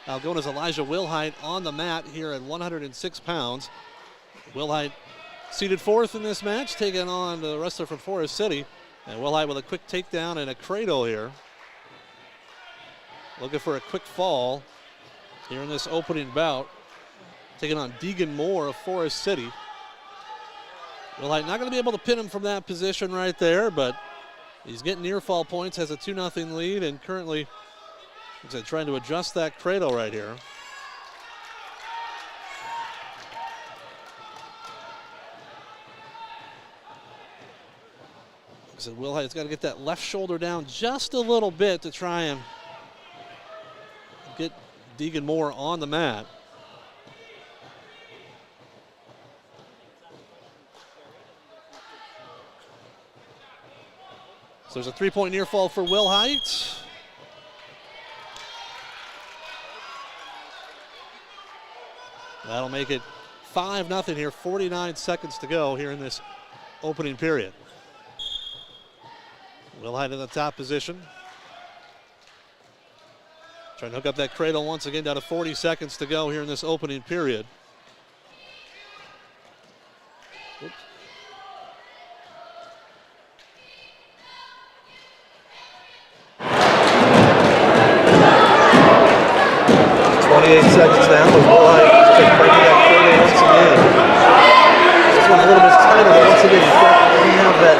Algona's Elijah Wilhite on the mat here at 106 pounds. Wilhite seated fourth in this match, taking on the wrestler from Forest City. And Wilhite with a quick takedown and a cradle here. Looking for a quick fall here in this opening bout. Taking on Deegan Moore of Forest City. Wilhite not going to be able to pin him from that position right there, but he's getting near fall points, has a 2-0 lead, and currently he's trying to adjust that cradle right here. So Wilhite's got to get that left shoulder down just a little bit to try and get Deegan Moore on the mat. So there's a 3-point near fall for Wilhite. That'll make it 5-0 here, 49 seconds to go here in this opening period. Wilhite in the top position. Trying to hook up that cradle once again, down to 40 seconds to go here in this opening period. Oops. Seconds now with Wilhite just breaking that cradle once again. This one's a little bit tighter, but once again, you have that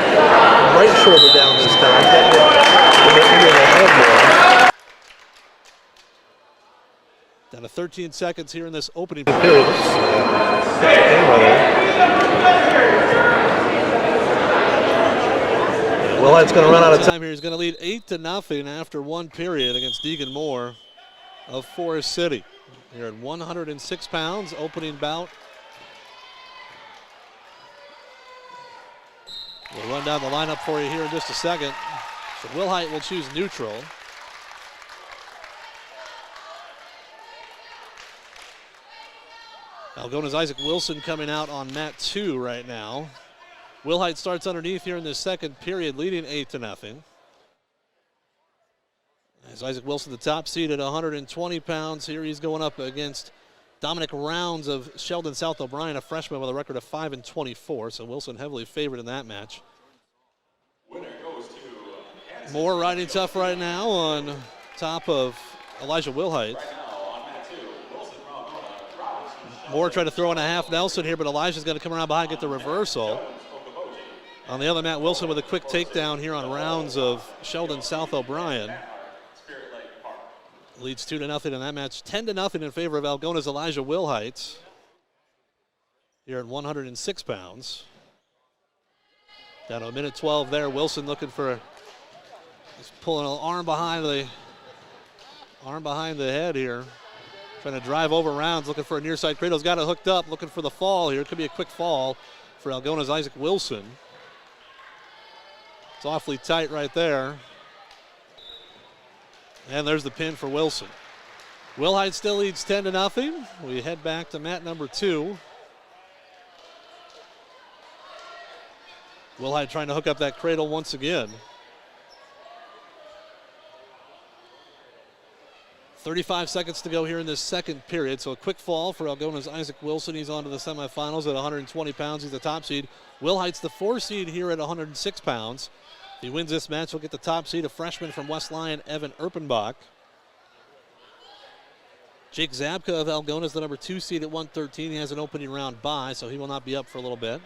right shoulder down this time. Can't get into the head more. Down to 13 seconds here in this opening period. Wilhite's going to run out of time here. He's going to lead 8-0 after one period against Deegan Moore of Forest City. Here at 106 pounds, opening bout. We'll run down the lineup for you here in just a second. So Wilhite will choose neutral. Algona's Isaac Wilson coming out on mat 2 right now. Wilhite starts underneath here in the second period, leading 8-0. As Isaac Wilson, the top seed at 120 pounds. Here he's going up against Dominic Rounds of Sheldon South O'Brien, a freshman with a record of 5-24. So Wilson heavily favored in that match. Winner goes to Moore riding tough right now on top of Elijah Wilhite. Moore tried to throw in a half Nelson here, but Elijah's going to come around behind and get the reversal. On the other mat, Wilson with a quick takedown here on Rounds of Sheldon South O'Brien. Leads 2-0 in that match. 10-0 in favor of Algona's Elijah Wilhite. Here at 106 pounds. Down to a minute 12 there. Wilson looking for, he's pulling an arm behind the head here. Trying to drive over Rounds, looking for a near side cradle. He's got it hooked up, looking for the fall here. It could be a quick fall for Algona's Isaac Wilson. It's awfully tight right there. And there's the pin for Wilson. Wilhite still leads 10-0. We head back to mat number 2. Wilhite trying to hook up that cradle once again. 35 seconds to go here in this second period. So a quick fall for Algona's Isaac Wilson. He's on to the semifinals at 120 pounds. He's the top seed. Wilhite's the 4 seed here at 106 pounds. If he wins this match, he'll get the top seed, a freshman from West Lyon, Evan Erpenbach. Jake Zabka of Algona is the number 2 seed at 113. He has an opening round bye, so he will not be up for a little bit.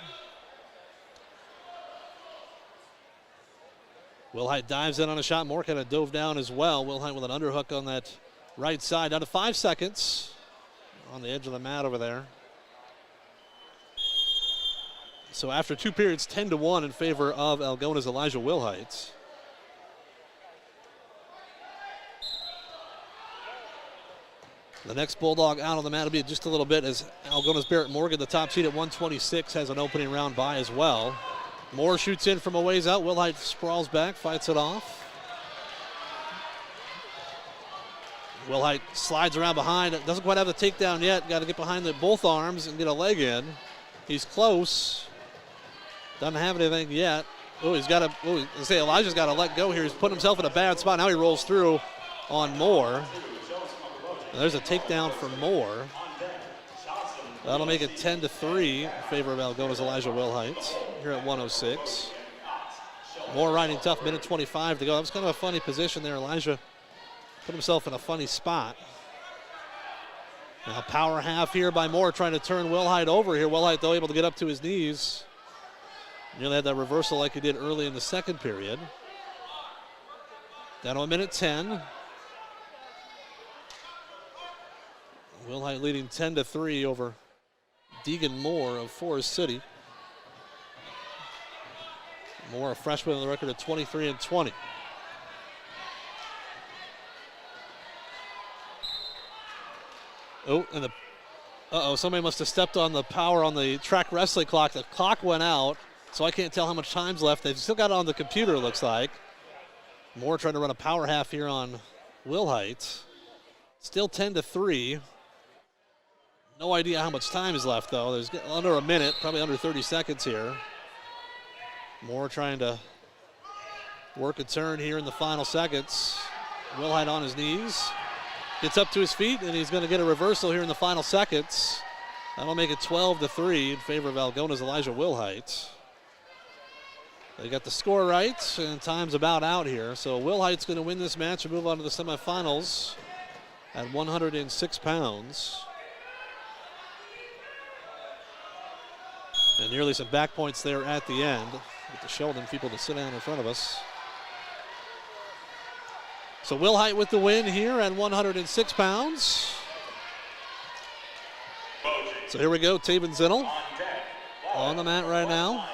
Wilhite dives in on a shot. Moore kind of dove down as well. Wilhite with an underhook on that right side. Down to 5 seconds on the edge of the mat over there. So after 2 periods, 10-1 in favor of Algona's Elijah Wilhite. The next Bulldog out on the mat will be just a little bit as Algona's Barrett Morgan, the top seed at 126, has an opening round bye as well. Moore shoots in from a ways out. Wilhite sprawls back, fights it off. Wilhite slides around behind. Doesn't quite have the takedown yet. Got to get behind both arms and get a leg in. He's close. Doesn't have anything yet. Oh, he's got to. Oh, Elijah's got to let go here. He's putting himself in a bad spot. Now he rolls through on Moore. There's a takedown for Moore. That'll make it 10-3 in favor of Algona's Elijah Wilhite here at 106. Moore riding tough, minute 25 to go. That was kind of a funny position there. Elijah put himself in a funny spot. Now power half here by Moore, trying to turn Wilhite over here. Wilhite, though, able to get up to his knees. Nearly had that reversal like he did early in the second period. Down to a minute 10. Wilhite leading 10-3 over Deegan Moore of Forest City. Moore, a freshman, on the record of 23-20. Oh, and somebody must have stepped on the power on the track wrestling clock. The clock went out, so I can't tell how much time's left. They've still got it on the computer, it looks like. Moore trying to run a power half here on Wilhite. Still 10-3. No idea how much time is left, though. There's under a minute, probably under 30 seconds here. Moore trying to work a turn here in the final seconds. Wilhite on his knees. Gets up to his feet, and he's going to get a reversal here in the final seconds. That'll make it 12-3 in favor of Algona's Elijah Wilhite. They got the score right, and time's about out here. So Wilhite's going to win this match and move on to the semifinals at 106 pounds. And nearly some back points there at the end. Get the Sheldon people to sit down in front of us. So Wilhite with the win here at 106 pounds. So here we go, Taven Zinnel on the mat right now.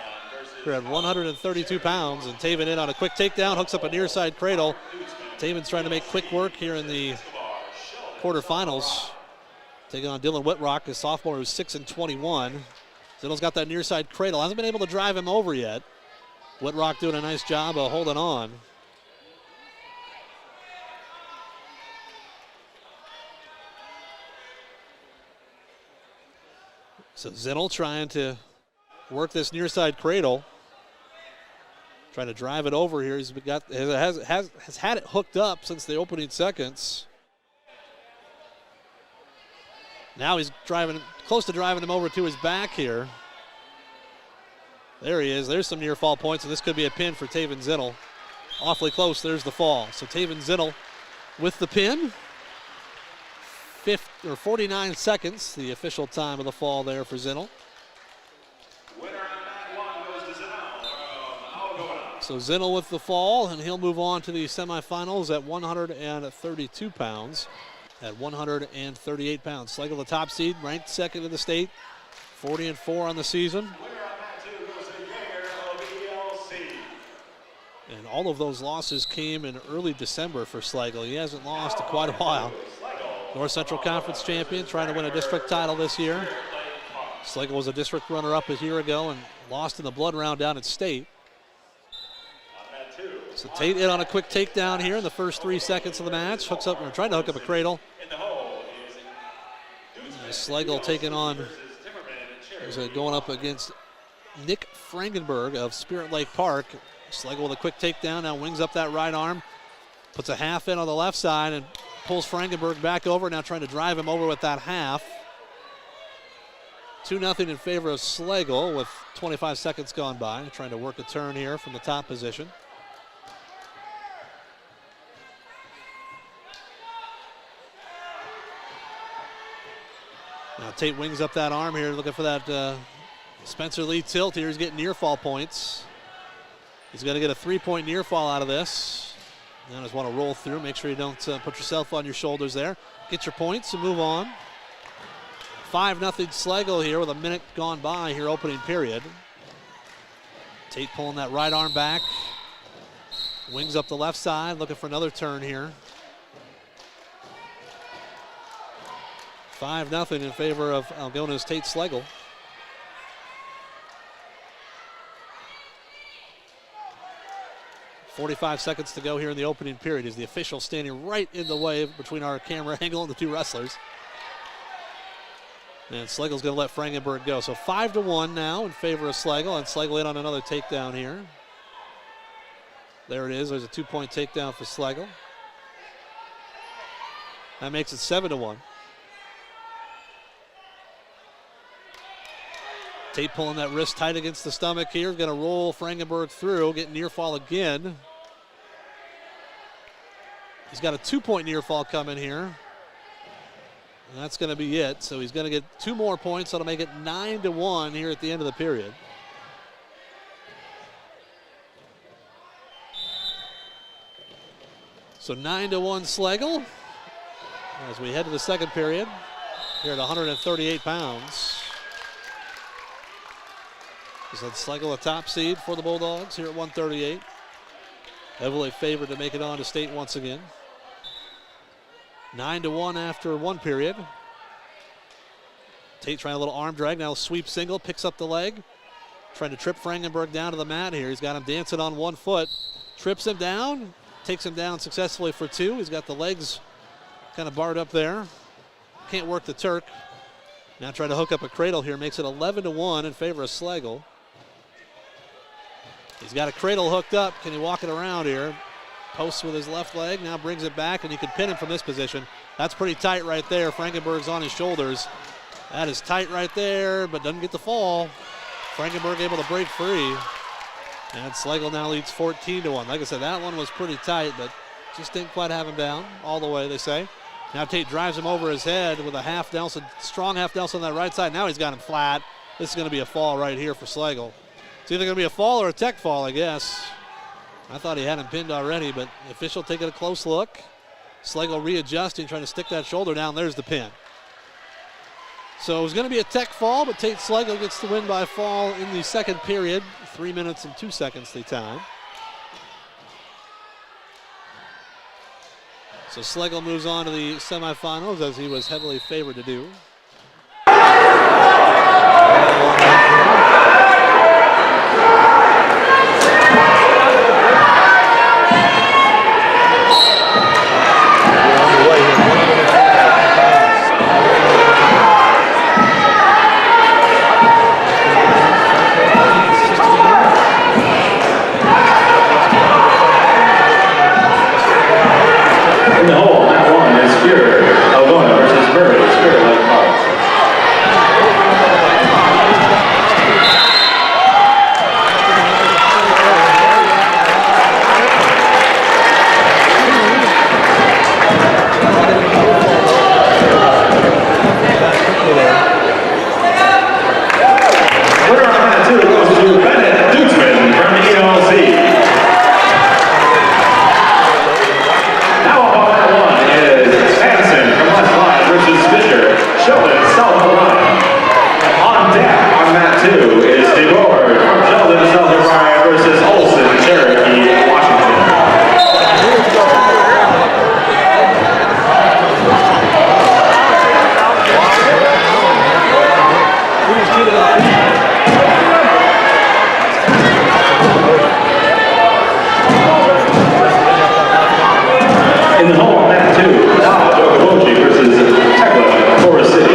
We're at 132 pounds, and Taven in on a quick takedown, hooks up a near side cradle. Taven's trying to make quick work here in the quarterfinals. Taking on Dylan Whitrock, a sophomore who's 6-21. Zinnel's got that near side cradle. Hasn't been able to drive him over yet. Whitrock doing a nice job of holding on. So Zinnel trying to work this near side cradle. Trying to drive it over here. He's has had it hooked up since the opening seconds. Now he's close to driving him over to his back here. There he is. There's some near fall points, and this could be a pin for Taven Zinnel. Awfully close. There's the fall. So Taven Zinnel with the pin. 49 seconds, the official time of the fall there for Zinnel. Winner on that one goes to Zinnel. So Zinnel with the fall, and he'll move on to the semifinals at 132 pounds. At 138 pounds. Schlegel, the top seed, ranked second in the state, 40-4 on the season. Winner on that two goes to Ganger of ELC. And all of those losses came in early December for Schlegel. He hasn't lost in quite a while. North Central Conference champion, trying to win a district title this year. Schlegel was a district runner-up a year ago and lost in the blood round down at state. So Tate in on a quick takedown here in the first 3 seconds of the match. Hooks up, or trying to hook up a cradle. Schlegel taking on, going up against Nick Frankenberg of Spirit Lake Park. Schlegel with a quick takedown, now wings up that right arm. Puts a half in on the left side and pulls Frankenberg back over, now trying to drive him over with that half. 2-0 in favor of Schlegel with 25 seconds gone by. Trying to work a turn here from the top position. Now Tate wings up that arm here, looking for that Spencer Lee tilt here. He's getting near fall points. He's going to get a 3-point near fall out of this. Now just want to roll through, make sure you don't put yourself on your shoulders there. Get your points and move on. 5-0 Schlegel here with a minute gone by here, opening period. Tate pulling that right arm back. Wings up the left side, looking for another turn here. 5-0 in favor of Algona's Tate Schlegel. .45 seconds to go here in the opening period. Is the official standing right in the way between our camera angle and the two wrestlers. And Schlegel's going to let Frankenberg go. So 5-1 now in favor of Schlegel, and Schlegel in on another takedown here. There it is. There's a 2-point takedown for Schlegel. That makes it 7-1. Tate pulling that wrist tight against the stomach here. Going to roll Frankenberg through, get near fall again. He's got a 2-point near fall coming here. And that's going to be it. So he's going to get 2 more points. That'll make it 9-1 here at the end of the period. So 9-1 Schlegel as we head to the second period here at 138 pounds. Is that Schlegel a top seed for the Bulldogs here at 138? Heavily favored to make it on to state once again. 9-1 after 1 period. Tate trying a little arm drag, now sweep single, picks up the leg. Trying to trip Frankenberg down to the mat here. He's got him dancing on 1 foot. Trips him down, takes him down successfully for 2. He's got the legs kind of barred up there. Can't work the Turk. Now trying to hook up a cradle here, makes it 11-1 in favor of Schlegel. He's got a cradle hooked up. Can he walk it around here? Posts with his left leg, now brings it back, and you can pin him from this position. That's pretty tight right there. Frankenberg's on his shoulders. That is tight right there, but doesn't get the fall. Frankenberg able to break free. And Schlegel now leads 14-1. Like I said, that one was pretty tight, but just didn't quite have him down all the way, they say. Now Tate drives him over his head with a half Nelson, strong half Nelson on that right side. Now he's got him flat. This is going to be a fall right here for Schlegel. It's either going to be a fall or a tech fall, I guess. I thought he had him pinned already, but the official taking a close look. Schlegel readjusting, trying to stick that shoulder down. There's the pin. So it was going to be a tech fall, but Tate Schlegel gets the win by fall in the second period. 3 minutes and 2 seconds the time. So Schlegel moves on to the semifinals as he was heavily favored to do. In the hole, that one is Algona versus Murray, Spirit-like Parks. Winner on that two goes to Bennett Dutzman from the ELC. Now on that one is Anderson from West Line versus Fisher, Sheldon, South Orion. On deck on that two is DeBoer from Sheldon, South Orion versus Olson, Cherokee, Washington. In the hole on that two, Todd Okaboji versus Tekla, Forest City.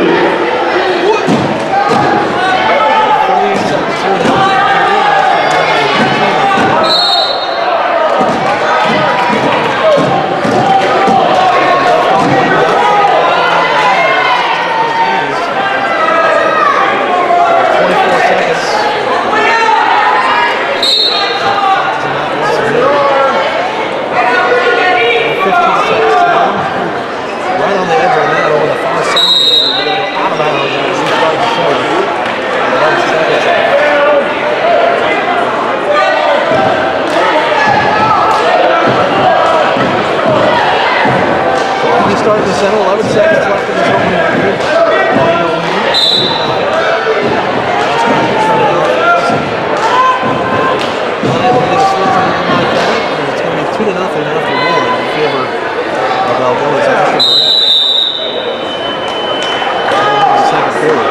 Starting the center, 11 seconds left in this opening period. Unable to get a switch on the like that. It's going to be 2-0 after 1 in favor of Algona's extra round. The second period.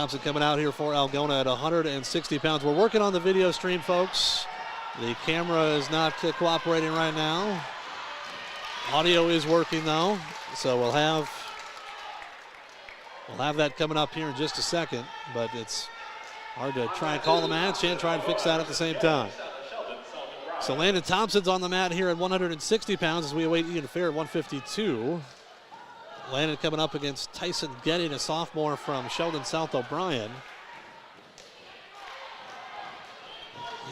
Thompson coming out here for Algona at 160 pounds. We're working on the video stream, folks. The camera is not cooperating right now. Audio is working though, so we'll have that coming up here in just a second, but it's hard to try and call the match and try and fix that at the same time. So Landon Thompson's on the mat here at 160 pounds as we await Ian Fair at 152. Landon coming up against Tyson Getting, a sophomore from Sheldon South O'Brien.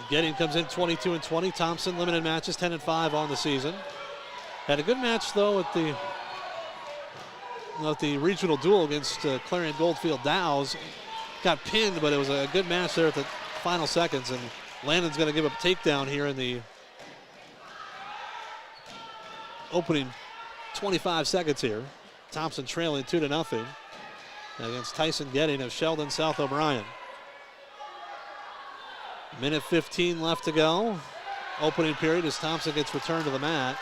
Getting comes in 22-20. Thompson limited matches, 10-5 on the season. Had a good match though at the regional duel against Clarion Goldfield Dows. Got pinned, but it was a good match there at the final seconds, and Landon's going to give up a takedown here in the opening 25 seconds here. Thompson trailing 2-0 against Tyson Getting of Sheldon South O'Brien. Minute 15 left to go. Opening period as Thompson gets returned to the mat.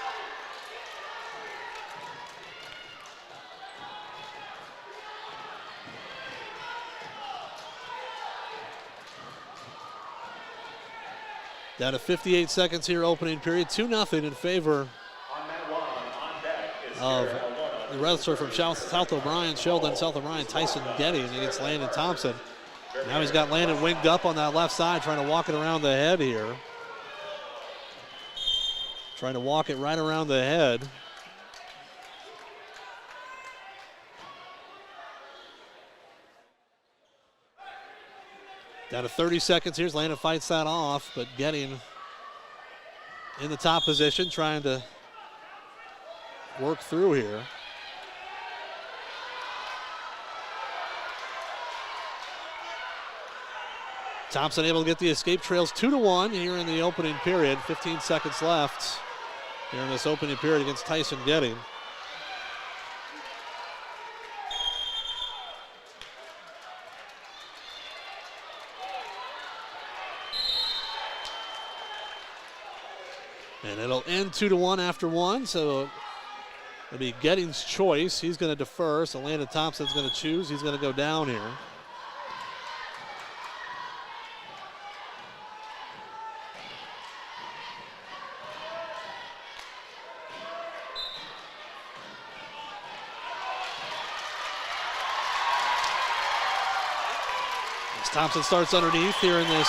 Down to 58 seconds here, opening period. 2-0 in favor of the wrestler from South O'Brien, Sheldon South O'Brien, Tyson Getting against Landon Thompson. Now he's got Landon winged up on that left side, trying to walk it around the head here. Trying to walk it right around the head. Down to 30 seconds here as Landon fights that off, but Getting in the top position, trying to work through here. Thompson able to get the escape trails 2-1 here in the opening period. 15 seconds left here in this opening period against Tyson Getting. And it'll end 2-1 after one, so it'll be Getting's choice. He's going to defer, so Landon Thompson's going to choose. He's going to go down here. As Thompson starts underneath here in this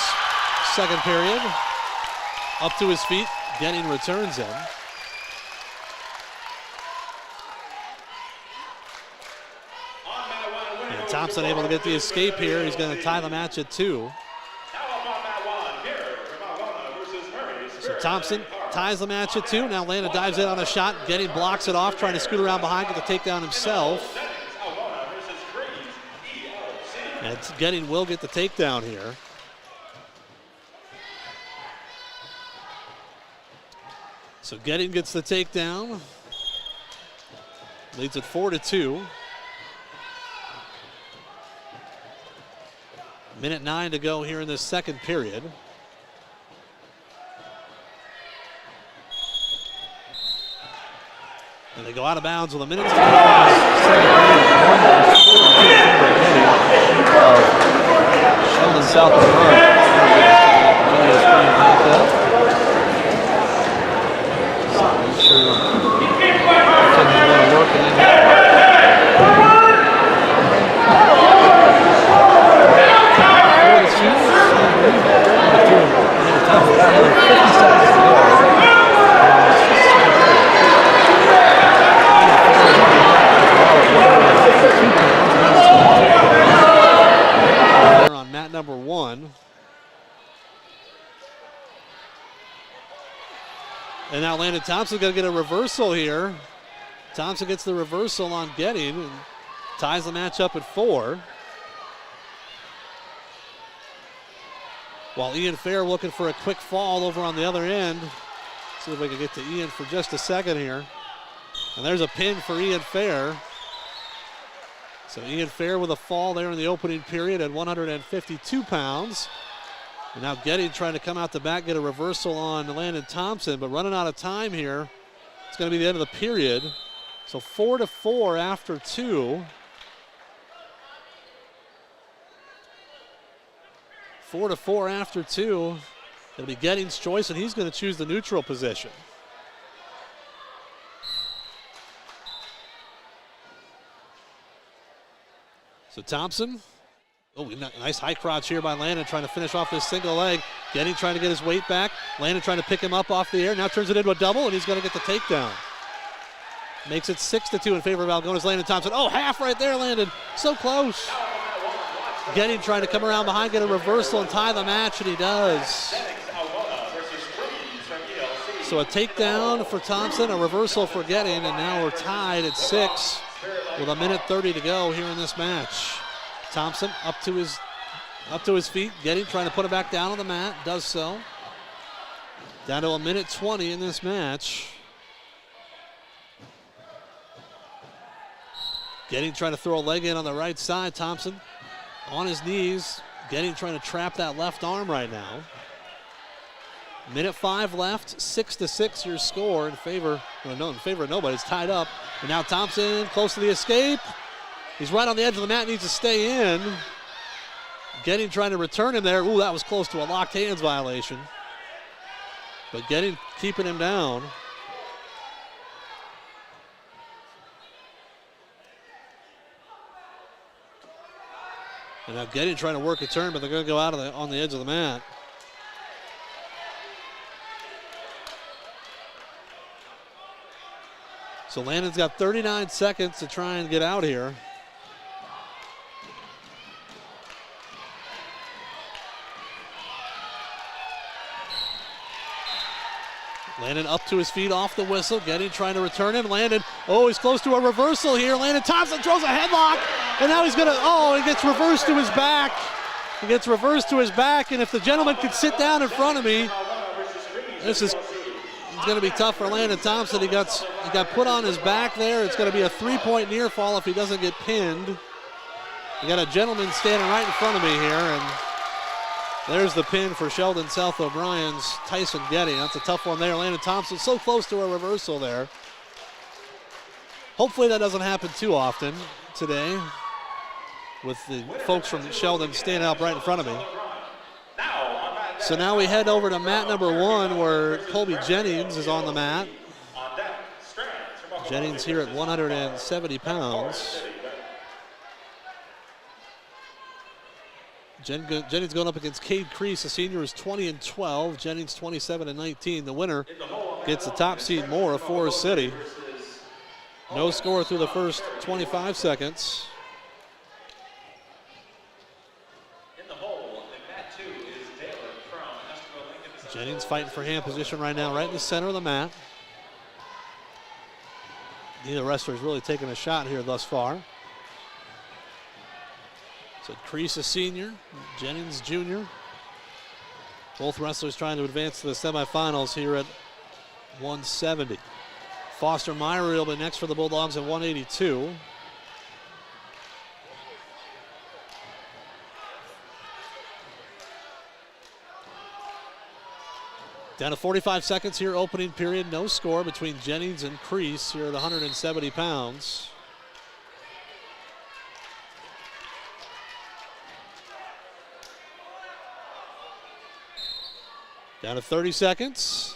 second period. Up to his feet. Getting returns him. And Thompson able to get the escape here. He's going to tie the match at 2. So Thompson ties the match at 2. Now Landon dives in on a shot. Getting blocks it off, trying to scoot around behind, get the takedown himself. And Getting will get the takedown here. So Getting gets the takedown. Leads it 4-2. Minute 9 to go here in this second period. And they go out of bounds with a minute to go. Sheldon South O'Brien. On mat number 1. And now Landon Thompson's going to get a reversal here. Thompson gets the reversal on Getting and ties the match up at 4. While Ian Fair looking for a quick fall over on the other end. See if we can get to Ian for just a second here. And there's a pin for Ian Fair. So Ian Fair with a fall there in the opening period at 152 pounds. And now Getting trying to come out the back, get a reversal on Landon Thompson, but running out of time here. It's going to be the end of the period. So 4-4 after 2. 4-4 after 2. It'll be Gettings' choice, and he's going to choose the neutral position. So Thompson. Oh, nice high crotch here by Landon, trying to finish off this single leg. Getting trying to get his weight back. Landon trying to pick him up off the air. Now turns it into a double, and he's going to get the takedown. Makes it 6-2 in favor of Algona's Landon Thompson. Oh, half right there, Landon. So close. Getting trying to come around behind, get a reversal, and tie the match, and he does. So a takedown for Thompson, a reversal for Getting, and now we're tied at 6 with 1:30 to go here in this match. Thompson up to his feet, Getting trying to put it back down on the mat, does so. Down to 1:20 in this match. Getting trying to throw a leg in on the right side. Thompson on his knees. Getting trying to trap that left arm right now. 1:05 left, 6-6 your score in favor, in favor of nobody. It's tied up. And now Thompson close to the escape. He's right on the edge of the mat, needs to stay in. Getting trying to return him there. Ooh, that was close to a locked hands violation. But Getting keeping him down. And now Getting trying to work a turn, but they're going to go out on the edge of the mat. So Landon's got 39 seconds to try and get out here. Landon up to his feet off the whistle. Getting trying to return him. Landon, he's close to a reversal here. Landon Thompson throws a headlock, and now he's he gets reversed to his back. He gets reversed to his back, and if the gentleman could sit down in front of me, this is going to be tough for Landon Thompson. He got put on his back there. It's going to be a 3-point near fall if he doesn't get pinned. You got a gentleman standing right in front of me here, and there's the pin for Sheldon South O'Brien's Tyson Getting. That's a tough one there. Landon Thompson so close to a reversal there. Hopefully that doesn't happen too often today with the folks from Sheldon standing up right in front of me. So now we head over to mat number 1 where Colby Jennings is on the mat. Jennings here at 170 pounds. Jennings going up against Cade Crease. The senior is 20-12. Jennings 27-19. The winner gets the top seed more of Forest City. No score through the first 25 seconds. Jennings fighting for hand position right now, right in the center of the mat. Neither wrestler is really taking a shot here thus far. So Crease a senior, Jennings junior. Both wrestlers trying to advance to the semifinals here at 170. Foster Myrie will be next for the Bulldogs at 182. Down to 45 seconds here, opening period. No score between Jennings and Crease here at 170 pounds. Down to 30 seconds.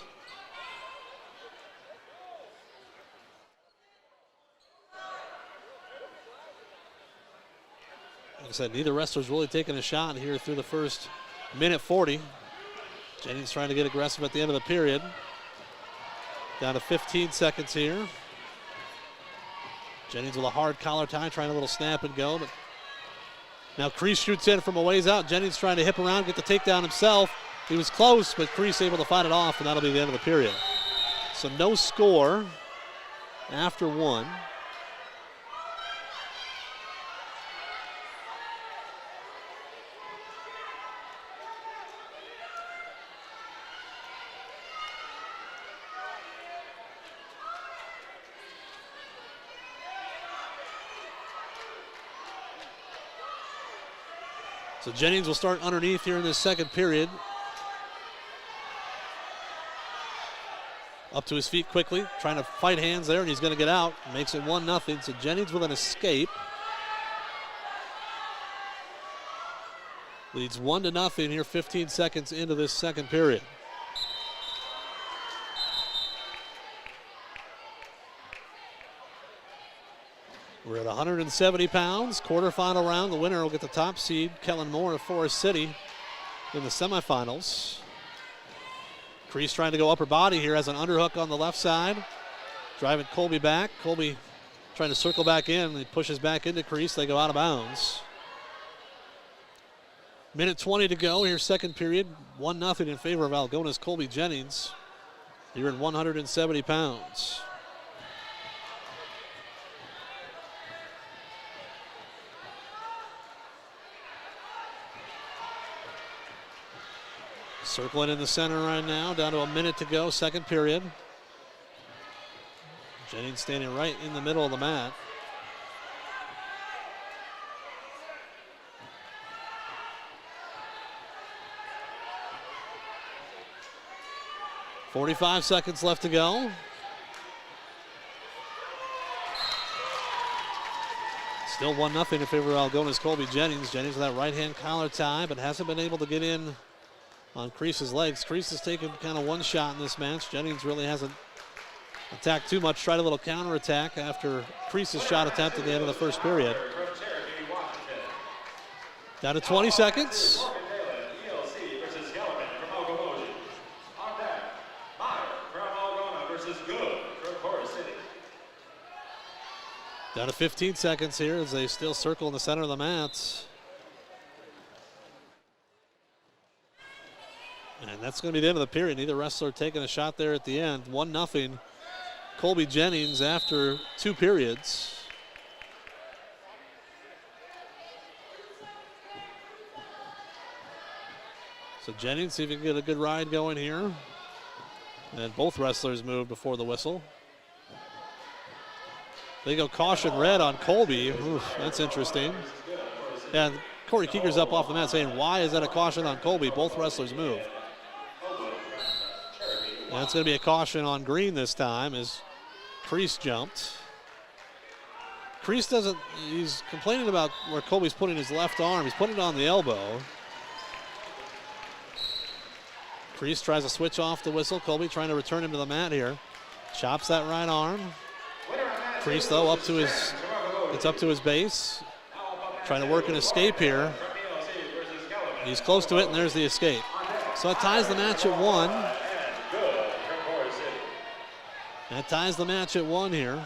Like I said, neither wrestler's really taking a shot here through the first minute 40. Jennings trying to get aggressive at the end of the period. Down to 15 seconds here. Jennings with a hard collar tie, trying a little snap and go. But now Crease shoots in from a ways out. Jennings trying to hip around, get the takedown himself. He was close, but Crease able to fight it off, and that'll be the end of the period. So no score after 1. So Jennings will start underneath here in this second period. Up to his feet quickly, trying to fight hands there, and he's going to get out. Makes it 1-0. So Jennings with an escape. Leads 1-0 here, 15 seconds into this second period. We're at 170 pounds, quarterfinal round. The winner will get the top seed, Kellen Moore of Forest City, in the semifinals. Crease trying to go upper body here, has an underhook on the left side. Driving Colby back. Colby trying to circle back in. He pushes back into Crease. They go out of bounds. Minute 20 to go here, second period. 1-0 in favor of Algona's Colby Jennings. Here in 170 pounds. Circling in the center right now, down to a minute to go, second period. Jennings standing right in the middle of the mat. .45 seconds left to go. Still 1-0 in favor of Algona's Colby Jennings. Jennings with that right-hand collar tie, but hasn't been able to get in on Crease's legs. Crease has taken kind of one shot in this match. Jennings really hasn't attacked too much. Tried a little counterattack after Crease's shot attempt at the end of the first period. Down to 20 seconds. Down to 15 seconds here as they still circle in the center of the mats. And that's going to be the end of the period. Neither wrestler taking a shot there at the end. 1-0. Colby Jennings after 2 periods. So Jennings, see if he can get a good ride going here. And both wrestlers move before the whistle. They go caution red on Colby. Oof, that's interesting. And Corey Keeker's up off the mat saying, why is that a caution on Colby? Both wrestlers move. And it's going to be a caution on Green this time as Crease jumped. Crease doesn't, he's complaining about where Colby's putting his left arm. He's putting it on the elbow. Crease tries to switch off the whistle. Colby trying to return him to the mat here. Chops that right arm. Crease though up to his, it's up to his base. Trying to work an escape here. He's close to it and there's the escape. So it ties the match at 1. That ties the match at 1 here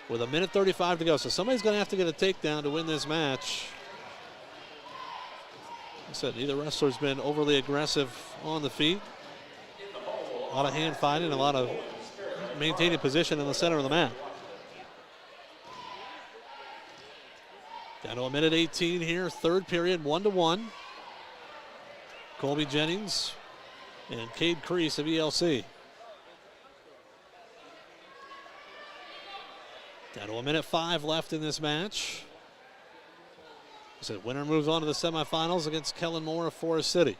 with 1:35 to go. So somebody's going to have to get a takedown to win this match. Like I said, neither wrestler's been overly aggressive on the feet. A lot of hand fighting, a lot of maintaining position in the center of the mat. Down to 1:18 here, third period, 1-1. Colby Jennings and Cade Crease of ELC. Down to 1:05 left in this match. So winner moves on to the semifinals against Kellen Moore of Forest City.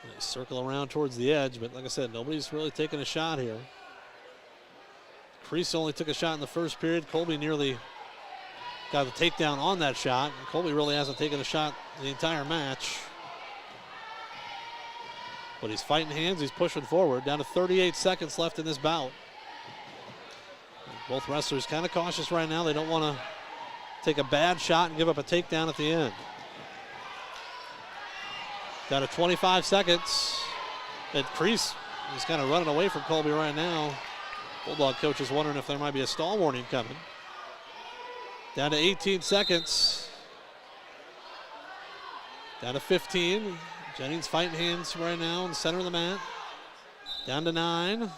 They circle around towards the edge, but like I said, nobody's really taking a shot here. Crease only took a shot in the first period. Colby nearly got the takedown on that shot. And Colby really hasn't taken a shot the entire match. But he's fighting hands, he's pushing forward. Down to 38 seconds left in this bout. Both wrestlers kind of cautious right now. They don't want to take a bad shot and give up a takedown at the end. Down to 25 seconds. And Crease is kind of running away from Colby right now. Bulldog coach is wondering if there might be a stall warning coming. Down to 18 seconds. Down to 15. Jennings fighting hands right now in the center of the mat. Down to 9.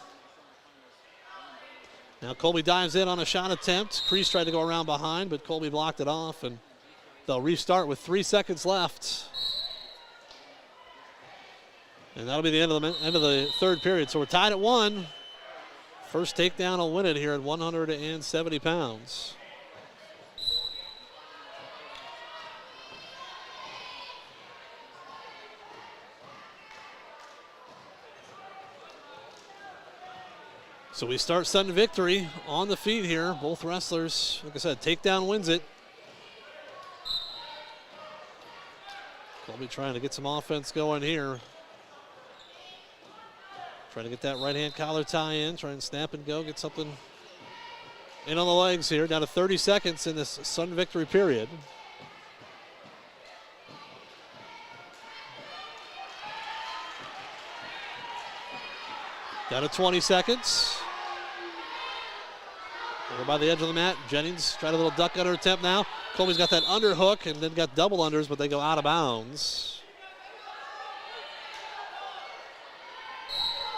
Now Colby dives in on a shot attempt. Crease tried to go around behind, but Colby blocked it off, and they'll restart with 3 seconds left. And that'll be the end of the third period. So we're tied at 1. First takedown will win it here at 170 pounds. So we start sudden victory on the feet here. Both wrestlers, like I said, takedown wins it. Colby trying to get some offense going here. Trying to get that right-hand collar tie in, trying to snap and go, get something in on the legs here. Down to 30 seconds in this Sun victory period. Down to 20 seconds. Over by the edge of the mat. Jennings tried a little duck under attempt now. Colby's got that underhook and then got double unders, but they go out of bounds.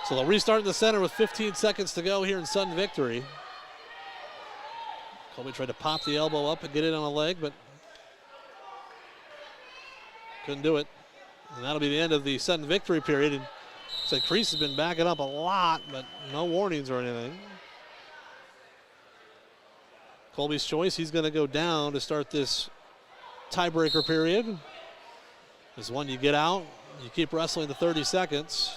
So they'll restart in the center with 15 seconds to go here in Sun victory. Colby tried to pop the elbow up and get it on a leg, but couldn't do it. And that'll be the end of the Sun victory period. And so Crease has been backing up a lot, but no warnings or anything. Colby's choice, he's going to go down to start this tiebreaker period. This one you get out, you keep wrestling to 30 seconds.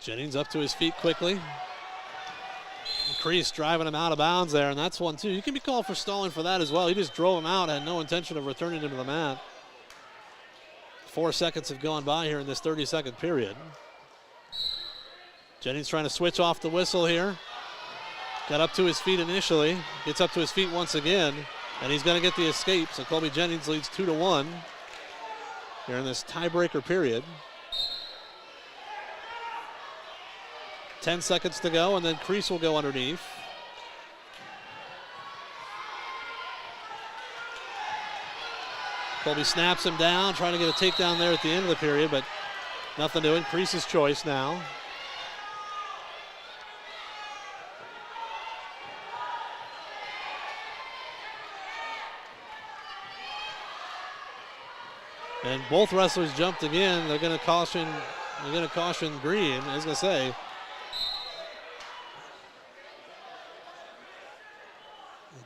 Jennings up to his feet quickly. Crease driving him out of bounds there, and that's one too. You can be called for stalling for that as well. He just drove him out, had no intention of returning him to the mat. 4 seconds have gone by here in this 30-second period. Jennings trying to switch off the whistle here. Got up to his feet initially, gets up to his feet once again, and he's going to get the escape. So Colby Jennings leads 2-1 here in this tiebreaker period. 10 seconds to go, and then Crease will go underneath. Colby snaps him down, trying to get a takedown there at the end of the period, but nothing doing. Crease's choice now. And both wrestlers jumped again. They're going to caution Green. I was going to say,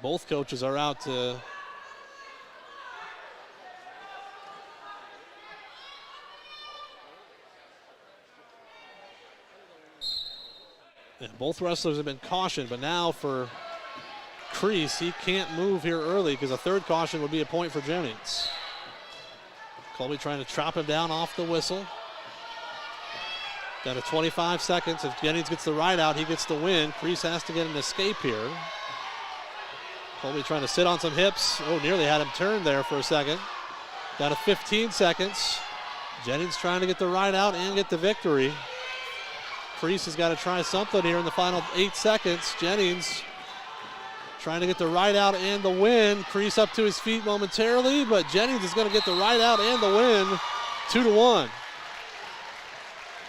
both coaches are out to both wrestlers have been cautioned, but now for Crease, he can't move here early because a third caution would be a point for Jennings. Colby trying to chop him down off the whistle. Down to 25 seconds. If Jennings gets the ride out, he gets the win. Crease has to get an escape here. Colby trying to sit on some hips. Oh, nearly had him turned there for a second. Down to 15 seconds. Jennings trying to get the ride out and get the victory. Crease has got to try something here in the final 8 seconds. Jennings trying to get the ride out and the win. Crease up to his feet momentarily, but Jennings is going to get the ride out and the win. 2-1.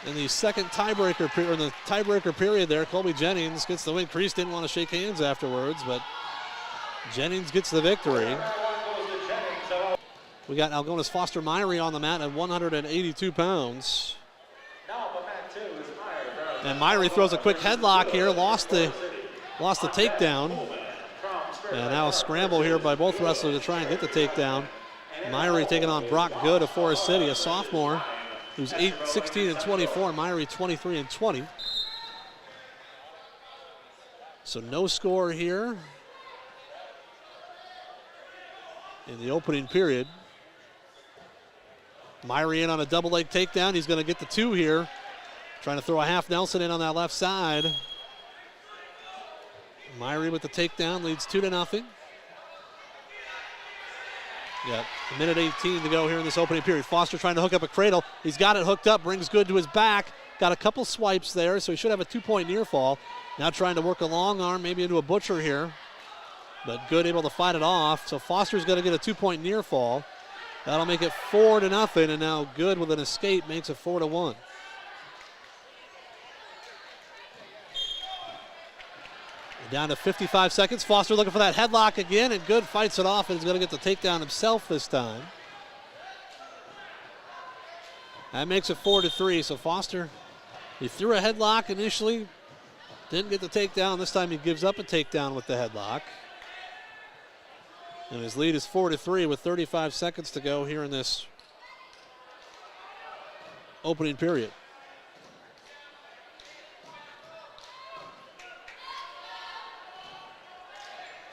In the second tiebreaker period, in the tiebreaker period there, Colby Jennings gets the win. Crease didn't want to shake hands afterwards, but Jennings gets the victory. We got Algona's Foster Myrie on the mat at 182 pounds. And Myrie throws a quick headlock here, lost the takedown. And now a scramble here by both wrestlers to try and get the takedown. Myrie taking on Brock Good of Forest City, a sophomore who's 16-24. Myrie 23-20. So no score here in the opening period. Myrie in on a double leg takedown. He's going to get the 2 here. Trying to throw a half Nelson in on that left side. Myrie with the takedown leads 2-0. Yeah, a minute 18 to go here in this opening period. Foster trying to hook up a cradle. He's got it hooked up, brings Good to his back. Got a couple swipes there, so he should have a 2-point near fall. Now trying to work a long arm, maybe into a butcher here. But Good able to fight it off. So Foster's going to get a 2-point near fall. That'll make it 4-0, and now Good with an escape makes it 4-1. Down to 55 seconds. Foster looking for that headlock again, and Good fights it off and is going to get the takedown himself this time. That makes it 4-3. So Foster, he threw a headlock initially, didn't get the takedown. This time he gives up a takedown with the headlock. And his lead is 4-3 with 35 seconds to go here in this opening period.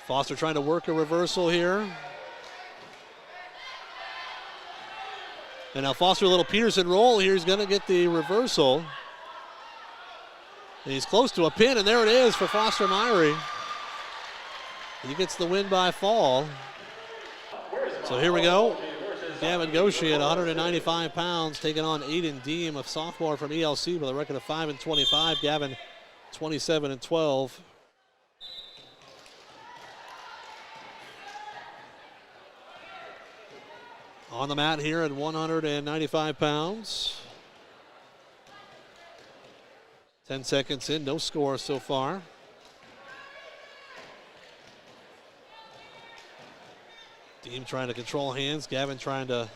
Foster trying to work a reversal here. And now Foster, a little Peterson roll here. He's going to get the reversal. And he's close to a pin, and there it is for Foster Myrie. He gets the win by fall. So here we go. Gavin Goshi at 195 pounds, taking on Aiden Deem, a sophomore from ELC with a record of 5-25. Gavin 27-12. On the mat here at 195 pounds. 10 seconds in, no score so far. Deem trying to control hands. Gavin trying to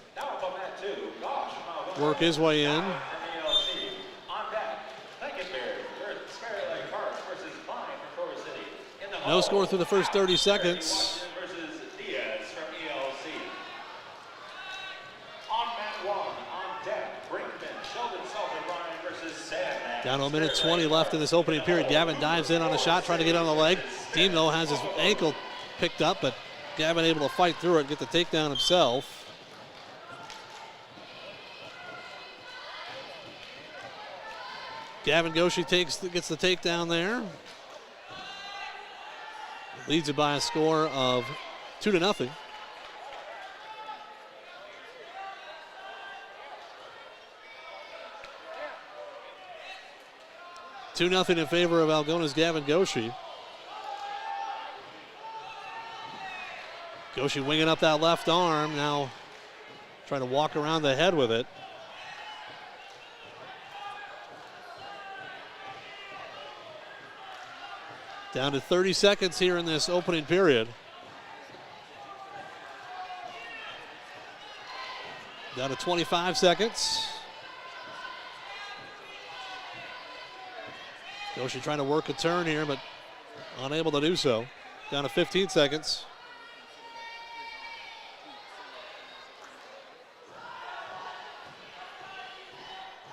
work his way in. No score through the first 30 seconds. Down to a minute 20 left in this opening period. Gavin dives in on a shot, trying to get on the leg. Deem, though, has his ankle picked up, but Gavin able to fight through it and get the takedown himself. Gavin Goshi gets the takedown there. Leads it by a score of 2-0. Two nothing in favor of Algona's Gavin Goshi. Goshi winging up that left arm, now trying to walk around the head with it. Down to 30 seconds here in this opening period. Down to 25 seconds. Goshi trying to work a turn here, but unable to do so. Down to 15 seconds.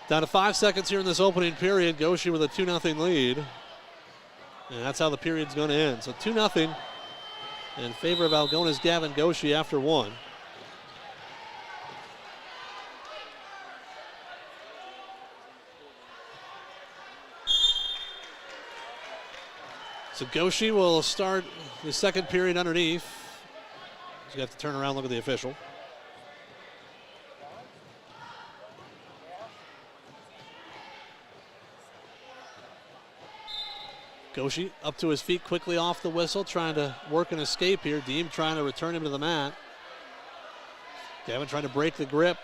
Down to 5 seconds here in this opening period. Goshi with a 2-0 lead. And that's how the period's going to end. So 2-0 in favor of Algona's Gavin Goshi after one. So Goshi will start the second period underneath. He's got to turn around, look at the official. Goshi up to his feet quickly off the whistle, trying to work an escape here. Deem trying to return him to the mat. Gavin trying to break the grip.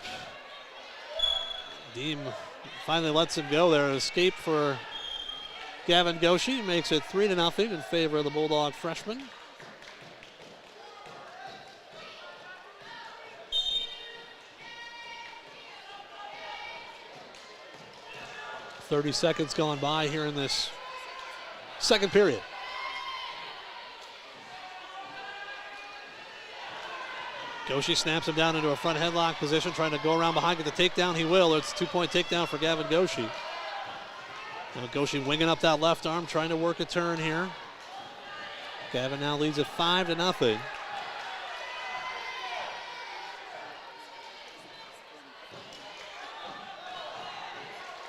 Deem finally lets him go there. An escape for Gavin Goshi, makes it 3-0 in favor of the Bulldog freshman. .30 seconds gone by here in this second period. Goshi snaps him down into a front headlock position, trying to go around behind, get the takedown. He will. It's a 2-point takedown for Gavin Goshi. Now Goshi winging up that left arm, trying to work a turn here. Gavin now leads it 5-0.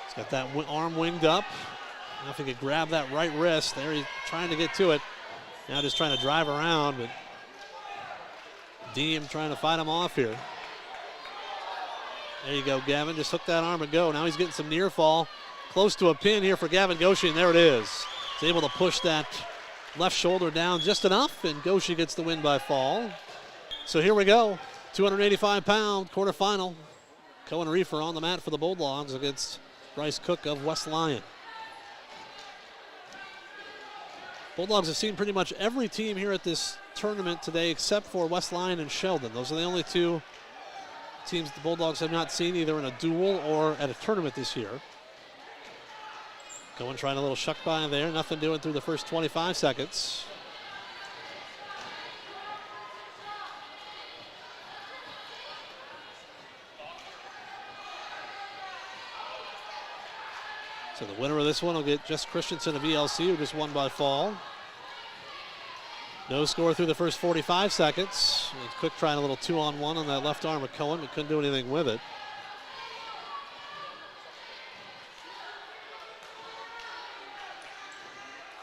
He's got that arm winged up. Now if he could grab that right wrist, there he's trying to get to it. Now just trying to drive around, but Deem trying to fight him off here. There you go, Gavin, just hook that arm and go. Now he's getting some near fall. Close to a pin here for Gavin Goshi, and there it is. He's able to push that left shoulder down just enough, and Goshi gets the win by fall. So here we go, 285-pound quarterfinal. Cohen Reefer on the mat for the Bulldogs against Bryce Cook of West Lyon. Bulldogs have seen pretty much every team here at this tournament today except for West Lyon and Sheldon. Those are the only two teams the Bulldogs have not seen either in a duel or at a tournament this year. Cohen trying a little shuck by there, nothing doing through the first 25 seconds. So the winner of this one will get Jess Christensen of ELC, who just won by fall. No score through the first 45 seconds. Quick trying a little 2-on-1 on that left arm of Cohen, but couldn't do anything with it.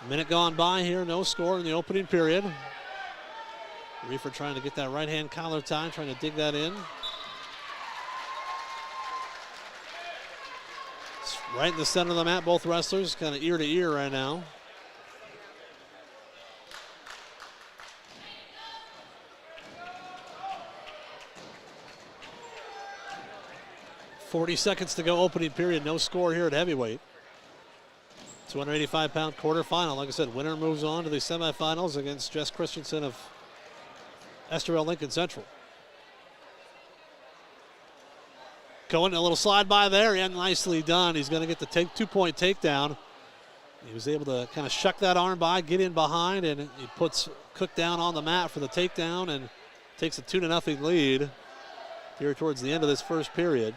A minute gone by here, no score in the opening period. Reefer trying to get that right hand collar tie, trying to dig that in. It's right in the center of the mat, both wrestlers kind of ear to ear right now. .40 seconds to go, opening period, no score here at heavyweight. 285-pound quarterfinal. Like I said, winner moves on to the semifinals against Jess Christensen of Esterel Lincoln Central. Cohen, a little slide by there, and nicely done. He's going to get the 2-point takedown. He was able to kind of shuck that arm by, get in behind, and he puts Cook down on the mat for the takedown and takes a 2-0 lead here towards the end of this first period.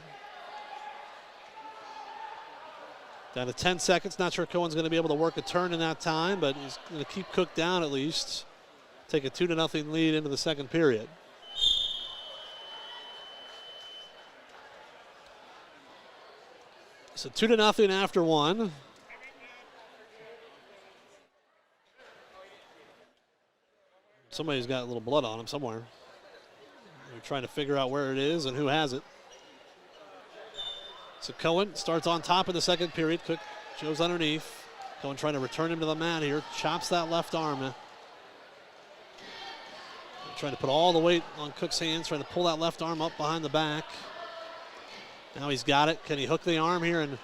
Down to 10 seconds. Not sure Cohen's going to be able to work a turn in that time, but he's going to keep Cook down at least. Take a 2-0 lead into the second period. So 2-0 after one. Somebody's got a little blood on him somewhere. They're trying to figure out where it is and who has it. So Cohen starts on top of the second period. Cook goes underneath. Cohen trying to return him to the mat here. Chops that left arm. Trying to put all the weight on Cook's hands. Trying to pull that left arm up behind the back. Now he's got it. Can he hook the arm here and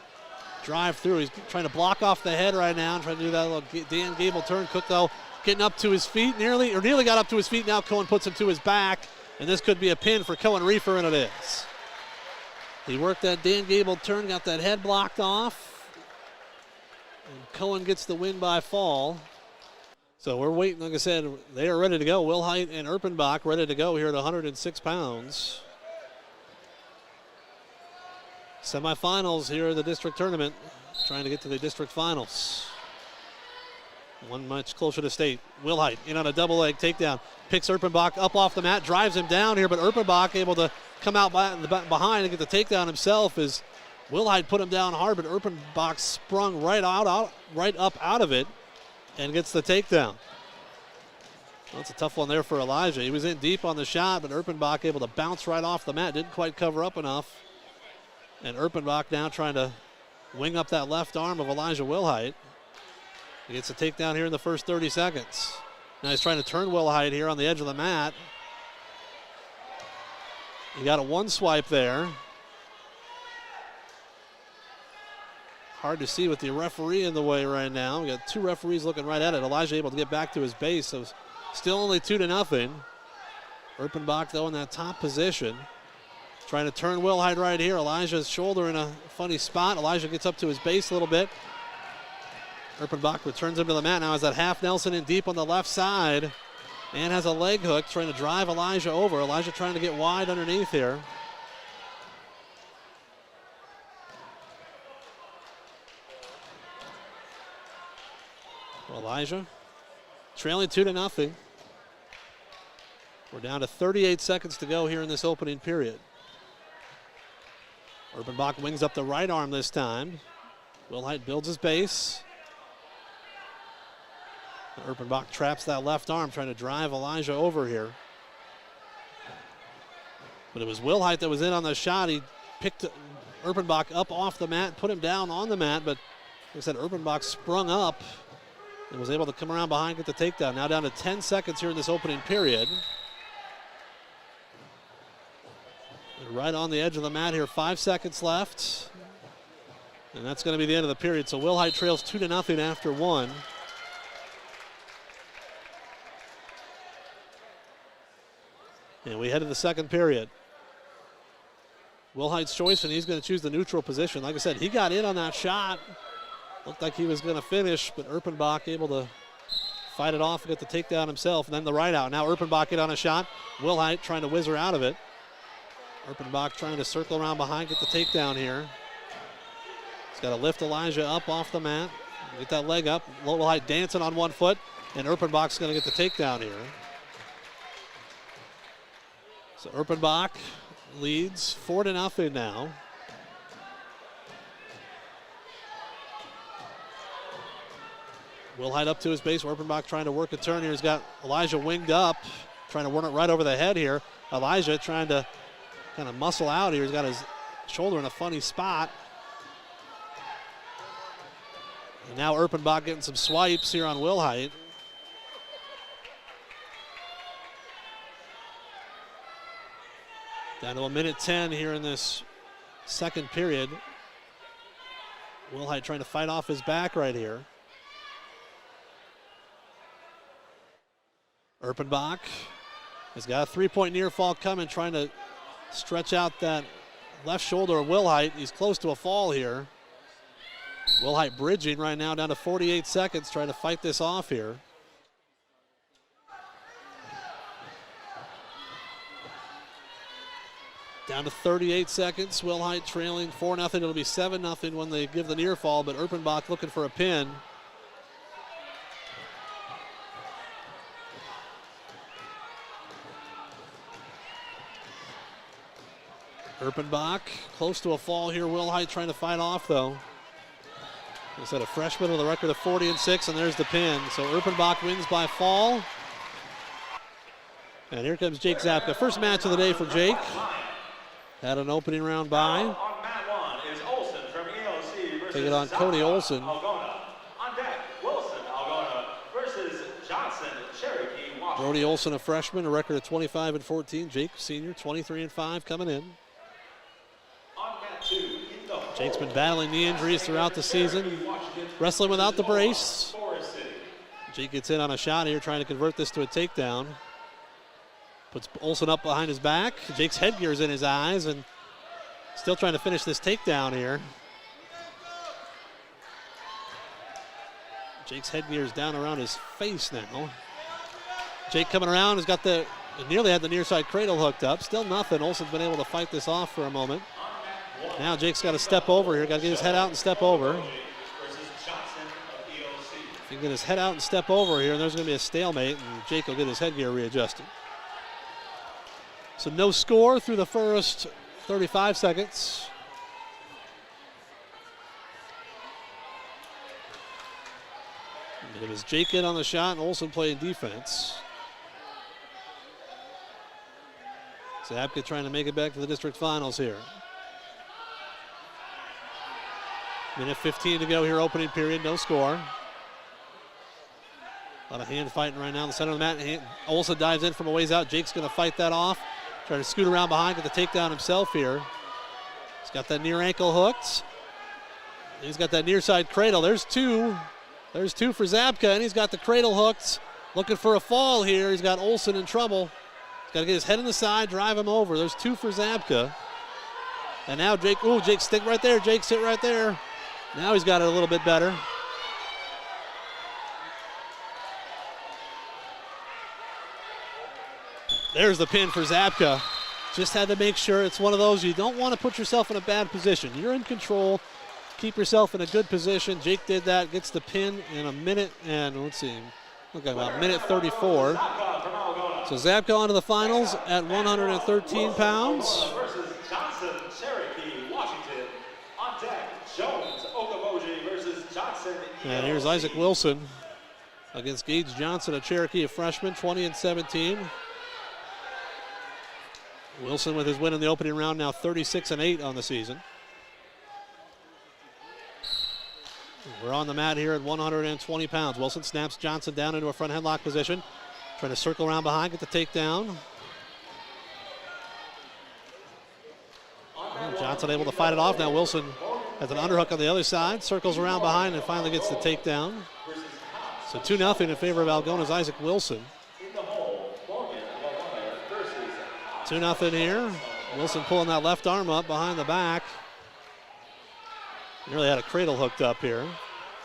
drive through? He's trying to block off the head right now. Trying to do that little Dan Gable turn. Cook, though, getting up to his feet. Nearly got up to his feet. Now Cohen puts him to his back. And this could be a pin for Cohen Reefer, and it is. He worked that Dan Gable turn, got that head blocked off. And Cohen gets the win by fall. So we're waiting, like I said, they are ready to go. Wilhite and Erpenbach ready to go here at 106 pounds. Semifinals here at the district tournament, trying to get to the district finals. One much closer to state. Wilhite in on a double leg takedown. Picks Erpenbach up off the mat, drives him down here, but Erpenbach able to come out behind and get the takedown himself as Wilhite put him down hard, but Erpenbach sprung right up out of it and gets the takedown. Well, that's a tough one there for Elijah. He was in deep on the shot, but Erpenbach able to bounce right off the mat. Didn't quite cover up enough. And Erpenbach now trying to wing up that left arm of Elijah Wilhite. He gets a takedown here in the first 30 seconds. Now he's trying to turn Wilhite here on the edge of the mat. He got a one swipe there. Hard to see with the referee in the way right now. We got two referees looking right at it. Elijah able to get back to his base, so still only 2-0. Erpenbach, though, in that top position. Trying to turn Wilhite right here. Elijah's shoulder in a funny spot. Elijah gets up to his base a little bit. Erpenbach returns him to the mat. Now has that half Nelson in deep on the left side and has a leg hook trying to drive Elijah over. Elijah trying to get wide underneath here. Elijah trailing 2-0. We're down to 38 seconds to go here in this opening period. Erpenbach wings up the right arm this time. Wilhite builds his base. Erpenbach traps that left arm, trying to drive Elijah over here. But it was Wilhite that was in on the shot. He picked Erpenbach up off the mat, put him down on the mat, but like I said, Erpenbach sprung up and was able to come around behind, get the takedown. Now down to 10 seconds here in this opening period. And right on the edge of the mat here, 5 seconds left. And that's going to be the end of the period. So Wilhite trails 2-0 after one. And we head to the second period. Wilhite's choice, and he's going to choose the neutral position. Like I said, he got in on that shot. Looked like he was going to finish, but Erpenbach able to fight it off and get the takedown himself. And then the right out. Now Erpenbach in on a shot. Wilhite trying to whiz her out of it. Erpenbach trying to circle around behind, get the takedown here. He's got to lift Elijah up off the mat. Get that leg up. Wilhite dancing on one foot. And Erpenbach's going to get the takedown here. So Erpenbach leads 4-0 now. Wilhite up to his base. Erpenbach trying to work a turn here. He's got Elijah winged up, trying to run it right over the head here. Elijah trying to kind of muscle out here. He's got his shoulder in a funny spot. And now Erpenbach getting some swipes here on Wilhite. Down to 1:10 here in this second period. Wilhite trying to fight off his back right here. Erpenbach has got a three-point near fall coming, trying to stretch out that left shoulder of Wilhite. He's close to a fall here. Wilhite bridging right now down to 48 seconds, trying to fight this off here. Down to 38 seconds. Wilhite trailing 4-0. It'll be 7-0 when they give the near fall, but Erpenbach looking for a pin. Erpenbach close to a fall here. Wilhite trying to fight off though. Is that a freshman with a record of 40-6, and there's the pin. So Erpenbach wins by fall. And here comes Jake Zapka. First match of the day for Jake. Had an opening round bye. On mat 1 is Olson from ELC versus Take it on Cody Olson. Algona. On deck, Wilson Algona versus Johnson Cherokee Washington. Brody Olson, a freshman, a record of 25-14. Jake, senior, 23-5 coming in. On mat 2 in the Jake's been battling knee injuries throughout the season, wrestling without the brace. Jake gets in on a shot here, trying to convert this to a takedown. Puts Olson up behind his back. Jake's headgear's in his eyes and still trying to finish this takedown here. Jake's headgear's down around his face now. Jake coming around has got nearly had the near side cradle hooked up. Still nothing. Olson's been able to fight this off for a moment. Now Jake's got to step over here. Got to get his head out and step over. If he can get his head out and step over here, and there's going to be a stalemate, and Jake will get his headgear readjusted. So no score through the first 35 seconds. And it was Jake in on the shot and Olson playing defense. Zapka trying to make it back to the district finals here. Minute 15 to go here, opening period, no score. A lot of hand fighting right now in the center of the mat. Olson dives in from a ways out. Jake's going to fight that off. Trying to scoot around behind, get the takedown himself here. He's got that near ankle hooked. He's got that near side cradle. There's two. There's two for Zapka, and he's got the cradle hooked. Looking for a fall here. He's got Olson in trouble. He's got to get his head in the side, drive him over. There's two for Zapka. And now Jake, Jake stick right there. Jake sit right there. Now he's got it a little bit better. There's the pin for Zapka. Just had to make sure it's one of those you don't want to put yourself in a bad position. You're in control. Keep yourself in a good position. Jake did that, gets the pin in a minute and let's see, look at about minute 34. So Zapka onto the finals at 113 pounds. Versus Johnson Cherokee Washington. On deck, Jones Okoboji versus Johnson. And here's Isaac Wilson against Gage Johnson, a Cherokee, a freshman, 20-17. Wilson with his win in the opening round, now 36-8 on the season. We're on the mat here at 120 pounds. Wilson snaps Johnson down into a front headlock position. Trying to circle around behind, get the takedown. Johnson able to fight it off. Now Wilson has an underhook on the other side, circles around behind and finally gets the takedown. So 2-0 in favor of Algona's Isaac Wilson. 2-0 here. Wilson pulling that left arm up behind the back. Nearly had a cradle hooked up here.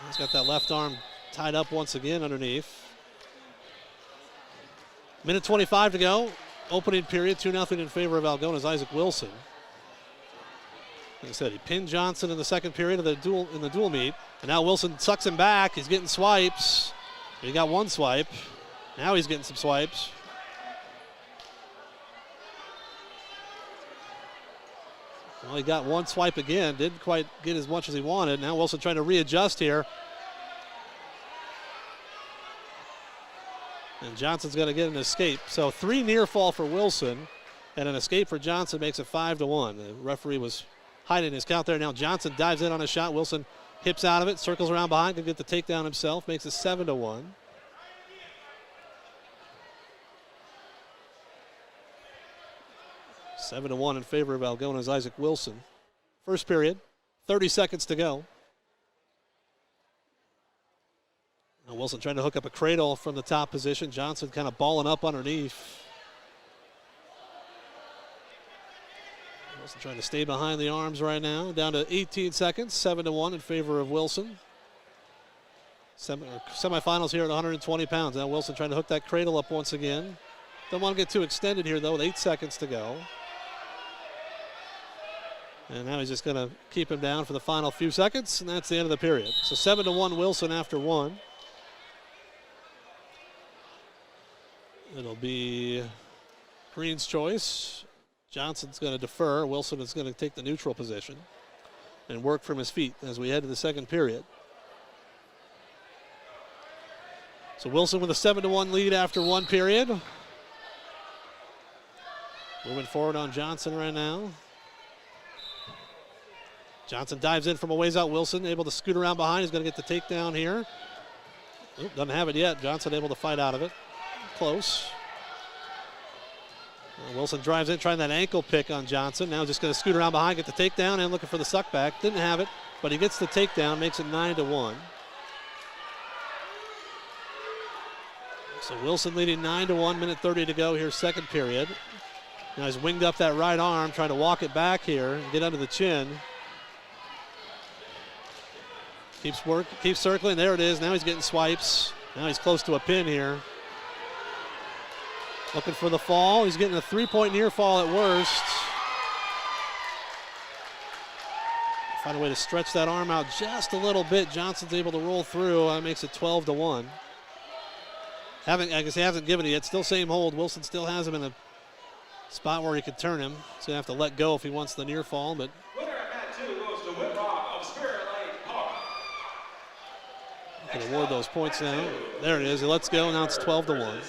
He's got that left arm tied up once again underneath. Minute 25 to go. Opening period, 2-0 in favor of Algona's Isaac Wilson. Like I said, he pinned Johnson in the second period of the dual meet. And now Wilson sucks him back. He's getting swipes. He got one swipe. Now he's getting some swipes. Well, he got one swipe again. Didn't quite get as much as he wanted. Now Wilson trying to readjust here. And Johnson's going to get an escape. So 3 near fall for Wilson, and an escape for Johnson makes it 5-1. The referee was hiding his count there. Now Johnson dives in on a shot. Wilson hips out of it, circles around behind, can get the takedown himself, makes it 7-1. Seven to 1 in favor of Algona's Isaac Wilson. First period, 30 seconds to go. Now Wilson trying to hook up a cradle from the top position. Johnson kind of balling up underneath. Wilson trying to stay behind the arms right now. Down to 18 seconds, 7-1 in favor of Wilson. Semifinals here at 120 pounds. Now Wilson trying to hook that cradle up once again. Don't want to get too extended here though with 8 seconds to go. And now he's just going to keep him down for the final few seconds, and that's the end of the period. So 7-1 Wilson after 1. It'll be Green's choice. Johnson's going to defer. Wilson is going to take the neutral position and work from his feet as we head to the second period. So Wilson with a 7-1 lead after 1 period. Moving forward on Johnson right now. Johnson dives in from a ways out. Wilson able to scoot around behind. He's going to get the takedown here. Oop, doesn't have it yet. Johnson able to fight out of it. Close. Wilson drives in, trying that ankle pick on Johnson. Now just going to scoot around behind, get the takedown, and looking for the suck back. Didn't have it, but he gets the takedown, makes it 9-1. So Wilson leading 9-1, minute 30 to go here, second period. Now he's winged up that right arm, trying to walk it back here and get under the chin. Keeps circling. There it is. Now he's getting swipes. Now he's close to a pin here. Looking for the fall. He's getting a 3-point near fall at worst. Find a way to stretch that arm out just a little bit. Johnson's able to roll through. That makes it 12-1. I guess he hasn't given it yet. Still same hold. Wilson still has him in a spot where he could turn him. He's going to have to let go if he wants the near fall, but can award those points now. There it is. He lets go. Now it's 12-1.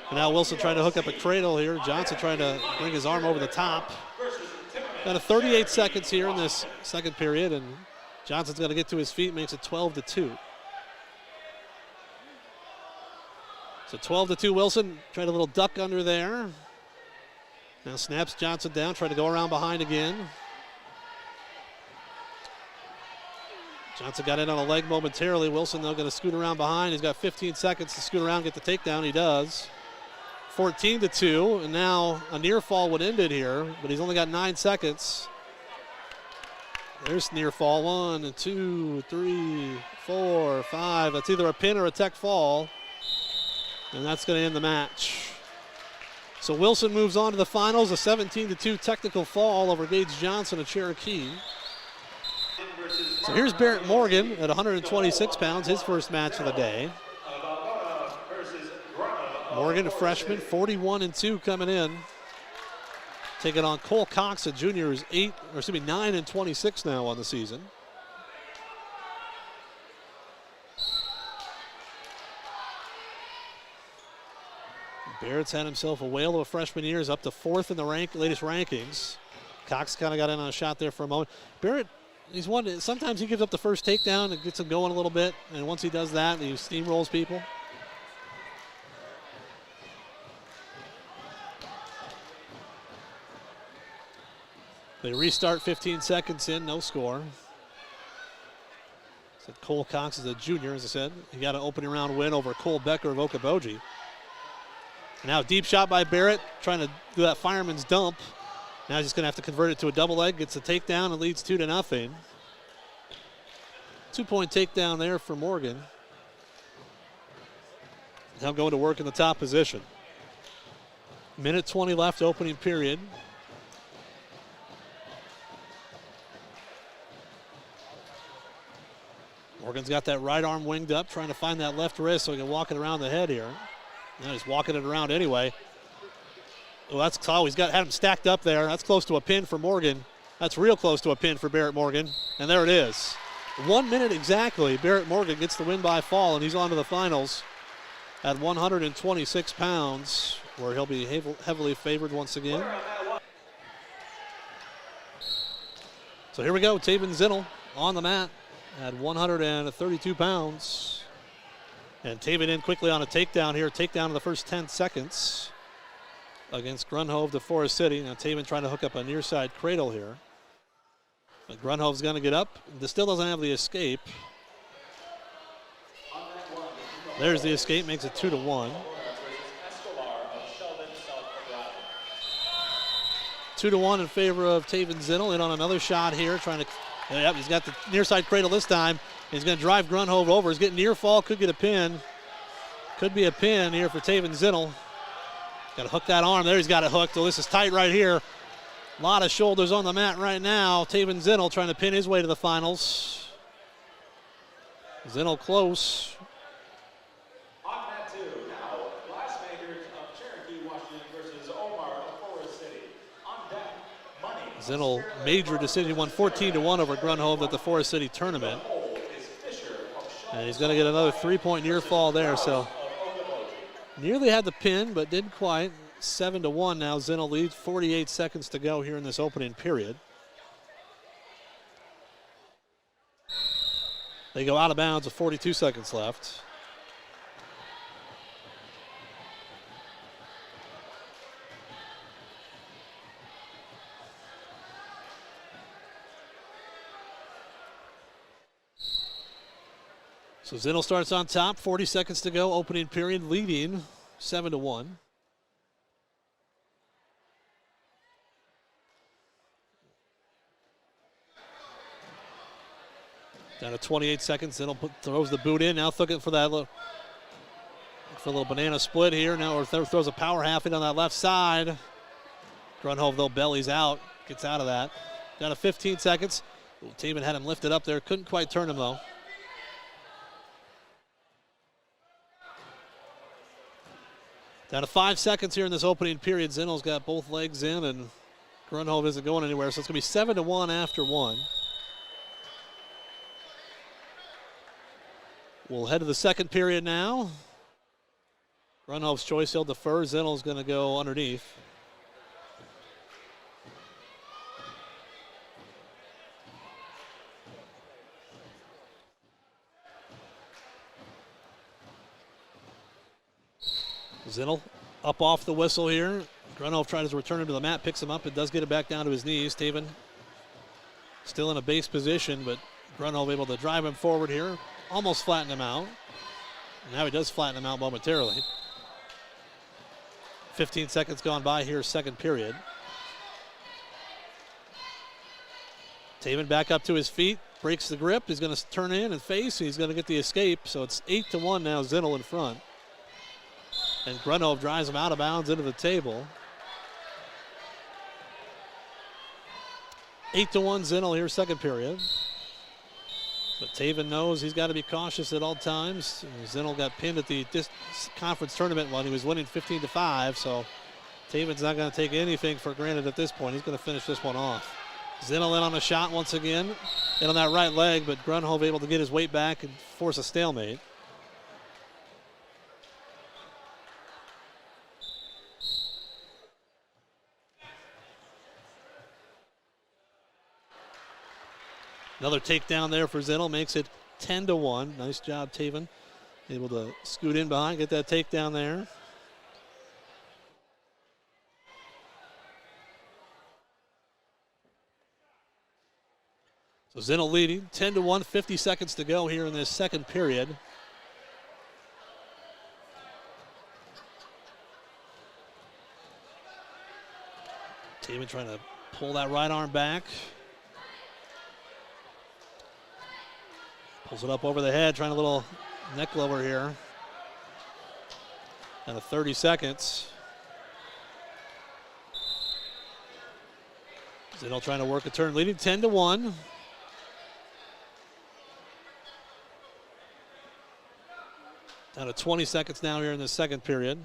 And now Wilson trying to hook up a cradle here. Johnson trying to bring his arm over the top. Got a 38 seconds here in this second period, and Johnson's got to get to his feet. Makes it 12-2. So 12-2 Wilson. Tried a little duck under there. Now snaps Johnson down. Trying to go around behind again. Johnson got in on a leg momentarily. Wilson, though, going to scoot around behind. He's got 15 seconds to scoot around, get the takedown. He does. 14-2, and now a near fall would end it here, but he's only got 9 seconds. There's near fall. 1, 2, 3, 4, 5. That's either a pin or a tech fall, and that's going to end the match. So Wilson moves on to the finals, a 17-2 technical fall over Gage Johnson of Cherokee. So here's Barrett Morgan at 126 pounds, his first match of the day. Morgan, a freshman, 41-2 coming in. Taking on Cole Cox, a junior, who's 9-26 now on the season. Barrett's had himself a whale of a freshman year. He's up to 4th in the latest rankings. Cox kind of got in on a shot there for a moment. Barrett, he's one. Sometimes he gives up the first takedown and gets him going a little bit, and once he does that, he steamrolls people. They restart 15 seconds in, no score. So Cole Cox is a junior, as I said. He got an opening round win over Cole Becker of Okoboji. Now deep shot by Barrett, trying to do that fireman's dump. Now he's just going to have to convert it to a double leg, gets a takedown and leads 2-0. 2-point takedown there for Morgan. Now going to work in the top position. Minute 20 left, opening period. Morgan's got that right arm winged up, trying to find that left wrist so he can walk it around the head here. Now he's walking it around anyway. Oh, that's how he's had him stacked up there. That's close to a pin for Morgan. That's real close to a pin for Barrett Morgan. And there it is. 1 minute exactly. Barrett Morgan gets the win by fall, and he's on to the finals at 126 pounds, where he'll be heavily favored once again. So here we go. Taven Zinnel on the mat at 132 pounds. And Taven in quickly on a takedown here. Takedown in the first 10 seconds against Grunhove to Forest City. Now Taven trying to hook up a near side cradle here. But Grunhove's going to get up. This still doesn't have the escape. There's the escape, makes it 2-1. 2-1 in favor of Taven Zinnel. In on another shot here, trying to. Yep, he's got the near side cradle this time. He's going to drive Grunhove over. He's getting near fall, could get a pin. Could be a pin here for Taven Zinnel. Got to hook that arm. There, he's got it hooked. So this is tight right here. A lot of shoulders on the mat right now. Taven Zinnel trying to pin his way to the finals. Zinnel close. On mat 2, now, Glassmakers of Cherokee, Washington versus Omar of Forest City. On deck, money. Zinnel major decision, won 14-1 over Grunhove at the Forest City tournament. And he's going to get another 3-point near fall there. So nearly had the pin, but didn't quite. 7-1 now. Zinnel leads. 48 seconds to go here in this opening period. They go out of bounds with 42 seconds left. So Zinnel starts on top. 40 seconds to go. Opening period, leading 7-1. Down to 28 seconds. Zinnel throws the boot in. Now looking for that little, banana split here. Now throws a power half in on that left side. Grunhove though bellies out. Gets out of that. Down to 15 seconds. Taven had him lifted up there. Couldn't quite turn him though. Down to 5 seconds here in this opening period. Zinnel's got both legs in and Grunhove isn't going anywhere. So it's going to be 7-1 after one. We'll head to the second period now. Grunhove's choice, he'll defer. Zinnel's going to go underneath. Zinnel up off the whistle here. Grunhove tries to return him to the mat, picks him up, and does get it back down to his knees. Taven still in a base position, but Grunhove able to drive him forward here. Almost flattened him out. Now he does flatten him out momentarily. 15 seconds gone by here, second period. Taven back up to his feet, breaks the grip. He's going to turn in and face. He's going to get the escape. So it's 8-1 now, Zinnel in front. And Grunhove drives him out of bounds into the table. 8-1 Zinnel here, second period. But Taven knows he's got to be cautious at all times. Zinnel got pinned at the conference tournament when he was winning 15-5, so Taven's not going to take anything for granted at this point. He's going to finish this one off. Zinnel in on a shot once again, in on that right leg, but Grunhove able to get his weight back and force a stalemate. Another takedown there for Zinnel, makes it 10-1. Nice job, Taven. Able to scoot in behind, get that takedown there. So Zinnel leading, 10-1, 50 seconds to go here in this second period. Taven trying to pull that right arm back. Pulls it up over the head, trying a little neck lower here. Down to 30 seconds. Zinnel trying to work a turn, leading 10-1. Out of 20 seconds now here in the second period.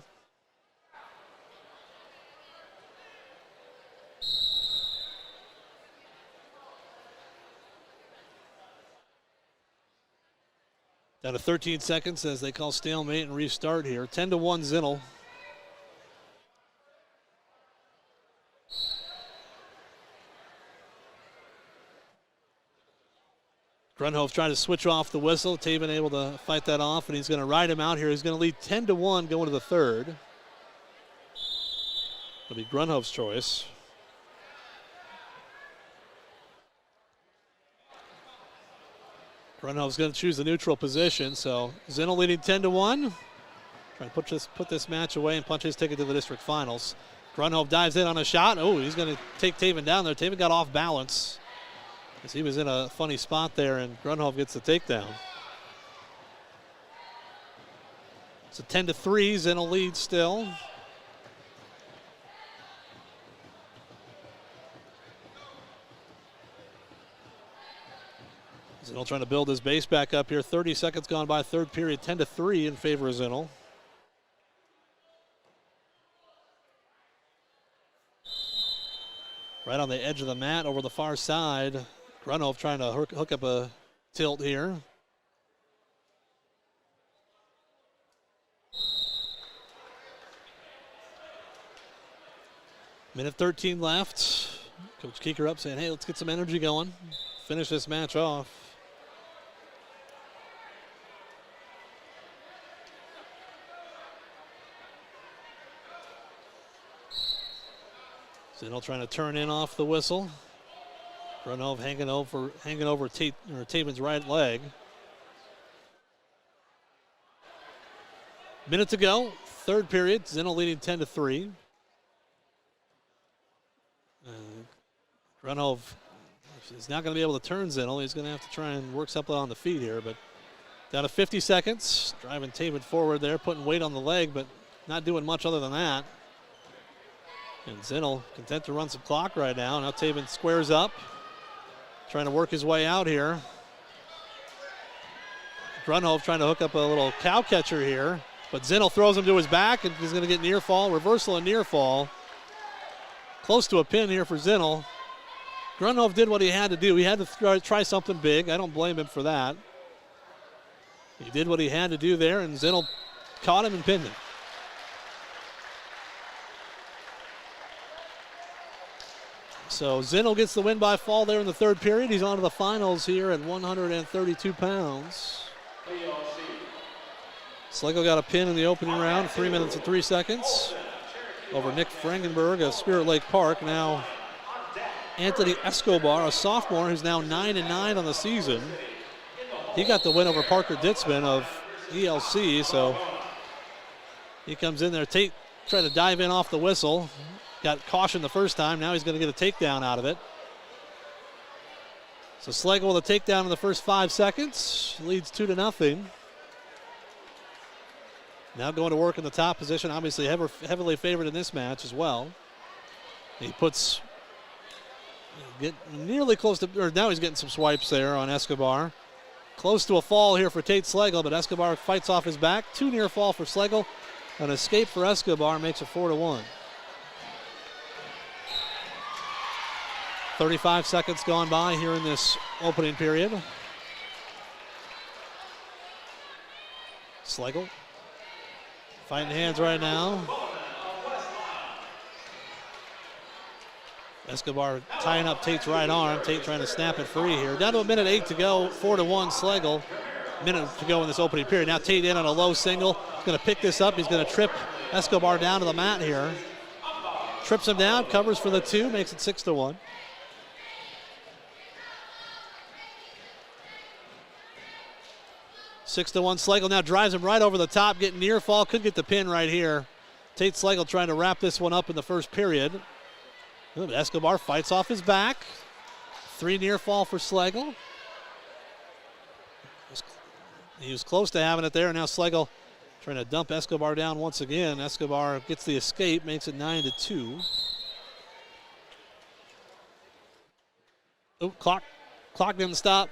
Down to 13 seconds as they call stalemate and restart here. 10-1 Zinnel. Grunhoff trying to switch off the whistle. Taven able to fight that off, and he's going to ride him out here. He's going to lead 10-1 going to the third. It'll be Grunhoff's choice. Grunhoff's going to choose the neutral position, so Zinnel leading 10-1. Trying to put this match away and punch his ticket to the district finals. Grunhoff dives in on a shot. Oh, he's going to take Taven down there. Taven got off balance as he was in a funny spot there, and Grunhoff gets the takedown. It's a 10-3, Zinnel lead still. Zinnel trying to build his base back up here. 30 seconds gone by, third period, 10-3 in favor of Zinnel. Right on the edge of the mat over the far side. Grunhoff trying to hook up a tilt here. Minute 13 left. Coach Keeker up saying, hey, let's get some energy going. Finish this match off. Zinnel trying to turn in off the whistle. Grunhoff hanging over Taven's right leg. Minute to go, third period. Zinnel leading 10-3. Grunhoff is not going to be able to turn Zinnel. He's going to have to try and work something on the feet here, but down to 50 seconds. Driving Taven forward there, putting weight on the leg, but not doing much other than that. And Zinnel content to run some clock right now. Now Taven squares up, trying to work his way out here. Grunhoff trying to hook up a little cow catcher here, but Zinnel throws him to his back, and he's going to get near fall, reversal and near fall. Close to a pin here for Zinnel. Grunhoff did what he had to do. He had to try something big. I don't blame him for that. He did what he had to do there, and Zinnel caught him and pinned him. So Zinnel gets the win by fall there in the third period. He's on to the finals here at 132 pounds. Schlegel got a pin in the opening round, 3 minutes and 3 seconds. Over Nick Frankenberg of Spirit Lake Park. Now Anthony Escobar, a sophomore who's now 9-9 on the season. He got the win over Parker Ditzman of ELC, so he comes in there. Tate tried to dive in off the whistle. Got caution the first time. Now he's going to get a takedown out of it. So Schlegel with a takedown in the first 5 seconds. Leads 2-0. Now going to work in the top position. Obviously heavily favored in this match as well. He puts nearly close to, or now he's getting some swipes there on Escobar. Close to a fall here for Tate Schlegel, but Escobar fights off his back. 2 near fall for Schlegel. An escape for Escobar makes it 4-1. 35 seconds gone by here in this opening period. Schlegel fighting hands right now. Escobar tying up Tate's right arm. Tate trying to snap it free here. Down to a minute 8 to go, 4-1 Schlegel. Minute to go in this opening period. Now Tate in on a low single. He's going to pick this up. He's going to trip Escobar down to the mat here. Trips him down, covers for the 2, makes it 6-1. Schlegel now drives him right over the top, getting near fall, could get the pin right here. Tate Schlegel trying to wrap this one up in the first period. Escobar fights off his back. 3 near fall for Schlegel. He was close to having it there, and now Schlegel trying to dump Escobar down once again. Escobar gets the escape, makes it 9-2. Oh, clock didn't stop.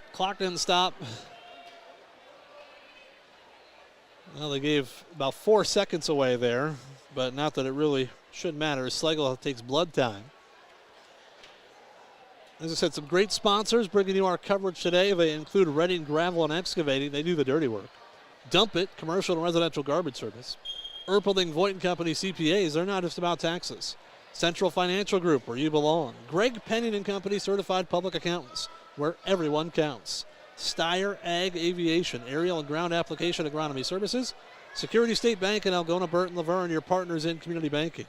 Well, they gave about 4 seconds away there, but not that it really should matter. Schlegel takes blood time. As I said, some great sponsors bringing you our coverage today. They include Redding Gravel and Excavating. They do the dirty work. Dump It, commercial and residential garbage service. Erpelding Voigt & Company CPAs, they're not just about taxes. Central Financial Group, where you belong. Greg Penning & Company, certified public accountants, where everyone counts. Steyer Ag Aviation, aerial and ground application agronomy services. Security State Bank and Algona, Burton, Laverne, your partners in community banking.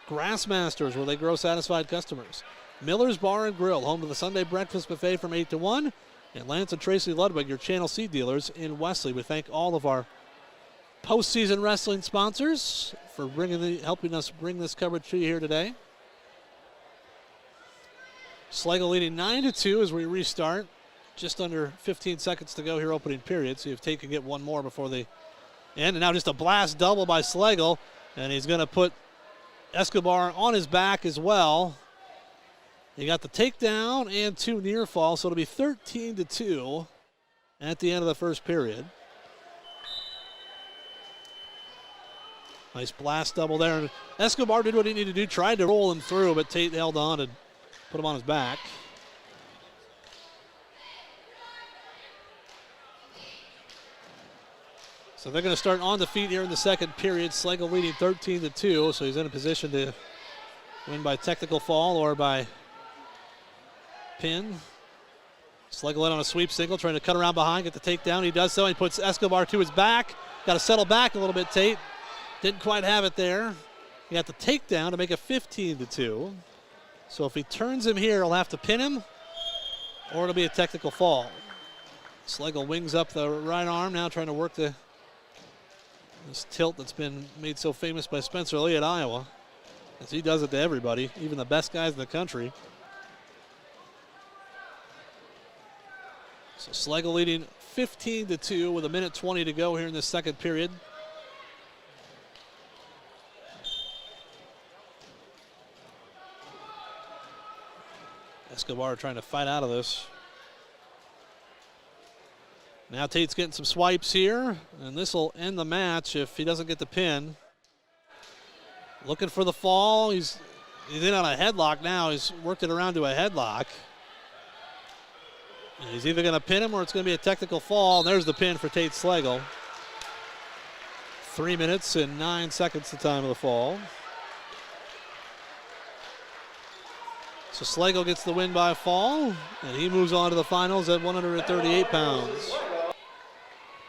Grassmasters, where they grow satisfied customers. Miller's Bar and Grill, home to the Sunday breakfast buffet from 8 to 1. And Lance and Tracy Ludwig, your Channel C dealers in Wesley. We thank all of our postseason wrestling sponsors for helping us bring this coverage to you here today. Schlegel leading 9-2 as we restart. Just under 15 seconds to go here, opening period. See if Tate can get one more before the end. And now just a blast double by Schlegel. And he's going to put Escobar on his back as well. He got the takedown and 2 near falls, so it'll be 13-2 at the end of the first period. Nice blast double there. And Escobar did what he needed to do, tried to roll him through, but Tate held on and put him on his back. So they're going to start on the feet here in the second period. Schlegel leading 13-2, so he's in a position to win by technical fall or by pin. Schlegel in on a sweep single, trying to cut around behind, get the takedown. He does so. He puts Escobar to his back. Got to settle back a little bit, Tate. Didn't quite have it there. He got the takedown to make it 15-2. So if he turns him here, he'll have to pin him, or it'll be a technical fall. Schlegel wings up the right arm now, trying to work this tilt that's been made so famous by Spencer Lee at Iowa, as he does it to everybody, even the best guys in the country. So Schlegel leading 15-2 with 1:20 to go here in this second period. Escobar trying to fight out of this. Now Tate's getting some swipes here, and this will end the match if he doesn't get the pin. Looking for the fall. He's in on a headlock now. He's worked it around to a headlock. And he's either going to pin him or it's going to be a technical fall. There's the pin for Tate Schlegel. 3 minutes and 9 seconds the time of the fall. So Schlegel gets the win by fall, and he moves on to the finals at 138 pounds.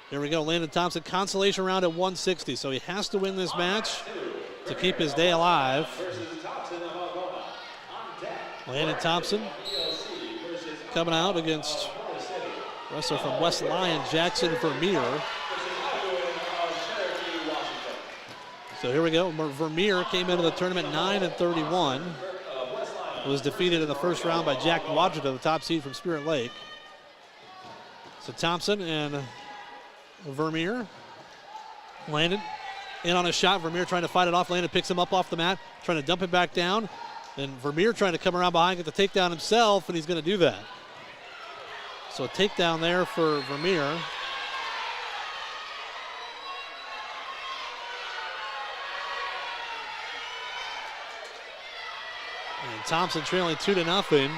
Here we go, Landon Thompson, consolation round at 160, so he has to win this match to keep his day alive. Landon Thompson coming out against wrestler from West Lyon, Jackson Vermeer. So here we go, Vermeer came into the tournament 9-31. Was defeated in the first round by Jack Wadgett, the top seed from Spirit Lake. So Thompson and Vermeer. Landon in on a shot. Vermeer trying to fight it off. Landon picks him up off the mat, trying to dump it back down. Then Vermeer trying to come around behind, get the takedown himself, and he's going to do that. So a takedown there for Vermeer. And Thompson trailing 2-0.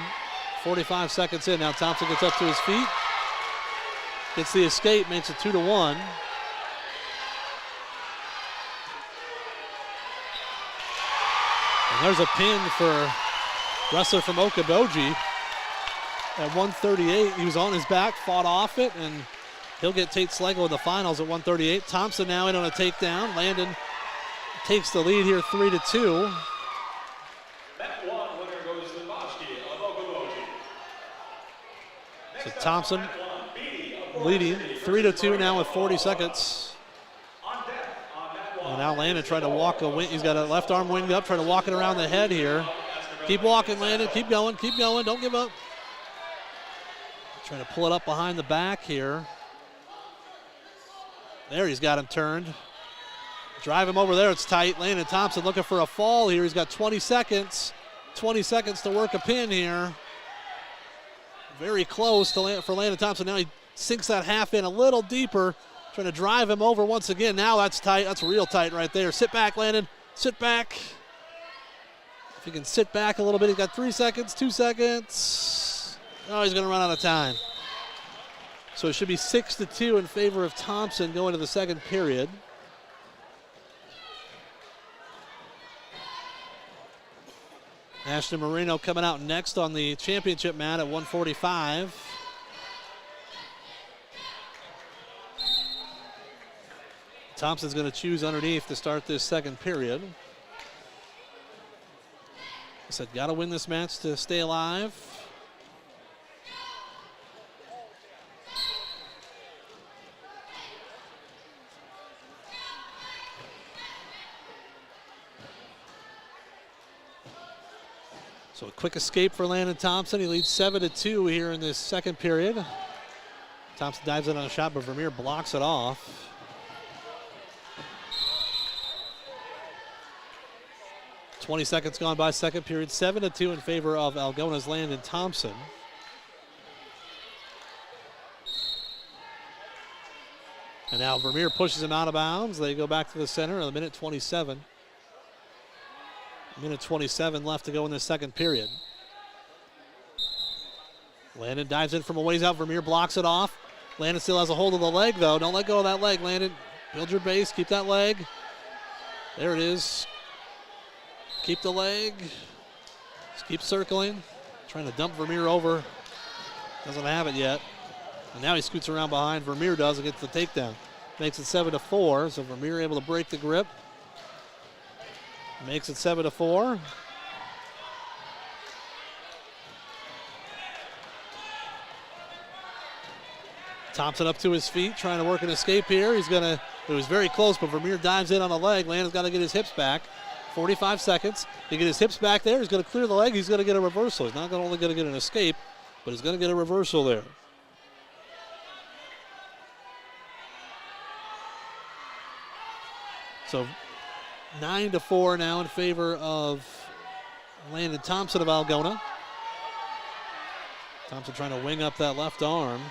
45 seconds in. Now Thompson gets up to his feet. Gets the escape, makes it 2-1. And there's a pin for wrestler from Okoboji. At 138, he was on his back, fought off it, and he'll get Tate Schlegel in the finals at 138. Thompson now in on a takedown. Landon takes the lead here 3-2. So Thompson leading 3-2 now with 40 seconds. And now Landon trying to walk a wing. He's got a left arm winged up, trying to walk it around the head here. Keep walking, Landon. Keep going. Don't give up. Trying to pull it up behind the back here. There, he's got him turned. Drive him over there. It's tight. Landon Thompson looking for a fall here. He's got 20 seconds. 20 seconds to work a pin here. Very close for Landon Thompson. Now he sinks that half in a little deeper. Trying to drive him over once again. Now that's tight. That's real tight right there. Sit back, Landon. Sit back. If he can sit back a little bit, he's got 3 seconds, 2 seconds. Oh, he's going to run out of time. So it should be 6-2 in favor of Thompson going to the second period. Ashton Moreno coming out next on the championship mat at 145. Thompson's going to choose underneath to start this second period. I said, got to win this match to stay alive. So a quick escape for Landon Thompson. He leads 7-2 here in this second period. Thompson dives in on a shot, but Vermeer blocks it off. .20 seconds gone by second period. 7-2 in favor of Algona's Landon Thompson. And now Vermeer pushes him out of bounds. They go back to the center at a minute 27. Minute 27 left to go in the second period. Landon dives in from a ways out. Vermeer blocks it off. Landon still has a hold of the leg, though. Don't let go of that leg, Landon. Build your base. Keep that leg. There it is. Keep the leg. Just keep circling. Trying to dump Vermeer over. Doesn't have it yet. And now he scoots around behind. Vermeer does and gets the takedown. Makes it 7-4. So Vermeer able to break the grip. Makes it 7-4. Thompson up to his feet, trying to work an escape here. It was very close, but Vermeer dives in on the leg. Landon's got to get his hips back. 45 seconds. To get his hips back there, he's going to clear the leg. He's going to get a reversal. He's not only going to get an escape, but he's going to get a reversal there. So 9-4 now in favor of Landon Thompson of Algona. Thompson trying to wing up that left arm.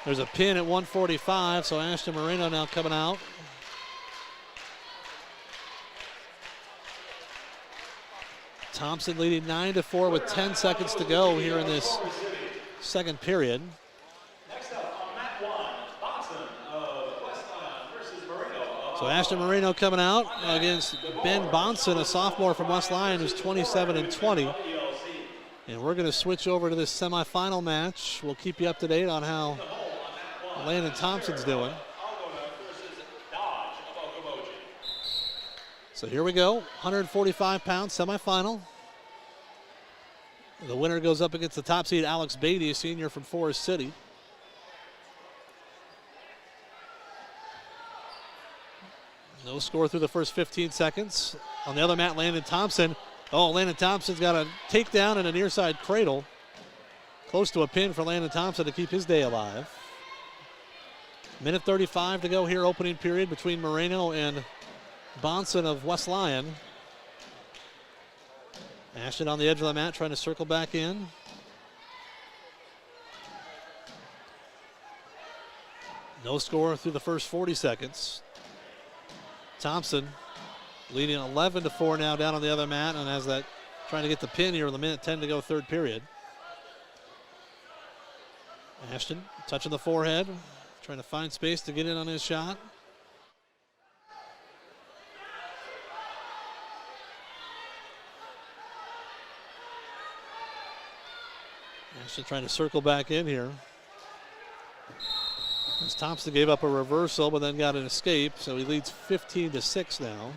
There's a pin at 145, so Ashton Moreno now coming out. Thompson leading 9-4 with 10 seconds to go here in this second period. So Ashton Moreno coming out against Ben Bonson, a sophomore from West Lyon, who's 27-20. And we're going to switch over to this semifinal match. We'll keep you up to date on how Landon Thompson's doing. So here we go, 145-pound semifinal. The winner goes up against the top seed Alex Beatty, a senior from Forest City. No score through the first 15 seconds. On the other mat, Landon Thompson. Oh, Landon Thompson's got a takedown and a near side cradle. Close to a pin for Landon Thompson to keep his day alive. Minute 35 to go here, opening period between Moreno and Bonson of West Lyon. Ashton on the edge of the mat trying to circle back in. No score through the first 40 seconds. Thompson leading 11-4 now down on the other mat and has that trying to get the pin here with a minute 10 to go third period. Ashton touching the forehead, trying to find space to get in on his shot. Ashton trying to circle back in here. As Thompson gave up a reversal but then got an escape, so he leads 15-6 now.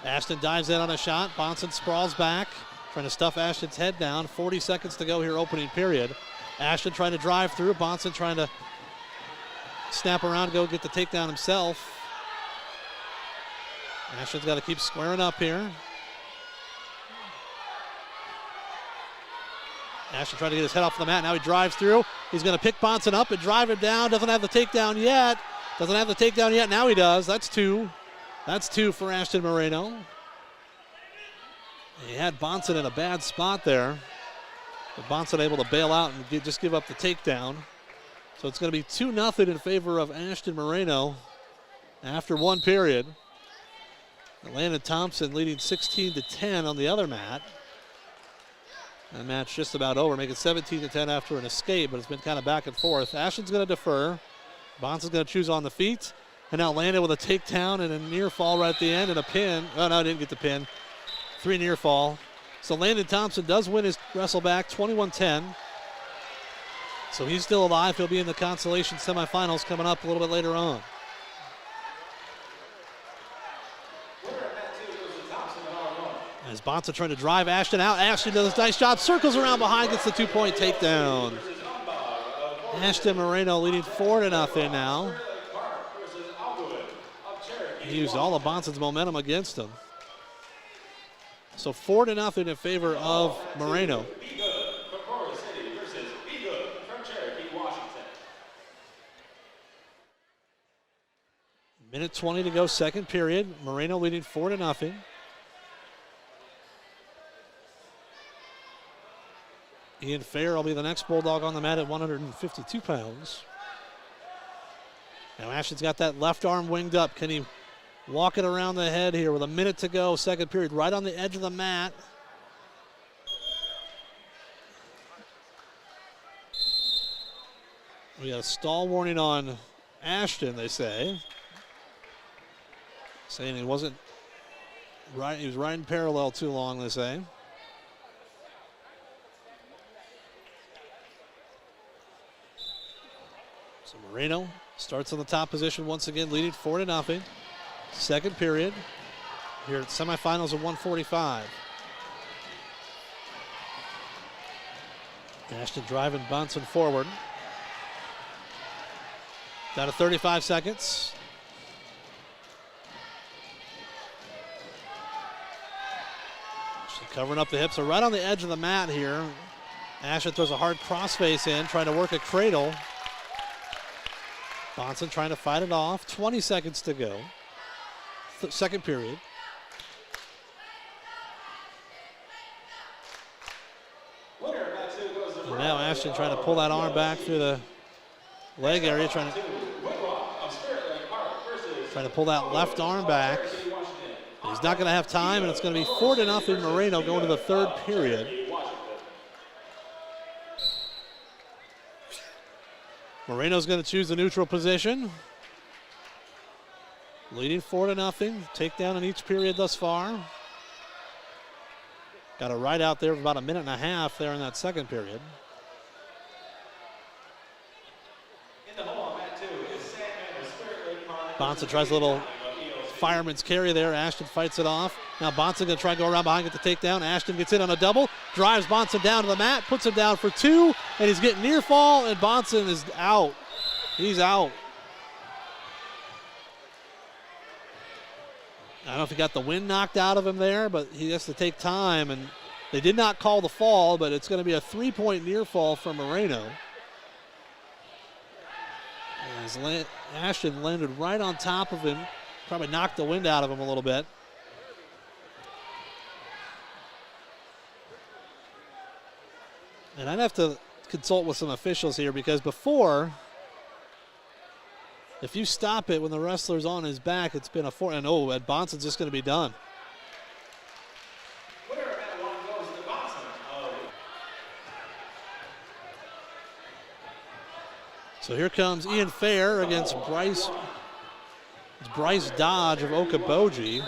Ashton dives in on a shot. Bonson sprawls back, trying to stuff Ashton's head down. 40 seconds to go here, opening period. Ashton trying to drive through. Bonson trying to snap around, go get the takedown himself. Ashton's got to keep squaring up here. Ashton trying to get his head off the mat. Now he drives through. He's going to pick Bonson up and drive him down. Doesn't have the takedown yet. Now he does. That's two. That's two for Ashton Moreno. He had Bonson in a bad spot there. But Bonson able to bail out and just give up the takedown. So it's going to be 2-0 in favor of Ashton Moreno after one period. Landon Thompson leading 16-10 on the other mat. That match just about over, making 17-10 after an escape, but it's been kind of back and forth. Ashton's going to defer. Bonson's going to choose on the feet. And now Landon with a takedown and a near fall right at the end and a pin. Oh, no, didn't get the pin. 3 near fall. So Landon Thompson does win his wrestle back, 21-10. So he's still alive. He'll be in the consolation semifinals coming up a little bit later on. As Bonson trying to drive Ashton out. Ashton does a nice job, circles around behind, gets the 2-point takedown. Ashton Moreno leading 4-0 now. He used all of Bonson's momentum against him. So 4-0 in favor of Moreno. Minute 20 to go, second period. Moreno leading 4-0. Ian Fair will be the next Bulldog on the mat at 152 pounds. Now Ashton's got that left arm winged up. Can he walk it around the head here with a minute to go, second period, right on the edge of the mat. We got a stall warning on Ashton, they say. Saying he wasn't right, he was riding parallel too long, they say. So Moreno starts on the top position once again, leading 4-0. Second period here at semifinals of 145. Ashton driving Bonson forward. Down to 35 seconds. Ashton covering up the hips, so right on the edge of the mat here. Ashton throws a hard crossface in, trying to work a cradle. Bonson trying to fight it off. 20 seconds to go. Second period. And now Ashton trying to pull that arm back through the leg area, trying to pull that left arm back. He's not going to have time, and it's going to be 4-0 Moreno going to the third period. Moreno's going to choose the neutral position. Leading 4-0. Takedown in each period thus far. Got a right out there of about a minute and a half there in that second period. Bonson tries a little fireman's carry there. Ashton fights it off. Now Bonson going to try and go around behind, get the takedown. Ashton gets in on a double, drives Bonson down to the mat, puts him down for 2, and he's getting near fall, and Bonson is out. He's out. I don't know if he got the wind knocked out of him there, but he has to take time, and they did not call the fall, but it's going to be a 3-point near fall for Moreno. As Ashton landed right on top of him, probably knocked the wind out of him a little bit. And I'd have to consult with some officials here, because before, if you stop it when the wrestler's on his back, it's been a 4. And Ed Bonson's just going to be done. So here comes Ian Fair against Bryce Dodge of Okoboji.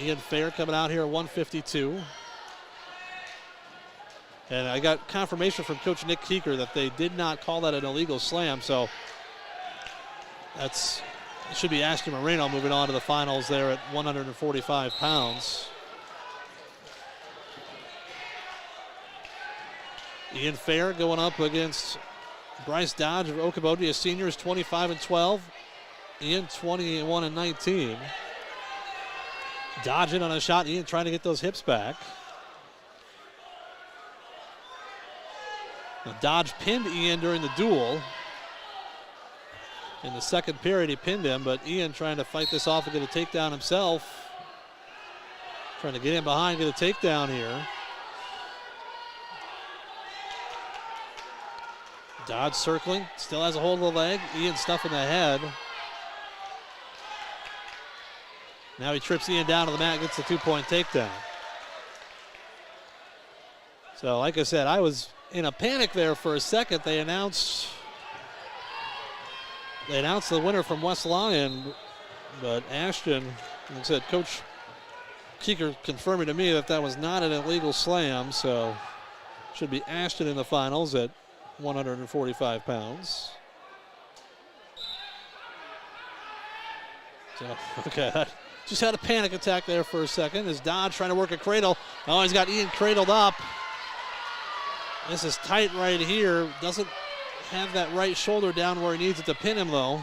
Ian Fair coming out here at 152. And I got confirmation from Coach Nick Keeker that they did not call that an illegal slam, so it should be Ashton Moreno moving on to the finals there at 145 pounds. Ian Fair going up against Bryce Dodge of Okoboji. A senior is 25-12. Ian 21-19. Dodge in on a shot. Ian trying to get those hips back. Now Dodge pinned Ian during the duel. In the second period, he pinned him, but Ian trying to fight this off and get a takedown himself. Trying to get in behind, get a takedown here. Dodge circling, still has a hold of the leg. Ian stuffing the head. Now he trips Ian down to the mat, gets the 2-point takedown. So like I said, I was in a panic there for a second. They announced the winner from West Lyon, but Ashton, like I said, Coach Keeker confirming to me that was not an illegal slam, so should be Ashton in the finals at 145 pounds. So, okay, just had a panic attack there for a second as Dodge trying to work a cradle. Oh, he's got Ian cradled up. This is tight right here. Doesn't have that right shoulder down where he needs it to pin him, though.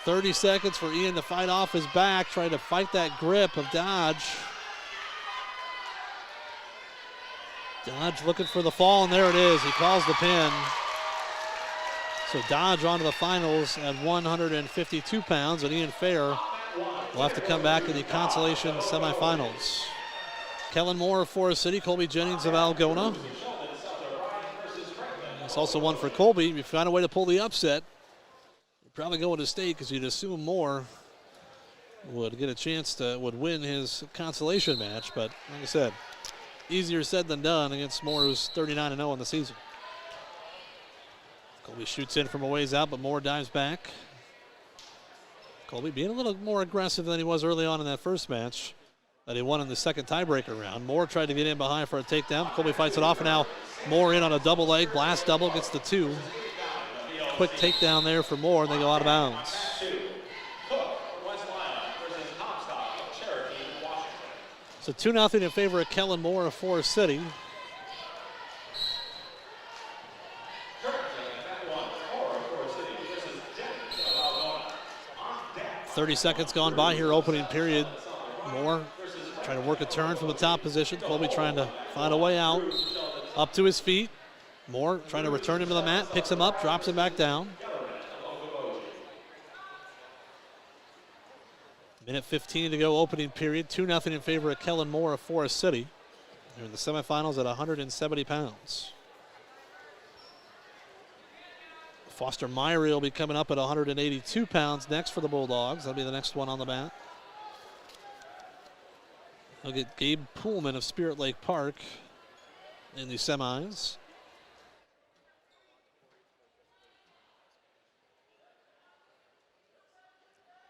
30 seconds for Ian to fight off his back, trying to fight that grip of Dodge. Dodge looking for the fall, and there it is. He calls the pin. So Dodge on to the finals at 152 pounds, and Ian Fair will have to come back in the consolation semifinals. Kellen Moore of Forest City, Colby Jennings of Algona. It's also one for Colby. If you find a way to pull the upset, you'd probably go into state because you'd assume Moore would get a chance to win his consolation match. But like I said, easier said than done against Moore, who's 39-0 in the season. Colby shoots in from a ways out, but Moore dives back. Colby being a little more aggressive than he was early on in that first match that he won in the second tiebreaker round. Moore tried to get in behind for a takedown. Colby fights it off, and now Moore in on a double leg. Blast double, gets the 2. Quick takedown there for Moore, and they go out of bounds. So 2-0 in favor of Kellen Moore of Forest City. 30 seconds gone by here, opening period. Moore trying to work a turn from the top position. Colby trying to find a way out. Up to his feet. Moore trying to return him to the mat, picks him up, drops him back down. Minute 15 to go, opening period. 2-0 in favor of Kellen Moore of Forest City. They're in the semifinals at 170 pounds. Foster Myrie will be coming up at 182 pounds next for the Bulldogs. That'll be the next one on the mat. They'll get Gabe Poolman of Spirit Lake Park in the semis.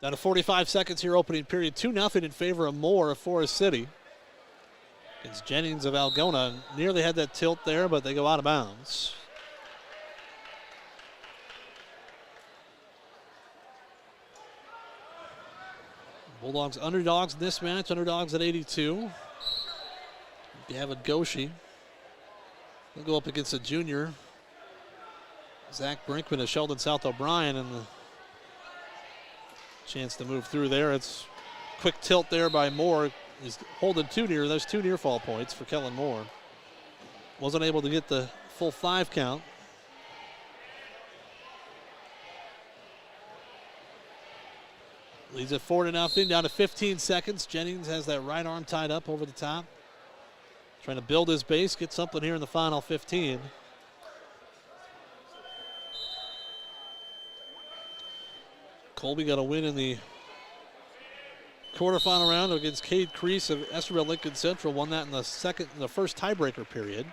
Down to 45 seconds here, opening period. 2-0 in favor of Moore of Forest City. Against Jennings of Algona. Nearly had that tilt there, but they go out of bounds. Bulldogs underdogs in this match, underdogs at 82. Gavin Goshi will go up against a junior, Zach Brinkman of Sheldon South O'Brien, and the chance to move through there. It's quick tilt there by Moore. He's holding 2 near. There's 2 near fall points for Kellen Moore. Wasn't able to get the full 5 count. Leads at 4-0, down to 15 seconds. Jennings has that right arm tied up over the top. Trying to build his base, get something here in the final 15. Colby got a win in the quarterfinal round against Cade Crease of Estherville Lincoln Central. Won that in the first tiebreaker period.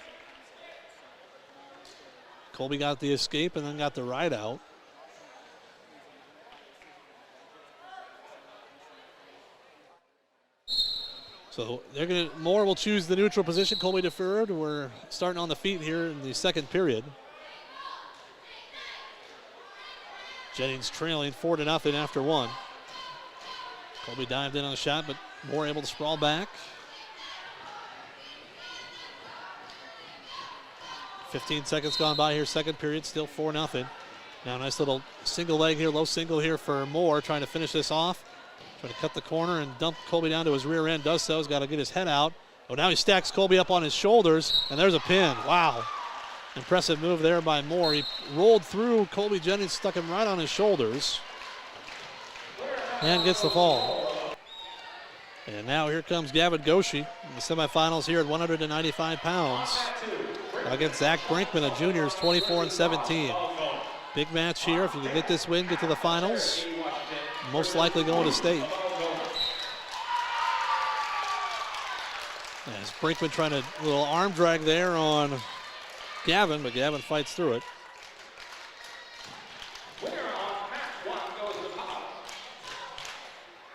Colby got the escape and then got the ride out. So Moore will choose the neutral position. Colby deferred. We're starting on the feet here in the second period. Jennings trailing 4-0 after 1. Colby dived in on the shot, but Moore able to sprawl back. 15 seconds gone by here, second period, still 4-0. Now nice little single leg here, low single here for Moore, trying to finish this off. Trying to cut the corner and dump Colby down to his rear end. Does so. He's got to get his head out. Oh, now he stacks Colby up on his shoulders, and there's a pin. Wow. Impressive move there by Moore. He rolled through Colby Jennings, stuck him right on his shoulders, and gets the fall. And now here comes Gavin Goshi in the semifinals here at 195 pounds against Zach Brinkman, a junior, is 24-17. Big match here. If you can get this win, get to the finals, most likely going to state. As Brinkman trying to little arm drag there on Gavin, but Gavin fights through it.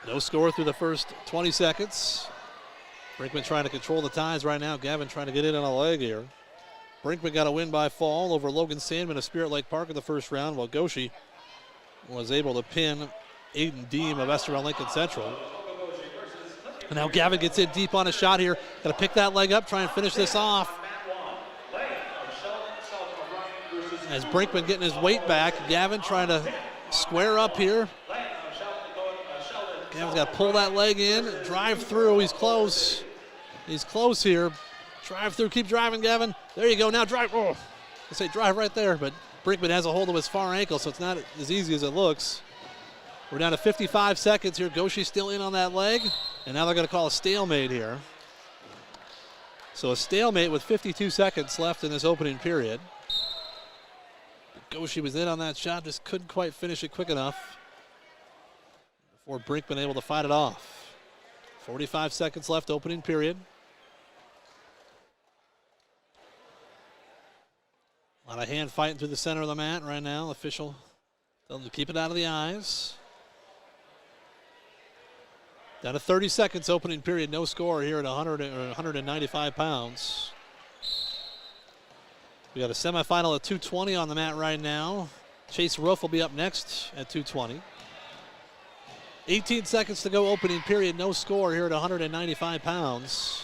No score through the first 20 seconds. Brinkman trying to control the ties right now. Gavin trying to get in on a leg here. Brinkman got a win by fall over Logan Sandman of Spirit Lake Park in the first round, while Goshi was able to pin Aiden Deem of Estoril Lincoln Central. And now Gavin gets in deep on a shot here. Got to pick that leg up, try and finish this off. As Brinkman getting his weight back, Gavin trying to square up here. Gavin's got to pull that leg in, drive through. He's close. He's close here. Drive through, keep driving, Gavin. There you go, now drive. Oh, I say drive right there, but Brinkman has a hold of his far ankle, so it's not as easy as it looks. We're down to 55 seconds here. Goshi still in on that leg, and now they're going to call a stalemate here. So a stalemate with 52 seconds left in this opening period. Goshi was in on that shot, just couldn't quite finish it quick enough before Brinkman able to fight it off. 45 seconds left, opening period. A lot of hand fighting through the center of the mat right now. Official telling them to keep it out of the eyes. Down to 30 seconds, opening period. No score here at 195 pounds. We got a semifinal at 220 on the mat right now. Chase Roof will be up next at 220. 18 seconds to go, opening period. No score here at 195 pounds.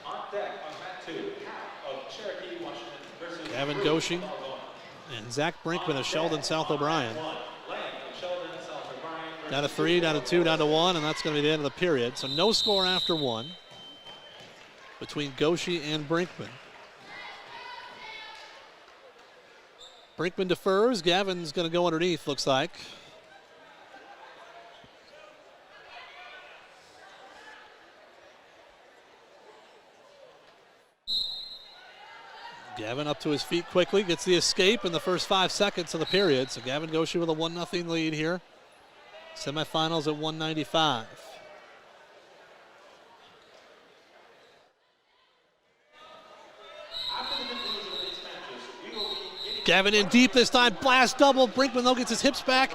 On deck on mat 2, of Cherokee, Washington versus Gavin Goshi and Zach Brinkman of Sheldon South O'Brien. Down to 3, down to 2, down to 1, and that's going to be the end of the period. So no score after 1 between Goshi and Brinkman. Brinkman defers. Gavin's going to go underneath, looks like. Gavin up to his feet quickly, gets the escape in the first 5 seconds of the period. So Gavin Goshi with a 1-0 lead here. Semifinals at 195. Gavin in deep this time, blast double. Brinkman though gets his hips back,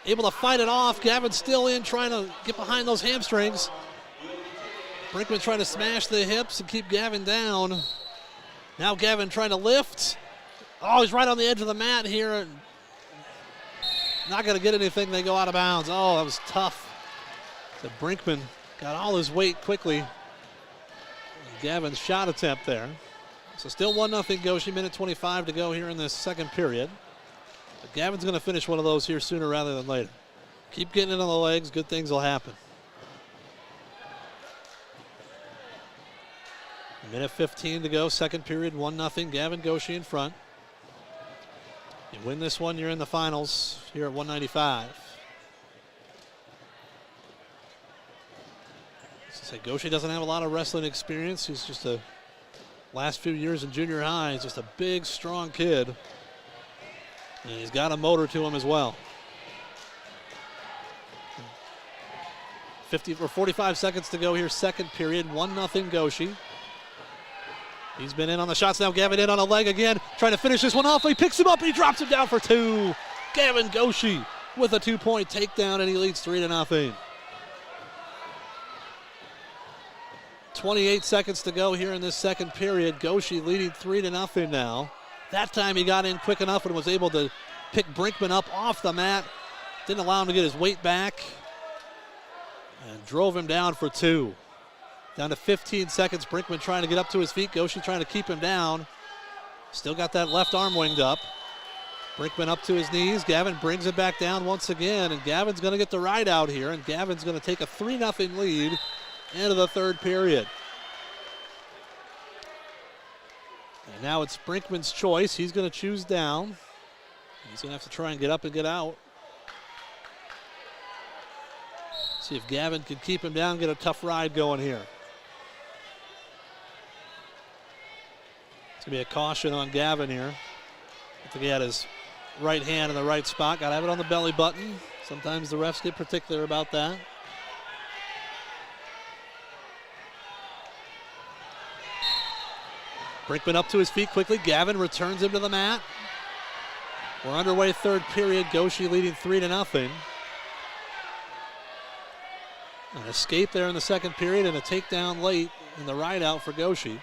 able to fight it off. Gavin still in, trying to get behind those hamstrings. Brinkman trying to smash the hips and keep Gavin down. Now Gavin trying to lift. Oh, he's right on the edge of the mat here. Not going to get anything. They go out of bounds. Oh, that was tough. So Brinkman got all his weight quickly. Gavin's shot attempt there. So still 1-0 Goshi, minute 25 to go here in this second period. But Gavin's going to finish one of those here sooner rather than later. Keep getting it on the legs. Good things will happen. Minute 15 to go, second period, 1-0. Gavin Goshi in front. You win this one, you're in the finals here at 195. Say Goshi doesn't have a lot of wrestling experience. He's just a last few years in junior high. He's just a big, strong kid. And he's got a motor to him as well. 45 seconds to go here, second period, 1-0 Goshi. He's been in on the shots now. Gavin in on a leg again, trying to finish this one off. He picks him up and he drops him down for 2. Gavin Goshi with a 2-point takedown, and he leads 3-0. 28 seconds to go here in this second period. Goshi leading 3-0 now. That time he got in quick enough and was able to pick Brinkman up off the mat. Didn't allow him to get his weight back and drove him down for 2. Down to 15 seconds. Brinkman trying to get up to his feet. Goshi trying to keep him down. Still got that left arm winged up. Brinkman up to his knees. Gavin brings it back down once again, and Gavin's going to get the ride out here, and Gavin's going to take a 3-0 lead into the third period. And now it's Brinkman's choice. He's going to choose down. He's going to have to try and get up and get out. See if Gavin can keep him down, get a tough ride going here. It's going to be a caution on Gavin here. I think he had his right hand in the right spot. Got to have it on the belly button. Sometimes the refs get particular about that. Brinkman up to his feet quickly. Gavin returns him to the mat. We're underway third period. Goshi leading 3-0. An escape there in the second period and a takedown late in the ride out for Goshi.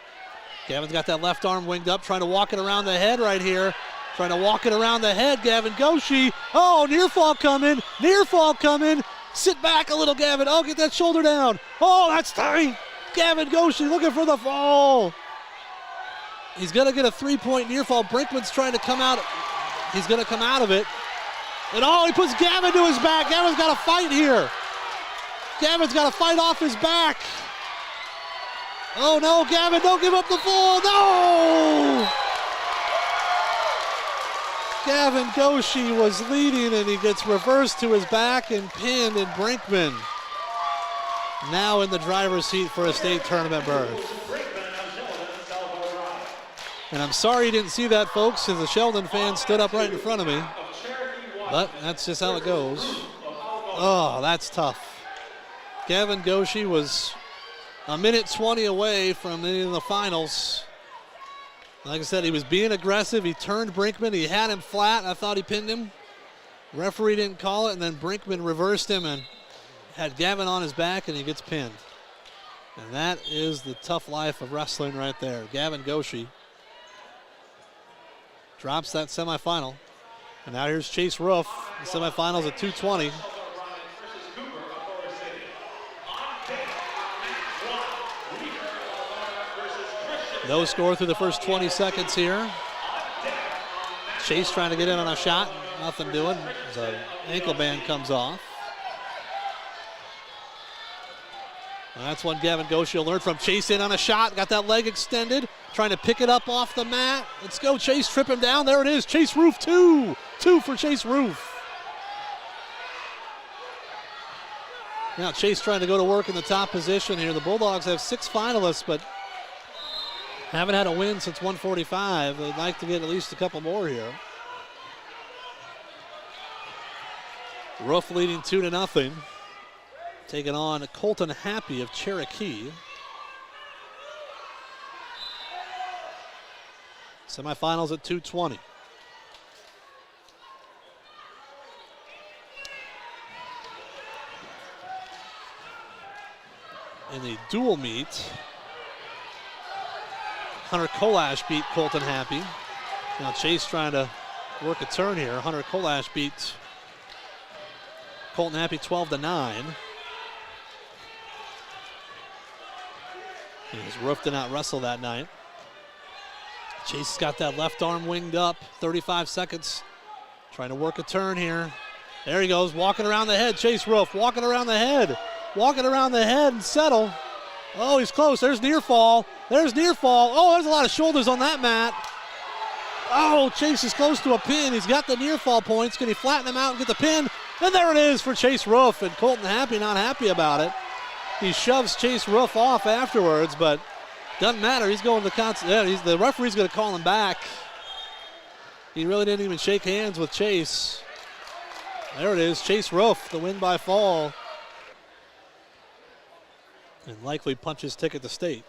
Gavin's got that left arm winged up, trying to walk it around the head right here. Trying to walk it around the head, Gavin Goshi. Oh, near fall coming. Near fall coming. Sit back a little, Gavin. Oh, get that shoulder down. Oh, that's tight. Gavin Goshi looking for the fall. He's going to get a 3-point near fall. Brinkman's trying to come out. He's going to come out of it. And oh, he puts Gavin to his back. Gavin's got to fight here. Gavin's got to fight off his back. Oh no, Gavin, don't give up the fall. No! Gavin Goshi was leading and he gets reversed to his back and pinned, and Brinkman now in the driver's seat for a state tournament berth. And I'm sorry you didn't see that, folks, because the Sheldon fan stood up right in front of me. But that's just how it goes. Oh, that's tough. Gavin Goshi was a minute 20 away from in the finals. Like I said, he was being aggressive. He turned Brinkman. He had him flat. I thought he pinned him. Referee didn't call it, and then Brinkman reversed him and had Gavin on his back, and he gets pinned. And that is the tough life of wrestling right there. Gavin Goshi drops that semifinal. And now here's Chase Roof. The semifinals at 220. No score through the first 20 seconds here. Chase trying to get in on a shot. Nothing doing. The ankle band comes off. And that's one Gavin Goshi will learn from. Chase in on a shot. Got that leg extended. Trying to pick it up off the mat. Let's go, Chase. Trip him down. There it is. Chase Roof 2. 2 for Chase Roof. Now Chase trying to go to work in the top position here. The Bulldogs have 6 finalists, but haven't had a win since 145. They'd like to get at least a couple more here. Roof leading 2-0. Taking on Colton Happy of Cherokee. Semifinals at 220. In the dual meet, Hunter Kolash beat Colton Happy. Now Chase trying to work a turn here. Hunter Kolash beat Colton Happy 12-9. His Roof did not wrestle that night. Chase has got that left arm winged up. 35 seconds. Trying to work a turn here. There he goes, walking around the head. Chase Roof walking around the head. Walking around the head and settle. Oh, he's close. There's near fall. There's near fall. Oh, there's a lot of shoulders on that mat. Oh, Chase is close to a pin. He's got the near fall points. Can he flatten him out and get the pin? And there it is for Chase Roof. And Colton Happy not happy about it. He shoves Chase Roof off afterwards, but doesn't matter. He's going to the referee's going to call him back. He really didn't even shake hands with Chase. There it is. Chase Roof, the win by fall. And likely punches ticket to state.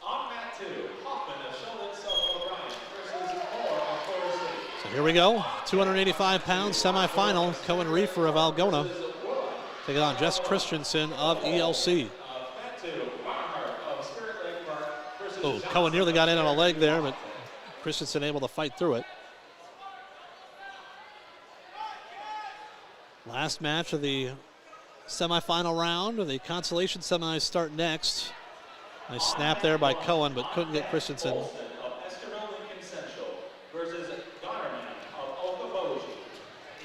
On mat 2, Hoffman of Sheldon South O'Brien versus Moore of Florida State. So here we go. 285 pounds semifinal. Cohen Reefer of Algona taking on Jess Christensen of ELC. Oh, Cohen nearly got in on a leg there, but Christensen able to fight through it. Last match of the semifinal round. The consolation semis start next. Nice snap there by Cohen, but couldn't get Christensen.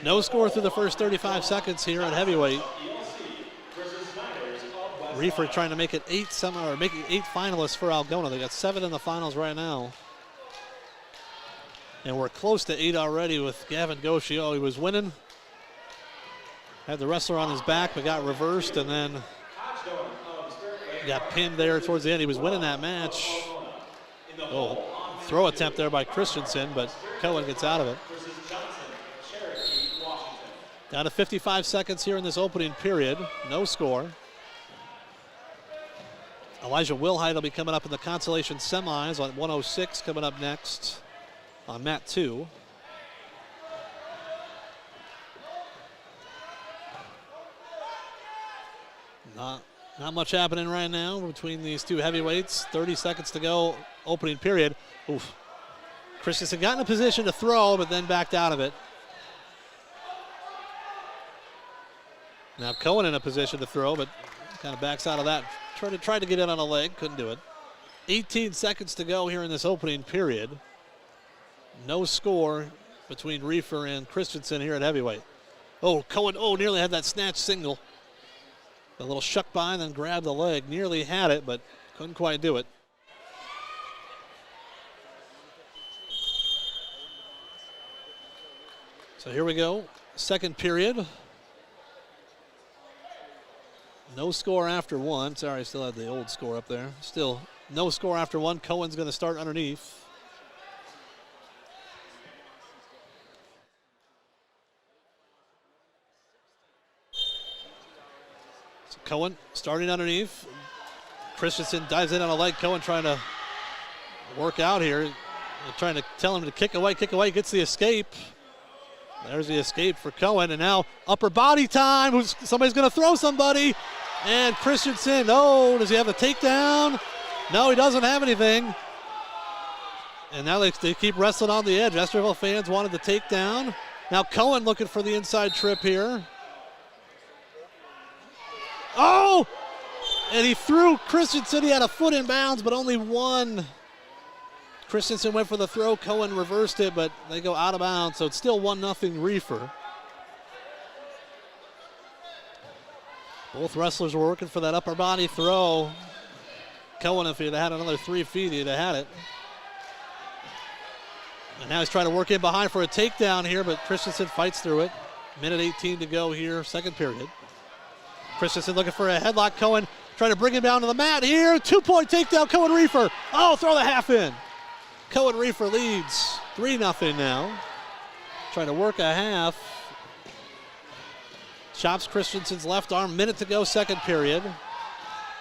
No score through the first 35 seconds here at heavyweight. Reefer trying to make it 8 finalists for Algona. They got 7 in the finals right now. And we're close to 8 already with Gavin Goshi. Oh, he was winning. Had the wrestler on his back, but got reversed and then got pinned there towards the end. He was winning that match. Oh, throw attempt there by Christensen, but Cohen gets out of it. Down to 55 seconds here in this opening period. No score. Elijah Wilhite will be coming up in the consolation semis on 106, coming up next on mat 2. Not much happening right now between these two heavyweights. 30 seconds to go, opening period. Oof. Christensen got in a position to throw, but then backed out of it. Now Cohen in a position to throw, but kind of backs out of that. Tried to get in on a leg, couldn't do it. 18 seconds to go here in this opening period. No score between Reefer and Christensen here at heavyweight. Oh, Cohen, nearly had that snatch single. A little shuck by and then grabbed the leg. Nearly had it, but couldn't quite do it. So here we go. Second period. No score after one. Sorry, I still had the old score up there. Still no score after one. Cohen's going to start underneath. Cohen starting underneath. Christensen dives in on a leg. Cohen trying to work out here. They're trying to tell him to kick away, gets the escape. There's the escape for Cohen, and now upper body time. Somebody's going to throw somebody. And Christensen, does he have a takedown? No, he doesn't have anything. And now they keep wrestling on the edge. Westerville fans wanted the takedown. Now Cohen looking for the inside trip here. Oh! And he threw Christensen. He had a foot in bounds, but only one. Christensen went for the throw. Cohen reversed it, but they go out of bounds, so it's still 1-0 Reefer. Both wrestlers were working for that upper body throw. Cohen, if he'd had another 3 feet, he'd have had it. And now he's trying to work in behind for a takedown here, but Christensen fights through it. Minute 18 to go here, second period. Christensen looking for a headlock. Cohen trying to bring him down to the mat here. 2-point takedown, Cohen Reefer. Oh, throw the half in. Cohen Reefer leads 3-0 now. Trying to work a half. Chops Christensen's left arm. Minute to go, second period.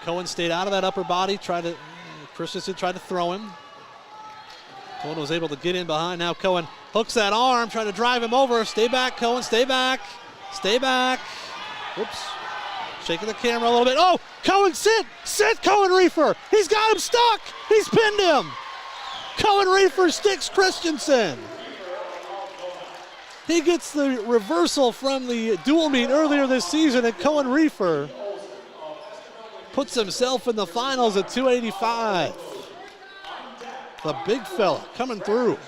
Cohen stayed out of that upper body. Christensen tried to throw him. Cohen was able to get in behind. Now Cohen hooks that arm, trying to drive him over. Stay back, Cohen. Stay back. Stay back. Oops. Shaking the camera a little bit. Oh, Cohen, sit! Sit, Cohen Reefer! He's got him stuck! He's pinned him! Cohen Reefer sticks Christensen. He gets the reversal from the dual meet earlier this season, and Cohen Reefer puts himself in the finals at 285. The big fella coming through.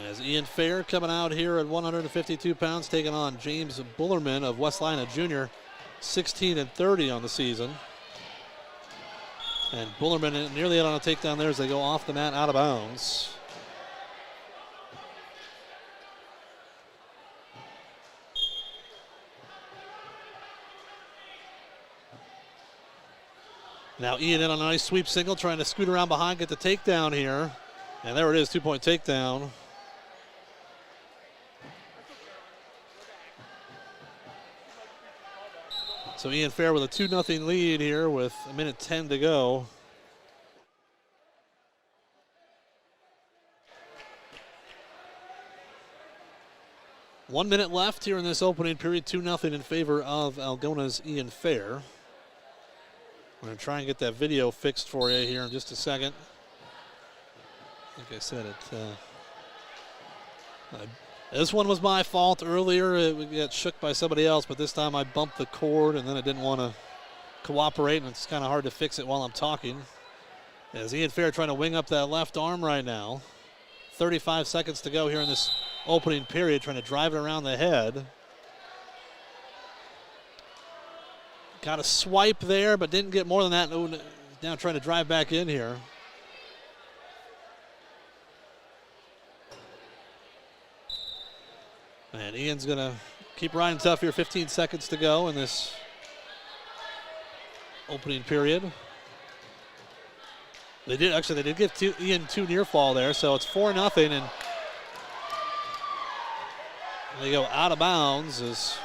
As Ian Fair coming out here at 152 pounds, taking on James Bullerman of West Lina Jr., 16-30 on the season. And Bullerman nearly out on a takedown there as they go off the mat, out of bounds. Now Ian in on a nice sweep single, trying to scoot around behind, get the takedown here. And there it is, 2-point takedown. So Ian Fair with a 2-0 lead here with a minute 10 to go. One minute left here in this opening period, 2-0 in favor of Algona's Ian Fair. We're going to try and get that video fixed for you here in just a second. Like I said, this one was my fault earlier. It got shook by somebody else, but this time I bumped the cord and then I didn't want to cooperate, and it's kind of hard to fix it while I'm talking. As Ian Fair trying to wing up that left arm right now. 35 seconds to go here in this opening period, trying to drive it around the head. Got a swipe there, but didn't get more than that. Now trying to drive back in here. And Ian's going to keep riding tough here. 15 seconds to go in this opening period. They did give Ian 2 near fall there, so it's 4-0, and they go out of bounds as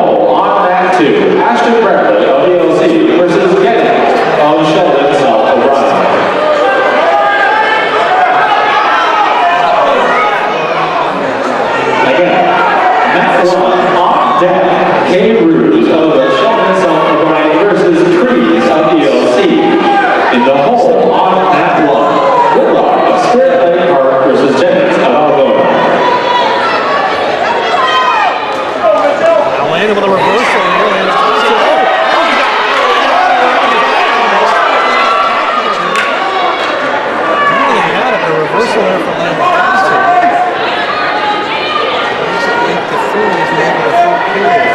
hole, on mat 2, Ashton Bradley of ELC versus Getty of Sheldon South O'Brien. Again, mat 1, on deck, Kay Ruse of Sheldon South O'Brien versus Trees of ELC. In the hole, on mat 1, Whitlock of Spirit Lake Park versus Jennings of Algona. Landed with a reversal here. Really had a reversal there from Landon. Basically, the full is maybe a full period.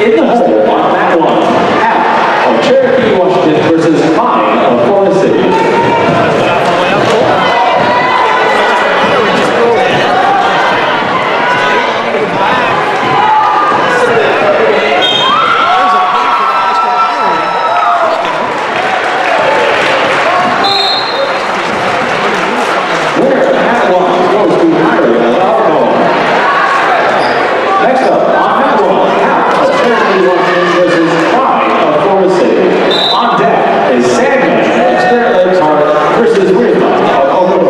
In the hole on mat 1, half of Cherokee, Washington versus Pine of Forest City. Winner mat 1 goes to Myron of Algona. Next up on mat 1, half of Cherokee, Washington versus Pine of Forest City. On deck is Sandman of Spirit Lake Park versus Wisdom of Algona.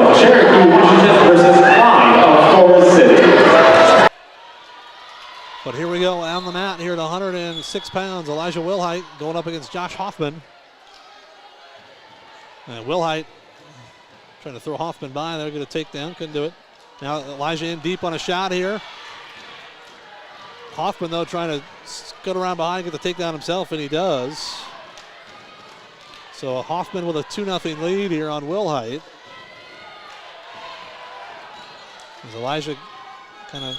of Cherokee, Washington versus Klein of Forest City. But here we go on the mat here at 106 pounds. Elijah Wilhite going up against Josh Hoffman. And Wilhite trying to throw Hoffman by. They're going to take down. Couldn't do it. Now Elijah in deep on a shot here. Hoffman, though, trying to scoot around behind, get the takedown himself, and he does. So Hoffman with a 2-0 lead here on Wilhite. As Elijah kind of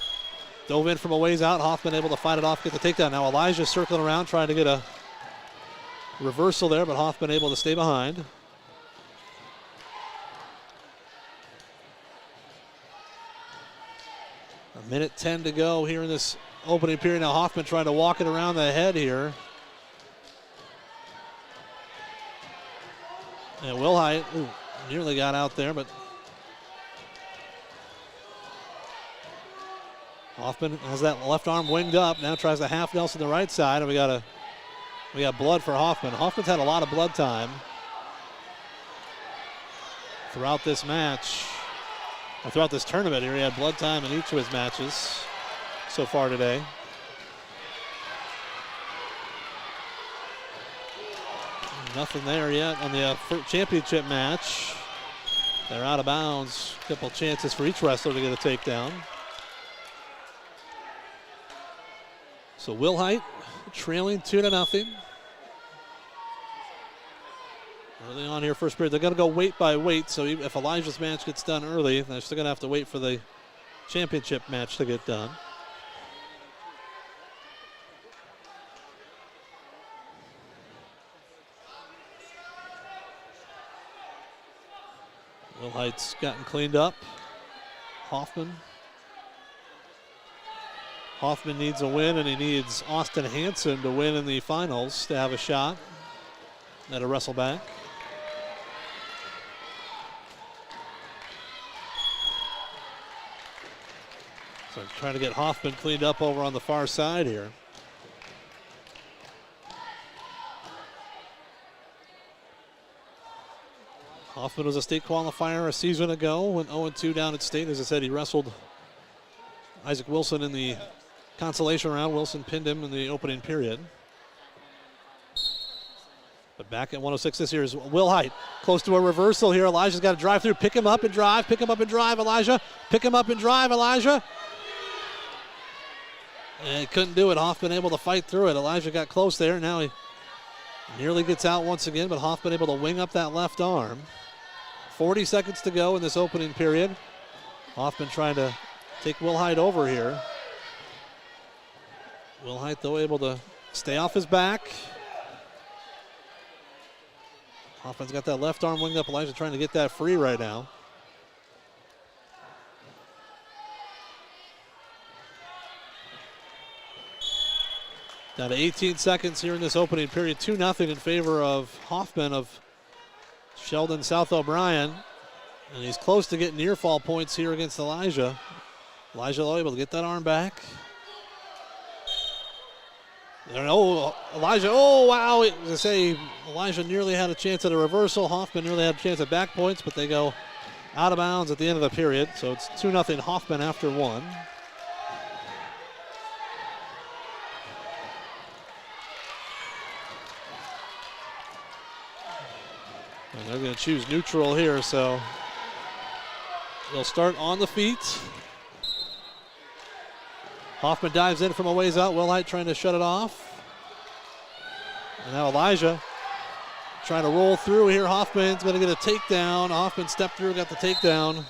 dove in from a ways out, Hoffman able to fight it off, get the takedown. Now Elijah circling around, trying to get a reversal there, but Hoffman able to stay behind. A minute 10 to go here in this opening period. Now Hoffman trying to walk it around the head here. And Wilhite, nearly got out there, but Hoffman has that left arm winged up. Now tries the half Nelson to the right side, and we got blood for Hoffman. Hoffman's had a lot of blood time throughout this match, or throughout this tournament here. He had blood time in each of his matches so far today. Nothing there yet on the championship match. They're out of bounds. A couple chances for each wrestler to get a takedown. So Wilhite trailing 2-0. Early on here, first period. They're going to go weight by weight, so if Elijah's match gets done early, they're still going to have to wait for the championship match to get done. Wilhite's gotten cleaned up. Hoffman needs a win, and he needs Austin Hanson to win in the finals to have a shot at a wrestle back. So trying to get Hoffman cleaned up over on the far side here. Hoffman was a state qualifier a season ago, went 0-2 down at state. As I said, he wrestled Isaac Wilson in the consolation round. Wilson pinned him in the opening period. But back at 106 this year is Wilhite. Close to a reversal here. Elijah's got to drive through. Pick him up and drive. Pick him up and drive, Elijah. Pick him up and drive, Elijah. And he couldn't do it. Hoffman able to fight through it. Elijah got close there. Now he nearly gets out once again, but Hoffman able to wing up that left arm. 40 seconds to go in this opening period. Hoffman trying to take Wilhite over here. Wilhite, though, able to stay off his back. Hoffman's got that left arm winged up. Elijah trying to get that free right now. Down to 18 seconds here in this opening period. 2-0 in favor of Hoffman of Sheldon South O'Brien. And he's close to getting near fall points here against Elijah. Elijah able to get that arm back. Elijah, wow. As I say, Elijah nearly had a chance at a reversal. Hoffman nearly had a chance at back points, but they go out of bounds at the end of the period. So it's 2-0 Hoffman after one. And they're going to choose neutral here, so they'll start on the feet. Hoffman dives in from a ways out. Wilhite trying to shut it off. And now Elijah trying to roll through here. Hoffman's going to get a takedown. Hoffman stepped through, got the takedown.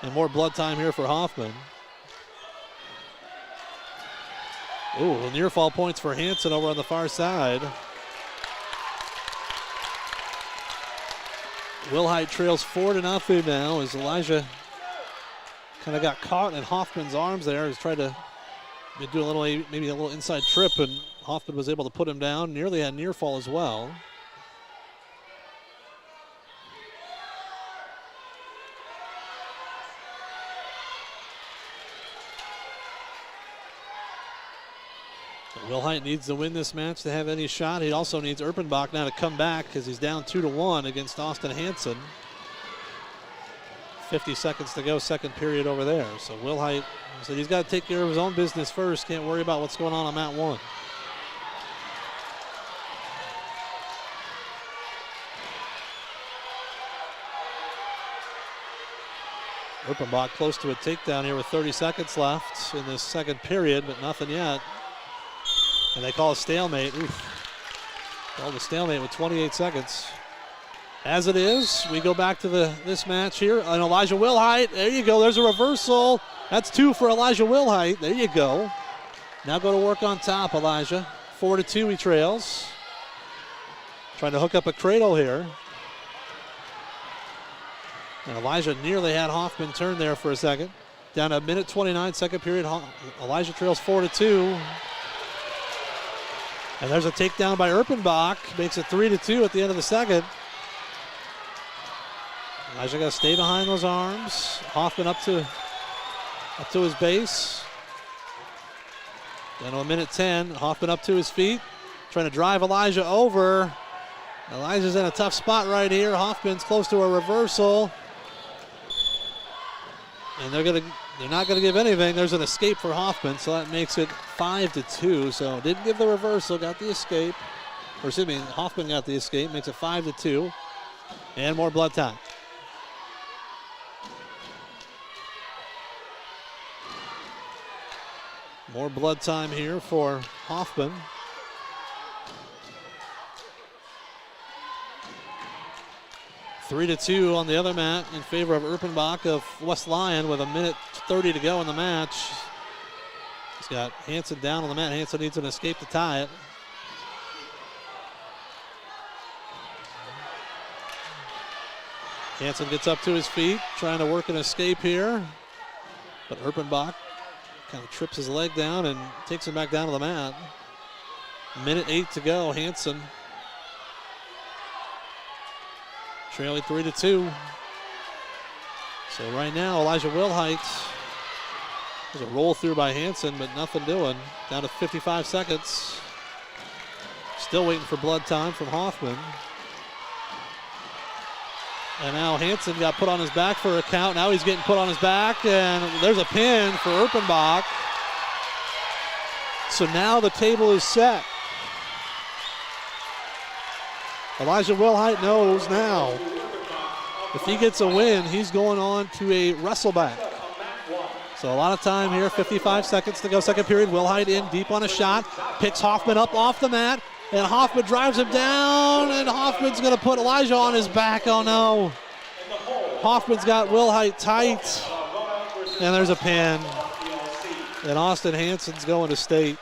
And more blood time here for Hoffman. Ooh, near fall points for Hanson over on the far side. Wilhite trails 4-0 now as Elijah kind of got caught in Hoffman's arms there. He's tried to do maybe a little inside trip, and Hoffman was able to put him down. Nearly had near fall as well. Wilhite needs to win this match to have any shot. He also needs Erpenbach now to come back because he's down 2-1 against Austin Hanson. 50 seconds to go, second period over there. So Wilhite said he's got to take care of his own business first. Can't worry about what's going on mat 1. Erpenbach close to a takedown here with 30 seconds left in this second period, but nothing yet. And they call a stalemate. Oof. Called a stalemate with 28 seconds. As it is, we go back to this match here. And Elijah Wilhite, there you go. There's a reversal. That's 2 for Elijah Wilhite. There you go. Now go to work on top, Elijah. 4-2 he trails. Trying to hook up a cradle here. And Elijah nearly had Hoffman turn there for a second. Down to 1:29, second period. Elijah trails 4-2. And there's a takedown by Erpenbach. Makes it 3-2 at the end of the second. Elijah got to stay behind those arms. Hoffman up to his base. Down to 1:10. Hoffman up to his feet. Trying to drive Elijah over. Elijah's in a tough spot right here. Hoffman's close to a reversal. And they're not gonna give anything. There's an escape for Hoffman, so that makes it 5-2. So didn't give the reversal, got the escape. Or excuse me, Hoffman got the escape, makes it 5-2. And more blood time. More blood time here for Hoffman. Three to 2 on the other mat in favor of Erpenbach of West Lyon with 1:30 to go in the match. He's got Hansen down on the mat. Hansen needs an escape to tie it. Hansen gets up to his feet, trying to work an escape here. But Erpenbach kind of trips his leg down and takes him back down to the mat. 1:08 to go. Hansen trailing 3-2. So right now, Elijah Wilhite, there's a roll through by Hansen, but nothing doing. Down to 55 seconds. Still waiting for blood time from Hoffman. And now Hansen got put on his back for a count. Now he's getting put on his back, and there's a pin for Erpenbach. So now the table is set. Elijah Wilhite knows now if he gets a win, he's going on to a wrestleback. So a lot of time here, 55 seconds to go, second period. Wilhite in deep on a shot, picks Hoffman up off the mat, and Hoffman drives him down, and Hoffman's going to put Elijah on his back. Oh no. Hoffman's got Wilhite tight, and there's a pin. And Austin Hansen's going to state.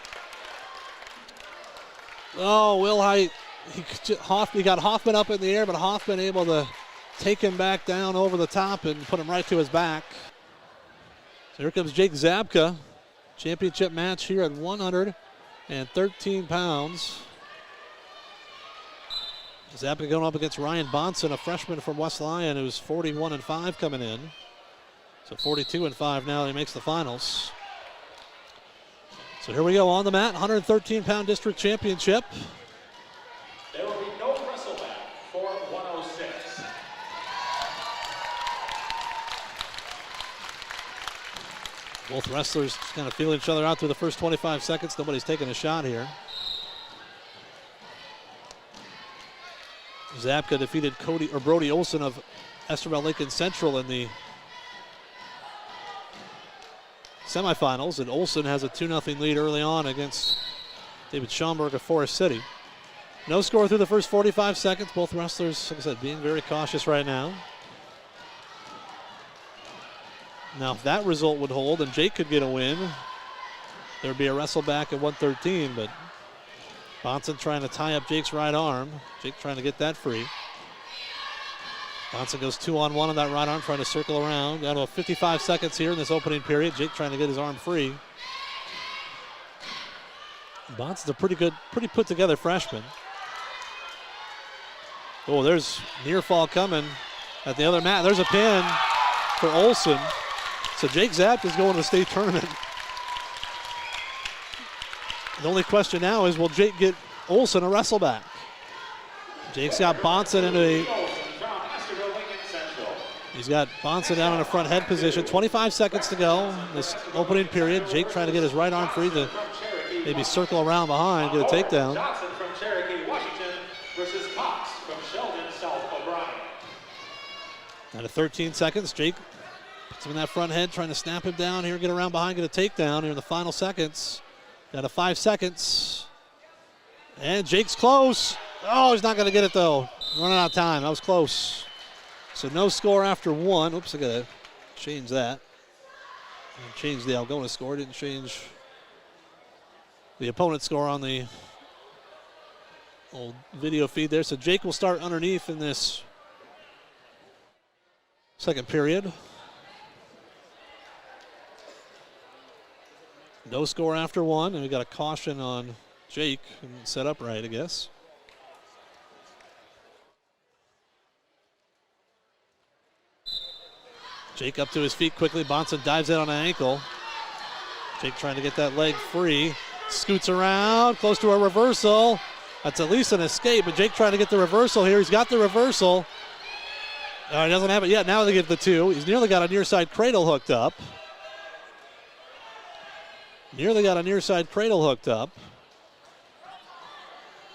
Oh, Wilhite. He got Hoffman up in the air, but Hoffman able to take him back down over the top and put him right to his back. So here comes Jake Zabka. Championship match here at 113 pounds. Zabka going up against Ryan Bonson, a freshman from West Lyon who's 41-5 coming in. So 42-5 now, he makes the finals. So here we go on the mat, 113-pound district championship. There will be no wrestleback for 106. Both wrestlers just kind of feeling each other out through the first 25 seconds. Nobody's taking a shot here. Zabka defeated Brody Olson of Esterville Lincoln Central in the semifinals, and Olson has a 2-0 lead early on against David Schomburg of Forest City. No score through the first 45 seconds. Both wrestlers, like I said, being very cautious right now. Now, if that result would hold and Jake could get a win, there would be a wrestle back at 113, but Bonson trying to tie up Jake's right arm. Jake trying to get that free. Bonson goes 2-on-1 on that right arm, trying to circle around. Down to 55 seconds here in this opening period. Jake trying to get his arm free. Bonson's a pretty put together freshman. Oh, there's near fall coming at the other mat. There's a pin for Olson. So Jake Zapt is going to the state tournament. The only question now is, will Jake get Olson a wrestle back? Jake's got Bonson in He's got Bonson down in a front head position. 25 seconds to go this opening period. Jake trying to get his right arm free to maybe circle around behind, get a takedown. Johnson from Cherokee, Washington versus Cox from Sheldon, South O'Brien. Down to 13 seconds. Jake puts him in that front head, trying to snap him down here, get around behind, get a takedown here in the final seconds. Down to 5 seconds. And Jake's close. Oh, he's not going to get it though. Running out of time. That was close. So no score after one. Oops, I got to change that. Change the Algona score. Didn't change the opponent's score on the old video feed there. So Jake will start underneath in this second period. No score after one, and we got a caution on Jake. Set up right, I guess. Jake up to his feet quickly. Bonson dives in on an ankle. Jake trying to get that leg free. Scoots around, close to a reversal. That's at least an escape, but Jake trying to get the reversal here. He's got the reversal. He doesn't have it yet. Now they get the two. He's nearly got a near side cradle hooked up.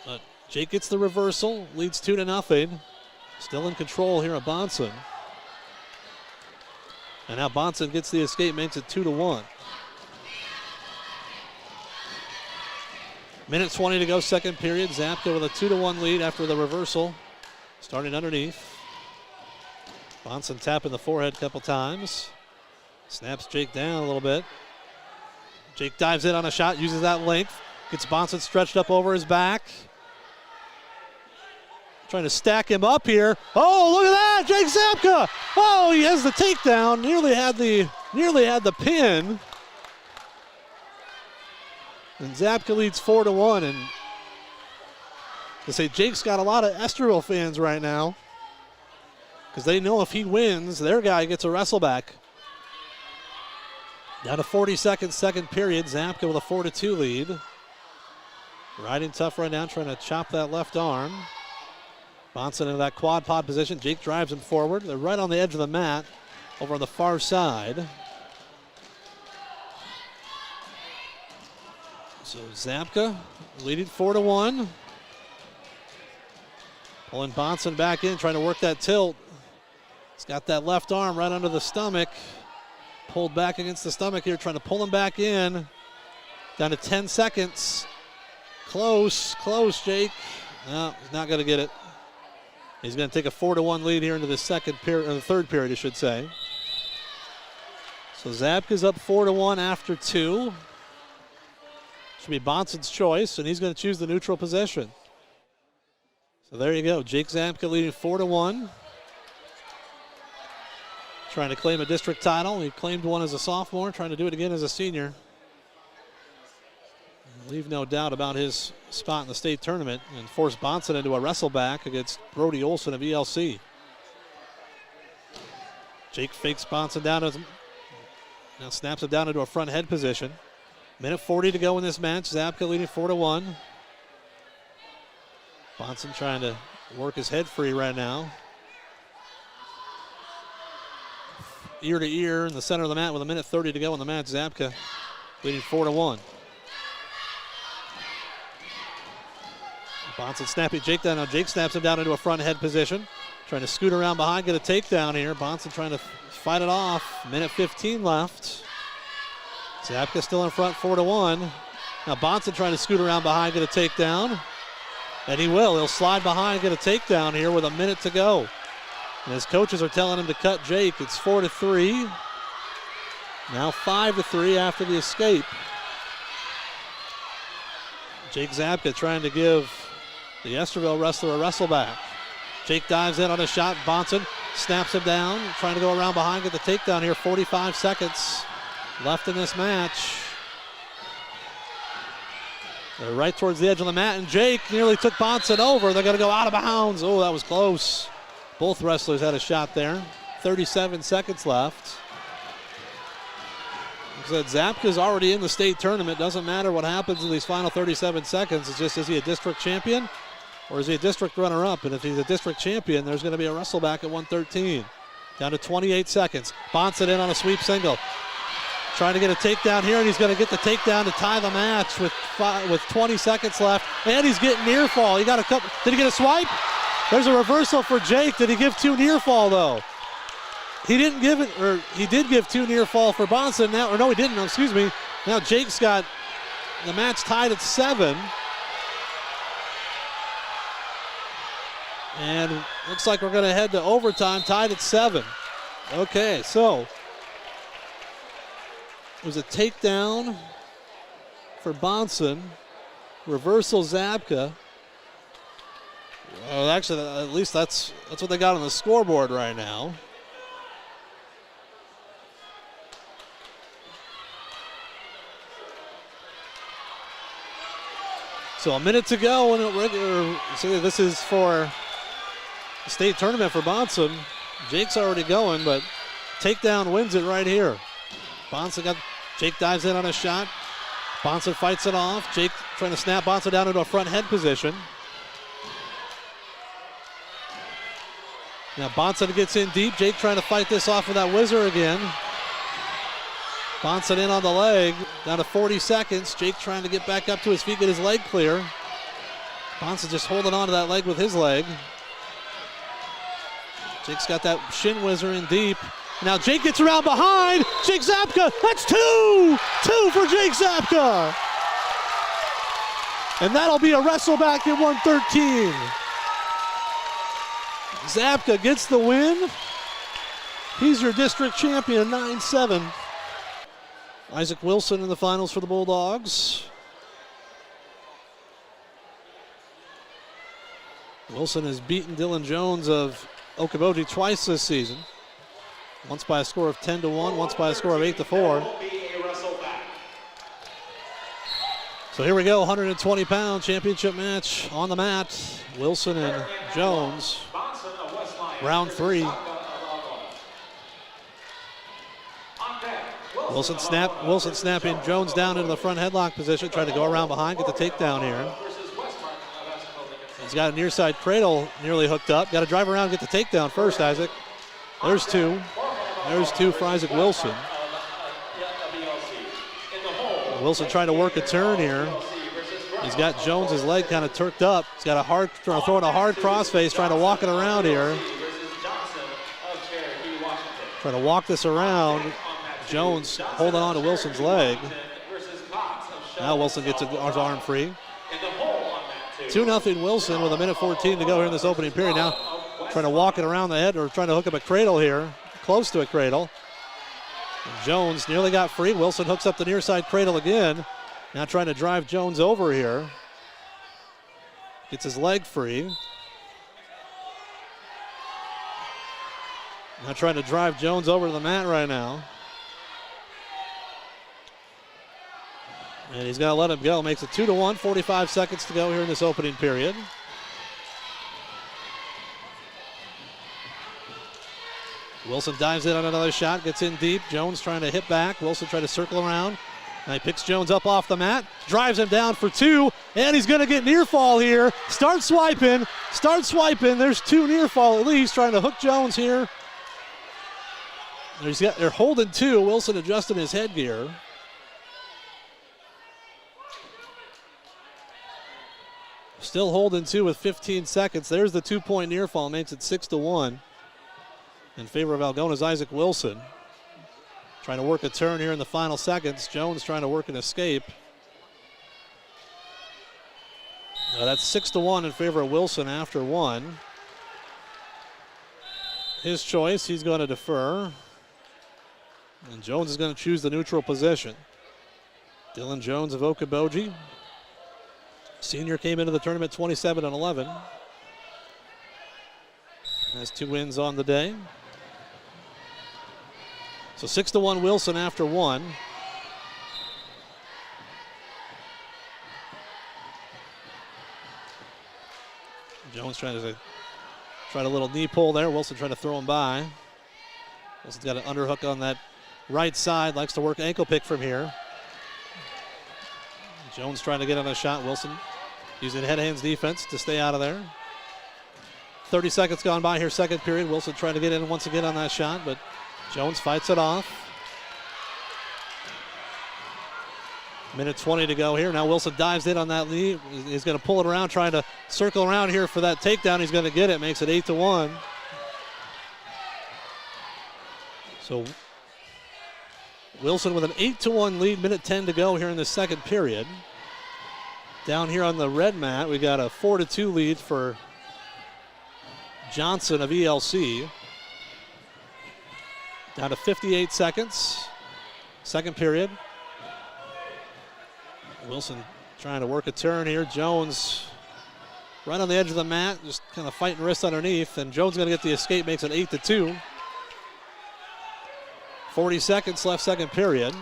But Jake gets the reversal, leads 2-0. Still in control here of Bonson. And now Bonson gets the escape, makes it 2-1. Minute 20 to go, second period. Zapka with a 2-1 lead after the reversal. Starting underneath. Bonson tapping the forehead a couple times. Snaps Jake down a little bit. Jake dives in on a shot, uses that length. Gets Bonson stretched up over his back. Trying to stack him up here. Oh, look at that, Jake Zapka. Oh, he has the takedown. Nearly had the pin. And Zapka leads 4-1. And they say Jake's got a lot of Esterville fans right now, because they know if he wins, their guy gets a wrestle back. Down to 40 seconds, second period. Zapka with a 4-2 lead. Riding tough right now, trying to chop that left arm. Bonson in that quad pod position. Jake drives him forward. They're right on the edge of the mat over on the far side. So Zapka leading 4-1. Pulling Bonson back in, trying to work that tilt. He's got that left arm right under the stomach. Pulled back against the stomach here, trying to pull him back in. Down to 10 seconds. Close, Jake. No, he's not going to get it. He's going to take a 4-1 lead here into the second period, or the third period, I should say. So Zapka's up 4-1 after two. Should be Bonson's choice, and he's going to choose the neutral position. So there you go. Jake Zapka leading 4-1. Trying to claim a district title. He claimed one as a sophomore, trying to do it again as a senior. Leave no doubt about his spot in the state tournament and force Bonson into a wrestle back against Brody Olson of ELC. Jake fakes Bonson down, now snaps him down into a front head position. Minute 40 to go in this match. Zapka leading 4-1. Bonson trying to work his head free right now. Ear to ear in the center of the mat with a minute 30 to go in the match. Zapka leading 4-1. Bonson snapping Jake down. Now Jake snaps him down into a front head position. Trying to scoot around behind, get a takedown here. Bonson trying to fight it off. Minute 15 left. Zapka still in front, 4-1. Now Bonson trying to scoot around behind, get a takedown. And he will. He'll slide behind, get a takedown here with a minute to go. And his coaches are telling him to cut Jake. It's 4-3. Now 5-3 after the escape. Jake Zapka trying to give the Esterville wrestler a wrestle back. Jake dives in on a shot. Bonson snaps him down, trying to go around behind, get the takedown here. 45 seconds left in this match. They're right towards the edge of the mat, and Jake nearly took Bonson over. They're going to go out of bounds. Oh, that was close. Both wrestlers had a shot there. 37 seconds left. Like I said, Zapka's already in the state tournament. Doesn't matter what happens in these final 37 seconds. It's just, is he a district champion or is he a district runner-up? And if he's a district champion, there's going to be a wrestle back at 113. Down to 28 seconds. Bonson in on a sweep single. Trying to get a takedown here, and he's going to get the takedown to tie the match with 20 seconds left. And he's getting near fall. He got a couple. Did he get a swipe? There's a reversal for Jake. Did he give 2 near fall though? He didn't give it, or he did give 2 near fall for Bonson now, or no, he didn't. No, excuse me. Now Jake's got the match tied at 7. And looks like we're going to head to overtime, tied at 7. Okay, so it was a takedown for Bonson. Reversal Zabka. Well, actually, at least that's what they got on the scoreboard right now. So a minute to go, and this is for the state tournament for Bonson. Jake's already going, but takedown wins it right here. Jake dives in on a shot. Bonson fights it off. Jake trying to snap Bonson down into a front head position. Now Bonson gets in deep. Jake trying to fight this off with that whizzer again. Bonson in on the leg. Down to 40 seconds. Jake trying to get back up to his feet, get his leg clear. Bonson just holding on to that leg with his leg. Jake's got that shin whizzer in deep. Now Jake gets around behind. Jake Zabka, that's 2! 2 for Jake Zabka. And that'll be a wrestle back in 113. Zabka gets the win. He's your district champion, 9-7. Isaac Wilson in the finals for the Bulldogs. Wilson has beaten Dylan Jones of Okoboji twice this season. Once by a score of 10-1, once by a score of 8-4. So here we go, 120-pound championship match on the mat. Wilson and Jones, round 3. Wilson snapping Jones down into the front headlock position, trying to go around behind, get the takedown here. He's got a near side cradle nearly hooked up. Got to drive around and get the takedown first, Isaac. There's 2. There's 2 for Isaac Wilson. Wilson trying to work a turn here. He's got Jones's leg kind of turked up. He's got throwing a hard crossface, trying to walk it around here. Trying to walk this around. Jones holding on to Wilson's leg. Now Wilson gets his arm free. 2-0 Wilson with 1:14 to go here in this opening period. Now trying to walk it around the head, or trying to hook up a cradle here, close to a cradle. And Jones nearly got free. Wilson hooks up the near side cradle again. Now trying to drive Jones over here. Gets his leg free. Now trying to drive Jones over to the mat right now. And he's got to let him go. Makes it 2-1, 45 seconds to go here in this opening period. Wilson dives in on another shot, gets in deep. Jones trying to hit back. Wilson trying to circle around. And he picks Jones up off the mat, drives him down for 2, and he's going to get near fall here. Start swiping. There's 2 near fall at least, trying to hook Jones here. They're holding 2. Wilson adjusting his headgear. Still holding 2 with 15 seconds. There's the 2-point near fall, makes it 6-1 in favor of Algona's Isaac Wilson. Trying to work a turn here in the final seconds. Jones trying to work an escape. Now that's 6-1 in favor of Wilson after 1. His choice, he's going to defer. And Jones is going to choose the neutral position. Dylan Jones of Okoboji. Senior came into the tournament 27-11. Has 2 wins on the day. So 6-1 Wilson after 1. Jones trying a little knee pull there. Wilson trying to throw him by. Wilson's got an underhook on that right side. Likes to work ankle pick from here. Jones trying to get on a shot. Wilson using head-hands defense to stay out of there. 30 seconds gone by here, second period. Wilson trying to get in once again on that shot, but Jones fights it off. Minute 20 to go here. Now Wilson dives in on that lead. He's going to pull it around, trying to circle around here for that takedown. He's going to get it, makes it 8-1. So Wilson with an 8-1 lead, minute 10 to go here in the second period. Down here on the red mat, we got a 4-2 lead for Johnson of ELC. Down to 58 seconds. Second period. Wilson trying to work a turn here. Jones right on the edge of the mat, just kind of fighting wrists underneath, and Jones going to get the escape, makes it 8-2. 40 seconds left, second period.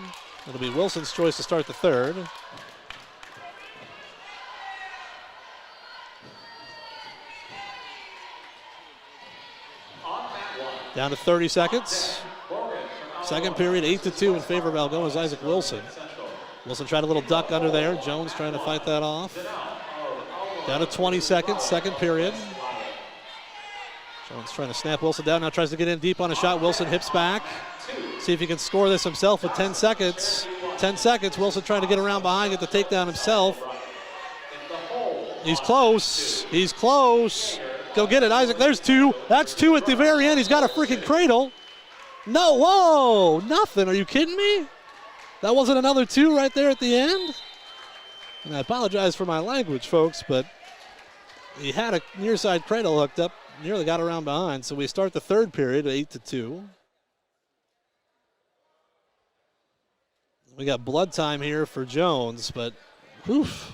It'll be Wilson's choice to start the third. Down to 30 seconds. Second period, 8-2 in favor of Algona's Isaac Wilson. Wilson tried a little duck under there. Jones trying to fight that off. Down to 20 seconds, second period. Jones trying to snap Wilson down. Now tries to get in deep on a shot. Wilson hips back. See if he can score this himself with 10 seconds. 10 seconds. Wilson trying to get around behind, get the takedown himself. He's close. He's close. Go get it, Isaac. There's two. That's two at the very end. He's got a freaking cradle. No, whoa, nothing. Are you kidding me? That wasn't another two right there at the end? And I apologize for my language, folks, but he had a near side cradle hooked up, nearly got around behind. So we start the third period at 8-2. We got blood time here for Jones, but oof.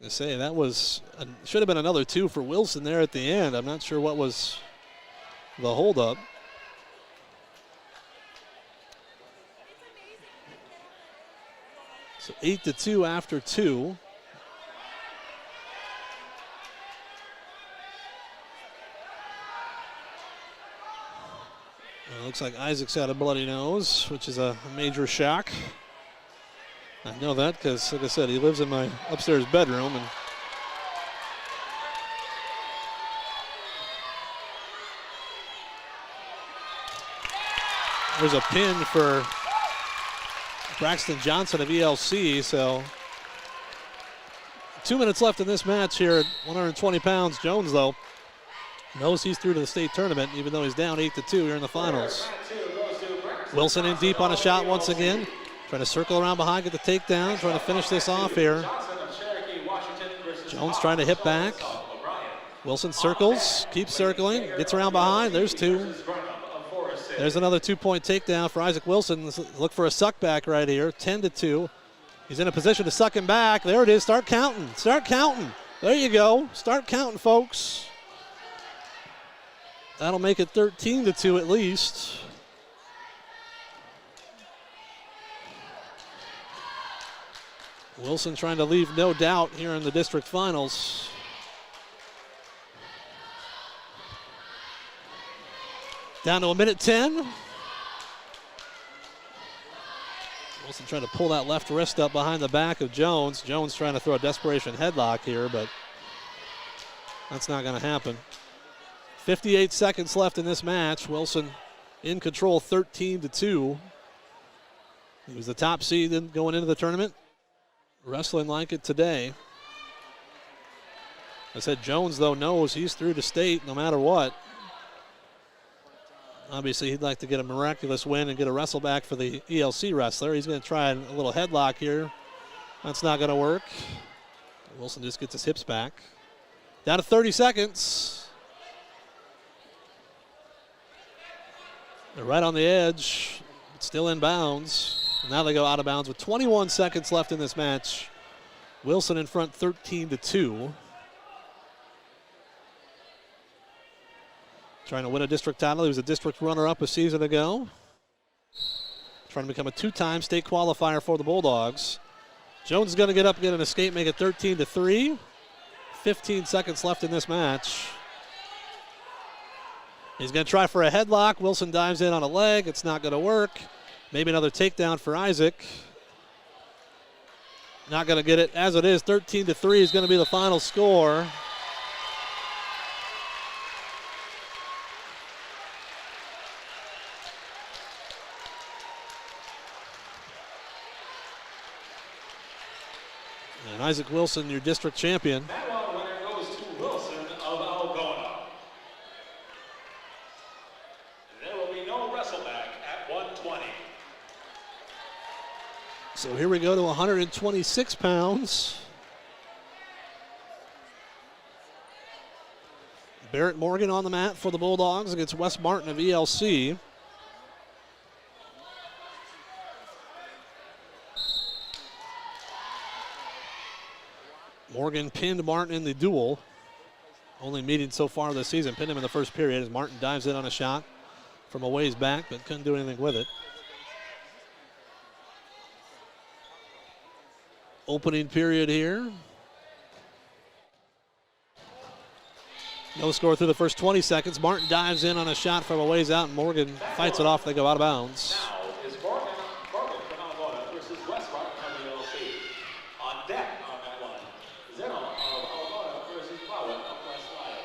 I say that was should have been another two for Wilson there at the end. I'm not sure what was the holdup. So 8-2 after two. Well, looks like Isaac's got a bloody nose, which is a major shock. I know that because, like I said, he lives in my upstairs bedroom. And there's a pin for Braxton Johnson of ELC. So 2 minutes left in this match here at 120 pounds. Jones, though, knows he's through to the state tournament, even though he's down 8-2 here in the finals. Wilson in deep on a shot once again. Trying to circle around behind, get the takedown, trying to finish this off here. Jones trying to hit back. Wilson circles, keeps circling, gets around behind. There's two. There's another 2-point takedown for Isaac Wilson. Let's look for a suck back right here, 10-2. He's in a position to suck him back. There it is, start counting, start counting. There you go, start counting, folks. That'll make it 13-2 at least. Wilson trying to leave no doubt here in the district finals. Down to a minute 10. Wilson trying to pull that left wrist up behind the back of Jones. Jones trying to throw a desperation headlock here, but that's not going to happen. 58 seconds left in this match. Wilson in control, 13-2. He was the top seed going into the tournament. Wrestling like it today. I said Jones, though, knows he's through to state no matter what. Obviously, he'd like to get a miraculous win and get a wrestle back for the ELC wrestler. He's going to try a little headlock here. That's not going to work. Wilson just gets his hips back. Down to 30 seconds. They're right on the edge, but still in bounds. Now they go out of bounds with 21 seconds left in this match. Wilson in front 13-2. Trying to win a district title. He was a district runner-up a season ago. Trying to become a two-time state qualifier for the Bulldogs. Jones is going to get up, get an escape, make it 13-3. 15 seconds left in this match. He's going to try for a headlock. Wilson dives in on a leg. It's not going to work. Maybe another takedown for Isaac. Not going to get it. As it is, 13-3 is going to be the final score. And Isaac Wilson, your district champion. That one winner goes to Wilson of Algona. There will be no wrestleback at 120. So here we go to 126 pounds. Barrett Morgan on the mat for the Bulldogs against Wes Martin of ELC. Morgan pinned Martin in the duel. Only meeting so far this season. Pinned him in the first period as Martin dives in on a shot from a ways back, but couldn't do anything with it. Opening period here. No score through the first 20 seconds. Martin dives in on a shot from a ways out, and Morgan fights it off. They go out of bounds. Now is Morgan from Algona versus Wes Martin of ELC. On deck on that one, Zeno of Algona versus Plowett of West Lyle.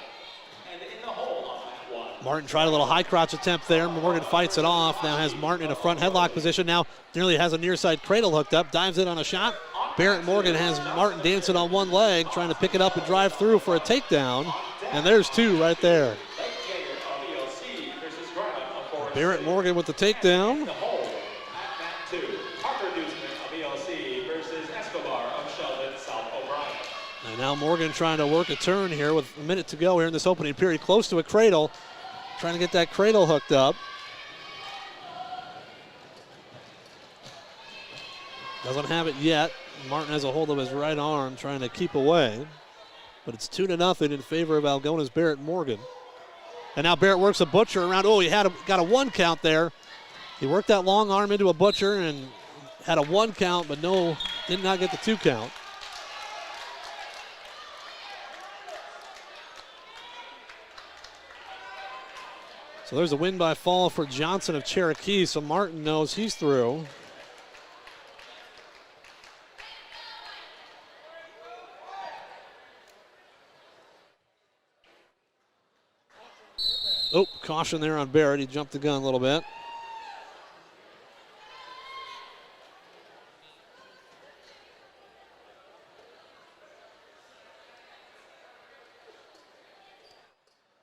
And in the hole on that one. Martin tried a little high crotch attempt there. Morgan fights it off. Now has Martin in a front headlock position. Now nearly has a near side cradle hooked up. Dives in on a shot. Barrett Morgan has Martin dancing on one leg, trying to pick it up and drive through for a takedown. And there's two right there. Barrett Morgan with the takedown. And now Morgan trying to work a turn here with a minute to go here in this opening period. Close to a cradle. Trying to get that cradle hooked up. Doesn't have it yet. Martin has a hold of his right arm trying to keep away. But it's 2-0 in favor of Algona's Barrett Morgan. And now Barrett works a butcher around. Oh, he got a one count there. He worked that long arm into a butcher and had a one count, but did not get the 2 count. So there's a win by fall for Johnson of Cherokee, so Martin knows he's through. Oh, caution there on Barrett. He jumped the gun a little bit.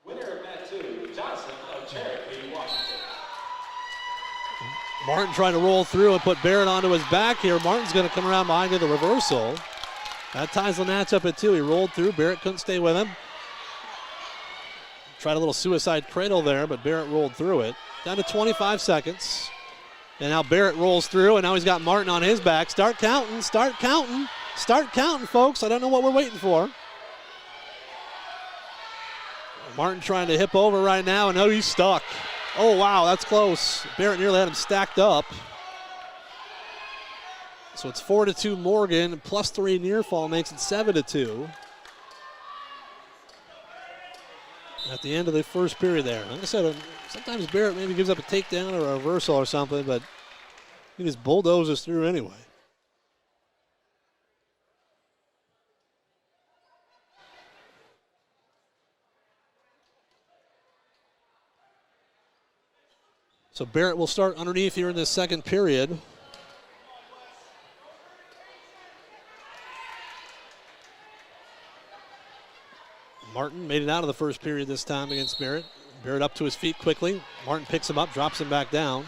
Winner of that 2, Johnson of Cherokee, Washington. Martin trying to roll through and put Barrett onto his back here. Martin's going to come around behind to the reversal. That ties the match up at 2. He rolled through. Barrett couldn't stay with him. Tried a little suicide cradle there, but Barrett rolled through it. Down to 25 seconds. And now Barrett rolls through, and now he's got Martin on his back. Start counting, start counting. Start counting, folks. I don't know what we're waiting for. Martin trying to hip over right now, and he's stuck. Oh, wow, that's close. Barrett nearly had him stacked up. So it's 4-2 Morgan, plus 3 near fall makes it 7-2. At the end of the first period there. Like I said, sometimes Barrett maybe gives up a takedown or a reversal or something, but he just bulldozes through anyway. So Barrett will start underneath here in this second period. Martin made it out of the first period this time against Barrett. Barrett up to his feet quickly. Martin picks him up, drops him back down.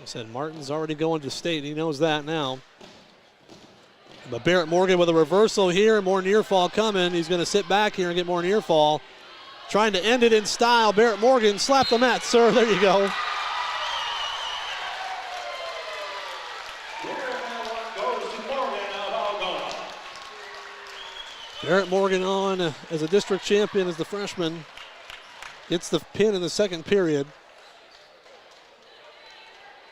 I said Martin's already going to state. He knows that now. But Barrett Morgan with a reversal here. More near fall coming. He's going to sit back here and get more near fall. Trying to end it in style. Barrett Morgan, slap the mat, sir. There you go. Barrett Morgan on as a district champion as the freshman. Gets the pin in the second period.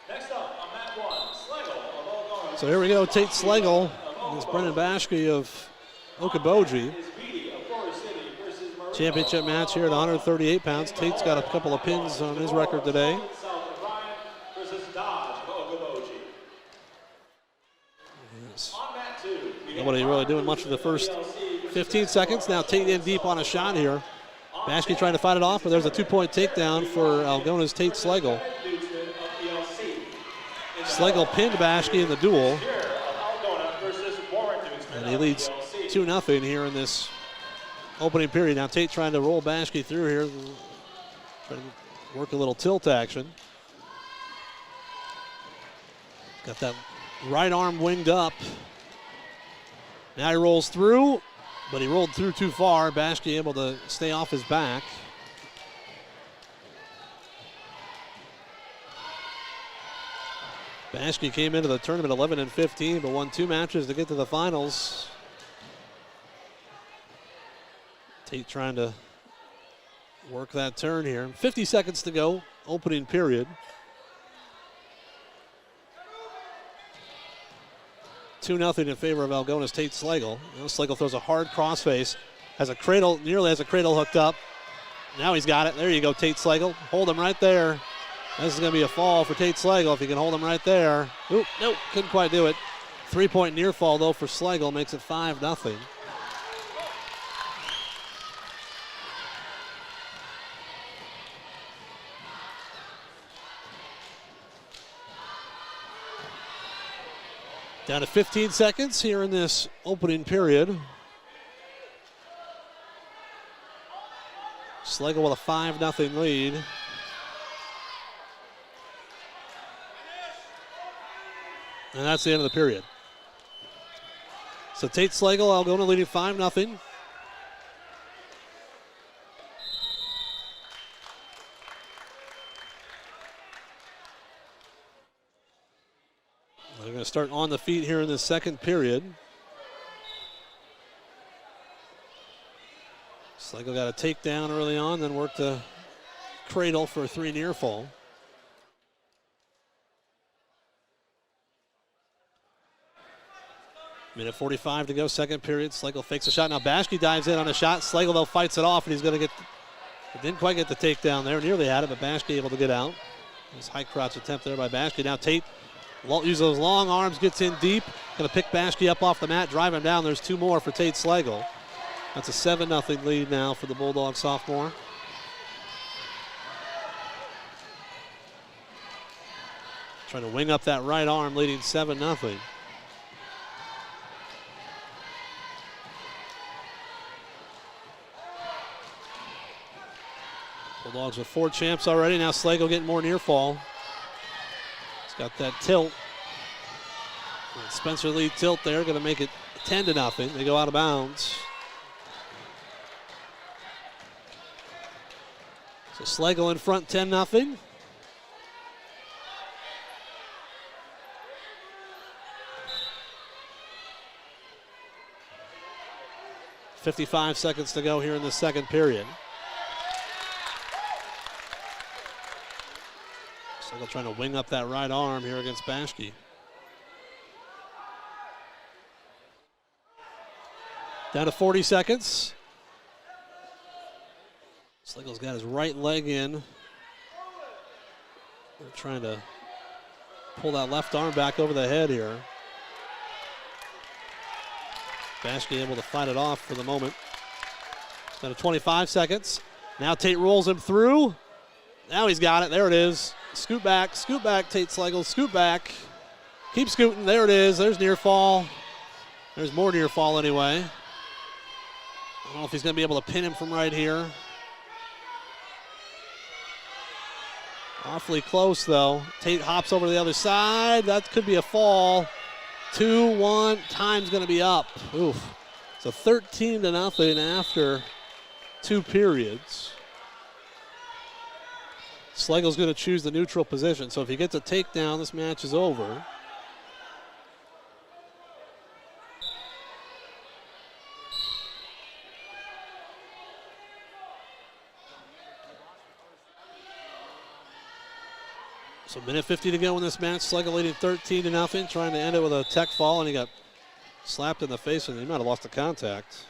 Next up on mat 1, Schlegel of Algona. So here we go, Tate Schlegel against Brennan Bashke of Okoboji. championship match here at 138 pounds. Tate's got a couple of pins on his record today. Yes. Nobody really doing much for the first 15 seconds. Now Tate in deep on a shot here. Bashke trying to fight it off, but there's a 2-point takedown for Algona's Tate Schlegel. Schlegel pinned Bashke in the duel. And he leads 2-0 here in this opening period. Now Tate trying to roll Bashke through here. Trying to work a little tilt action. Got that right arm winged up. Now he rolls through, but he rolled through too far. Bashke able to stay off his back. Bashke came into the tournament 11-15, but won 2 matches to get to the finals. Tate trying to work that turn here. 50 seconds to go, opening period. 2-0 in favor of Algona's Tate Schlegel. Now Schlegel throws a hard crossface, has a cradle, nearly has a cradle hooked up. Now he's got it. There you go, Tate Schlegel. Hold him right there. This is going to be a fall for Tate Schlegel if he can hold him right there. Oop, nope, couldn't quite do it. 3-point near fall, though, for Schlegel, makes it 5-0. Down to 15 seconds here in this opening period. Schlegel with a 5-0 lead. And that's the end of the period. So Tate Schlegel, Algona leading 5-0. They're going to start on the feet here in the second period. Schlegel got a takedown early on, then worked the cradle for a 3 near fall. Minute 45 to go, second period. Schlegel fakes a shot. Now Bashke dives in on a shot. Schlegel, though, fights it off, and he's going to get, didn't quite get the takedown there. Nearly had it, but Bashke able to get out. Nice high crotch attempt there by Bashke. Now Tate uses those long arms, gets in deep. Going to pick Bashke up off the mat, drive him down. There's 2 more for Tate Schlegel. That's a 7-0 lead now for the Bulldog sophomore. Trying to wing up that right arm, leading 7-0. Bulldogs with 4 champs already. Now Schlegel getting more near fall. He's got that tilt. And Spencer lead tilt there, going to make it 10-0. They go out of bounds. So Schlegel in front, 10-0. .55 seconds to go here in the second period. Schlegel trying to wing up that right arm here against Bashke. Down to 40 seconds. Schlegel's got his right leg in. They're trying to pull that left arm back over the head here. Bashke able to fight it off for the moment. Down to 25 seconds. Now Tate rolls him through. Now he's got it. There it is. Scoot back, Tate Schlegel, scoot back. Keep scooting, there it is. There's near fall. There's more near fall anyway. I don't know if he's going to be able to pin him from right here. Awfully close, though. Tate hops over to the other side. That could be a fall. 2-1. Time's going to be up. Oof. So 13-0 after 2 periods. Schlegel's going to choose the neutral position. So if he gets a takedown, this match is over. So minute 50 to go in this match. Schlegel leading 13-0, trying to end it with a tech fall, and he got slapped in the face, and he might have lost the contact.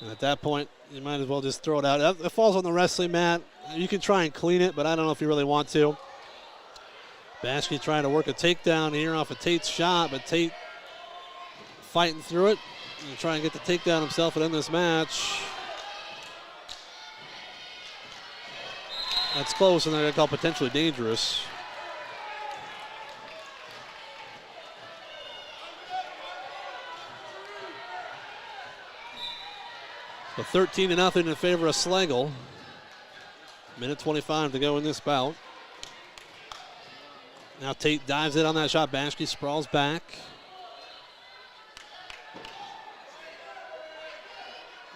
And at that point, you might as well just throw it out. It falls on the wrestling mat. You can try and clean it, but I don't know if you really want to. Bashke trying to work a takedown here off of Tate's shot, but Tate fighting through it and trying to get the takedown himself and end this match. That's close, and they're going to call potentially dangerous. So 13-0 in favor of Schlegel. Minute 25 to go in this bout. Now Tate dives in on that shot. Bashke sprawls back.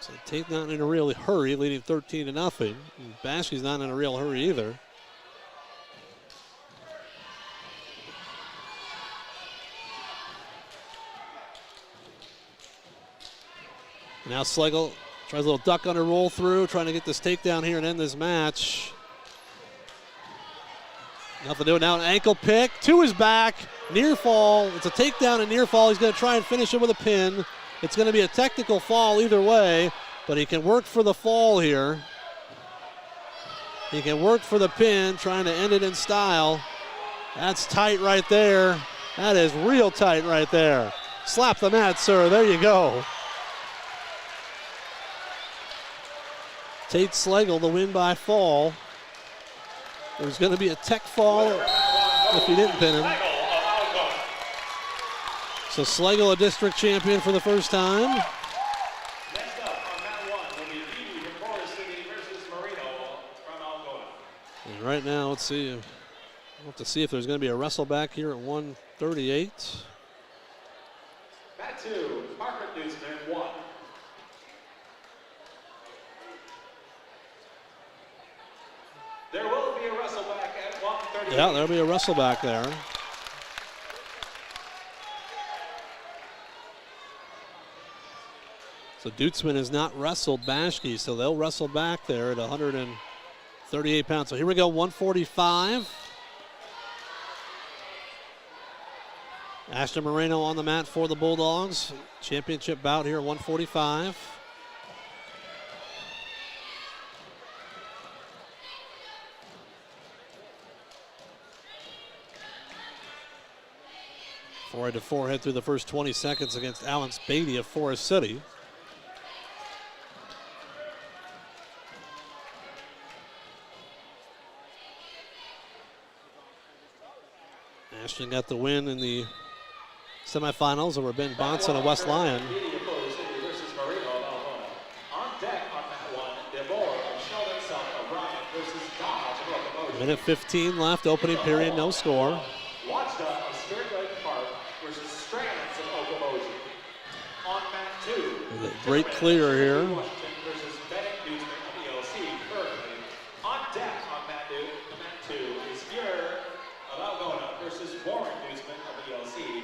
So Tate not in a real hurry, leading 13-0. And Bashke's not in a real hurry either. Now Schlegel tries a little duck under roll through, trying to get this takedown here and end this match. Nothing to do. Now an ankle pick to his back, near fall. It's a takedown and near fall. He's going to try and finish it with a pin. It's going to be a technical fall either way, but he can work for the fall here. He can work for the pin, trying to end it in style. That's tight right there. That is real tight right there. Slap the mat, sir. There you go. Tate Schlegel the win by fall. There's going to be a tech fall if he didn't pin him. So Schlegel a district champion for the first time. Next up on mat 1 will be Beatty from Forest City versus Marino from Algona. And right now, let's see. We'll have to see if there's going to be a wrestle back here at 138. Mat 2, Parker Newsman 1. There will be a wrestle back at 138. Yeah, there'll be a wrestle back there. So Dutzman has not wrestled Bashke, so they'll wrestle back there at 138 pounds. So here we go, 145. Ashton Moreno on the mat for the Bulldogs. Championship bout here at 145. Forehead to forehead through the first 20 seconds against Alex Beatty of Forest City. Ashton got the win in the semifinals over Ben Bonson of West Lyon. Minute 15 left, opening period, no score. Great clear here.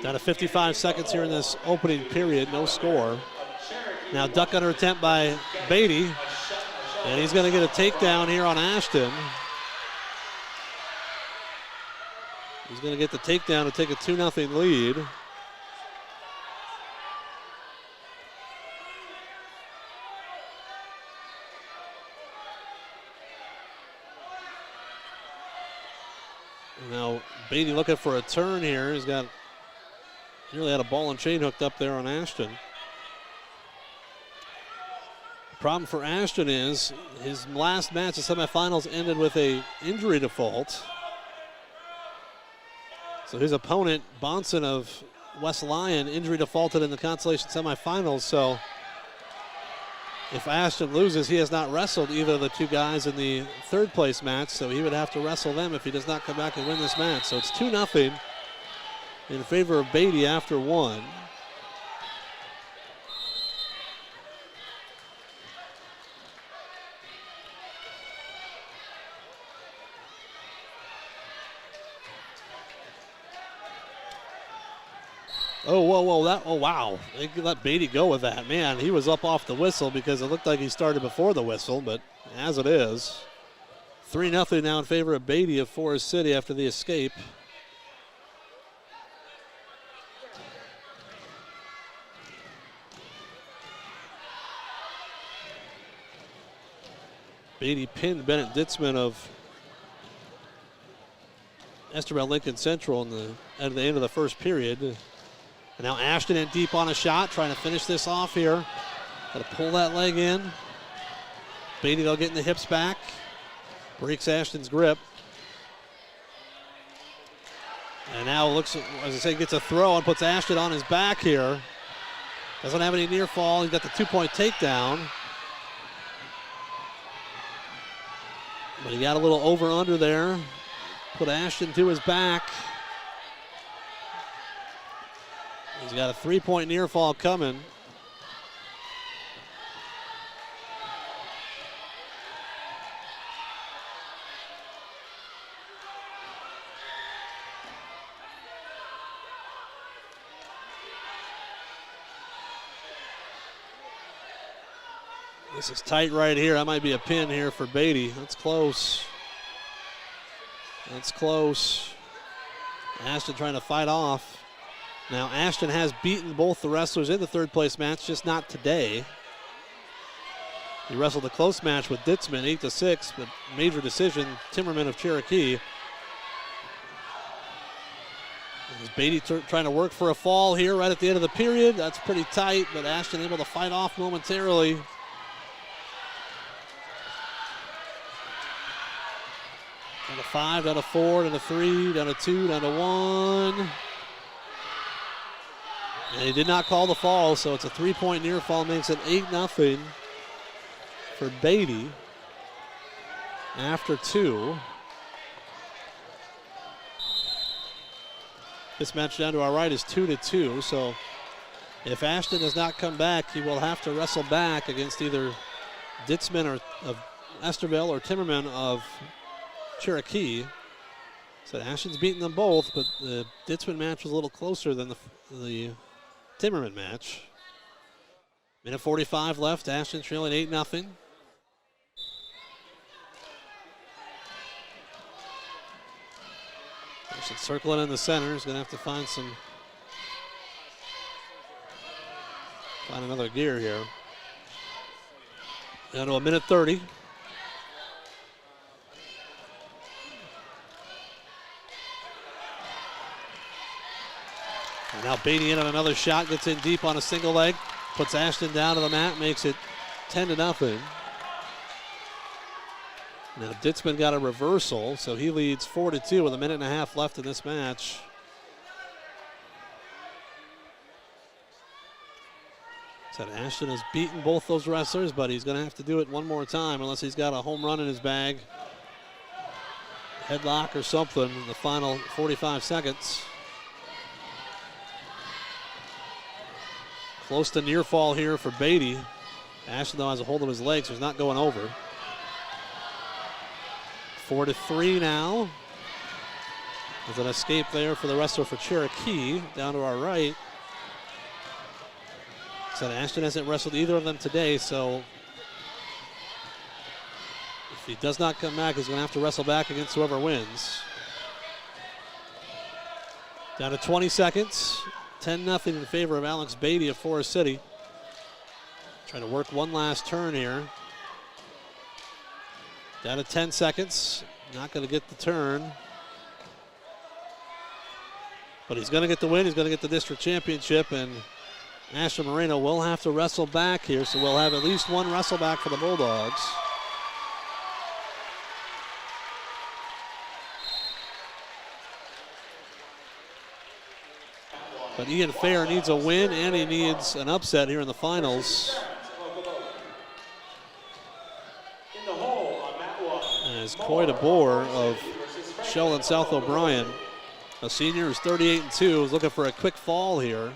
Down to 55 seconds here in this opening period, no score. Now duck under attempt by Beatty, and he's going to get a takedown here on Ashton. He's going to get the takedown to take a 2-0 lead. Now Beatty looking for a turn here. He's got nearly had a ball and chain hooked up there on Ashton. The problem for Ashton is his last match of semifinals ended with a injury default. So his opponent, Bonson of West Lyon, injury defaulted in the consolation semifinals. So if Ashton loses, he has not wrestled either of the two guys in the third place match, so he would have to wrestle them if he does not come back and win this match. So it's 2-0 in favor of Beatty after one. Oh, whoa, oh, wow. They let Beatty go with that. Man, he was up off the whistle because it looked like he started before the whistle, but as it is, 3-0 now in favor of Beatty of Forest City after the escape. Beatty pinned Bennett Ditzman of Esterbell Lincoln Central at the end of the first period. And now Ashton in deep on a shot, trying to finish this off here. Got to pull that leg in. Beatty, though, getting the hips back. Breaks Ashton's grip. And now looks, as I say, gets a throw and puts Ashton on his back here. Doesn't have any near fall. He's got the 2-point takedown. But he got a little over under there. Put Ashton to his back. He's got a 3-point near fall coming. This is tight right here. That might be a pin here for Beatty. That's close. That's close. Ashton trying to fight off. Now Ashton has beaten both the wrestlers in the third place match, just not today. He wrestled a close match with Ditzman, 8-6, but major decision, Timmerman of Cherokee. As Beatty trying to work for a fall here right at the end of the period. That's pretty tight, but Ashton able to fight off momentarily. Down to 5, down to 4, down to 3, down to 2, down to 1. And he did not call the fall, so it's a 3-point near fall, makes it 8-0 for Beatty after 2. This match down to our right is 2-2, so if Ashton does not come back, he will have to wrestle back against either Ditzman of Esterbell or Timmerman of Cherokee. So Ashton's beaten them both, but the Ditzman match was a little closer than the Timmerman match. Minute 45 left. Ashton trailing 8-0. Ashton circling in the center. He's going to have to find another gear here. Down to a minute 30. And now Beatty in on another shot, gets in deep on a single leg, puts Ashton down to the mat, makes it 10-0. Now Ditzman got a reversal, so he leads 4-2 with a minute and a half left in this match. Said Ashton has beaten both those wrestlers, but he's going to have to do it one more time unless he's got a home run in his bag. Headlock or something in the final 45 seconds. Close to near fall here for Beatty. Ashton, though, has a hold of his legs, so he's not going over. 4-3 now. There's an escape there for the wrestler for Cherokee, down to our right. So Ashton hasn't wrestled either of them today, so if he does not come back, he's going to have to wrestle back against whoever wins. Down to 20 seconds. 10-0 in favor of Alex Beatty of Forest City. Trying to work one last turn here. Down to 10 seconds. Not going to get the turn. But he's going to get the win. He's going to get the district championship. And Ashton Moreno will have to wrestle back here. So we'll have at least one wrestle back for the Bulldogs. But Ian Fair needs a win, and he needs an upset here in the finals. As Coy DeBoer of Sheldon South O'Brien, a senior who's 38-2, is looking for a quick fall here.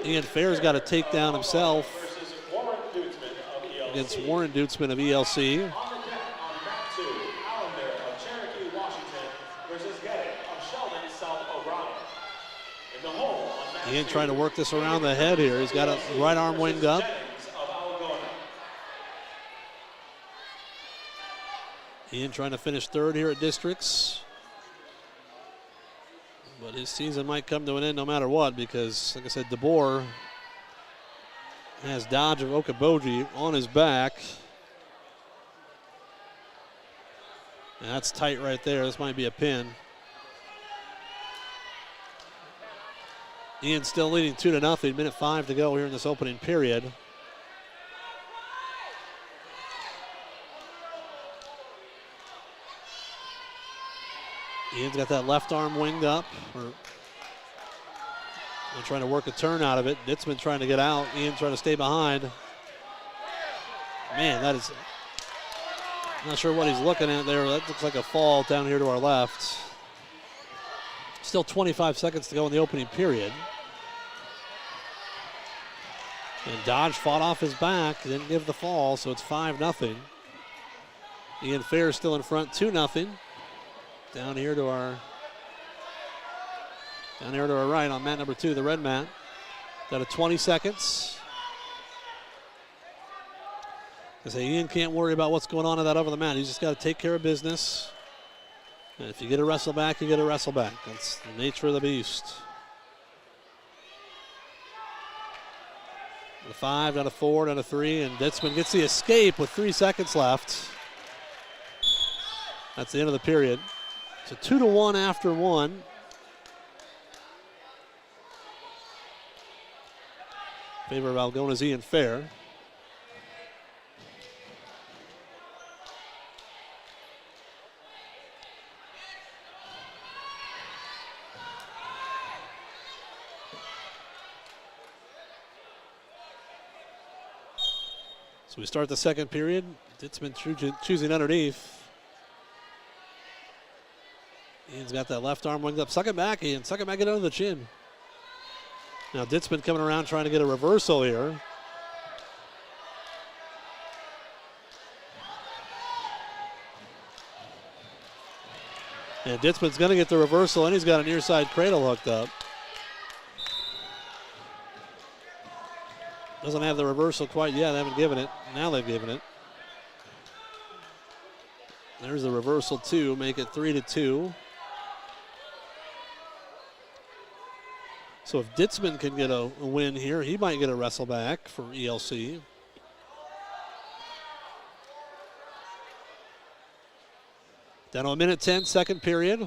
Ian Fair's got to take down himself against Warren Dutzman of ELC. Ian trying to work this around the head here. He's got a right arm winged up. Ian trying to finish third here at districts. But his season might come to an end no matter what, because, like I said, has Dodge of Okoboji on his back. And that's tight right there. This might be a pin. Ian still leading 2-0. Minute 5 to go here in this opening period. Ian's got that left arm winged up. They're trying to work a turn out of it. Ditzman trying to get out. Ian trying to stay behind. Man, that is... Not sure what he's looking at there. That looks like a fall down here to our left. Still 25 seconds to go in the opening period. And Dodge fought off his back, didn't give the fall, so it's 5-0. Ian Fair still in front, 2-0. Down here to our right on mat number 2, the red mat. Got 20 seconds. I say Ian can't worry about what's going on in that over the mat. He's just got to take care of business. And if you get a wrestle back, you get a wrestle back. That's the nature of the beast. Down to 5, down to 4, down to 3, and Ditzman gets the escape with 3 seconds left. That's the end of the period. So 2-1 after 1. Favor of Algona's Ian Fair. So we start the second period. Ditzman choosing underneath. Ian's got that left arm winged up. Suck it back, Ian. Suck it back, get under the chin. Now Ditzman coming around trying to get a reversal here. And Ditzman's going to get the reversal, and he's got a near side cradle hooked up. Doesn't have the reversal quite yet. They haven't given it. Now they've given it. There's the reversal 2, make it 3-2. So if Ditzman can get a win here, he might get a wrestle back for ELC. Down to 1:10, second period.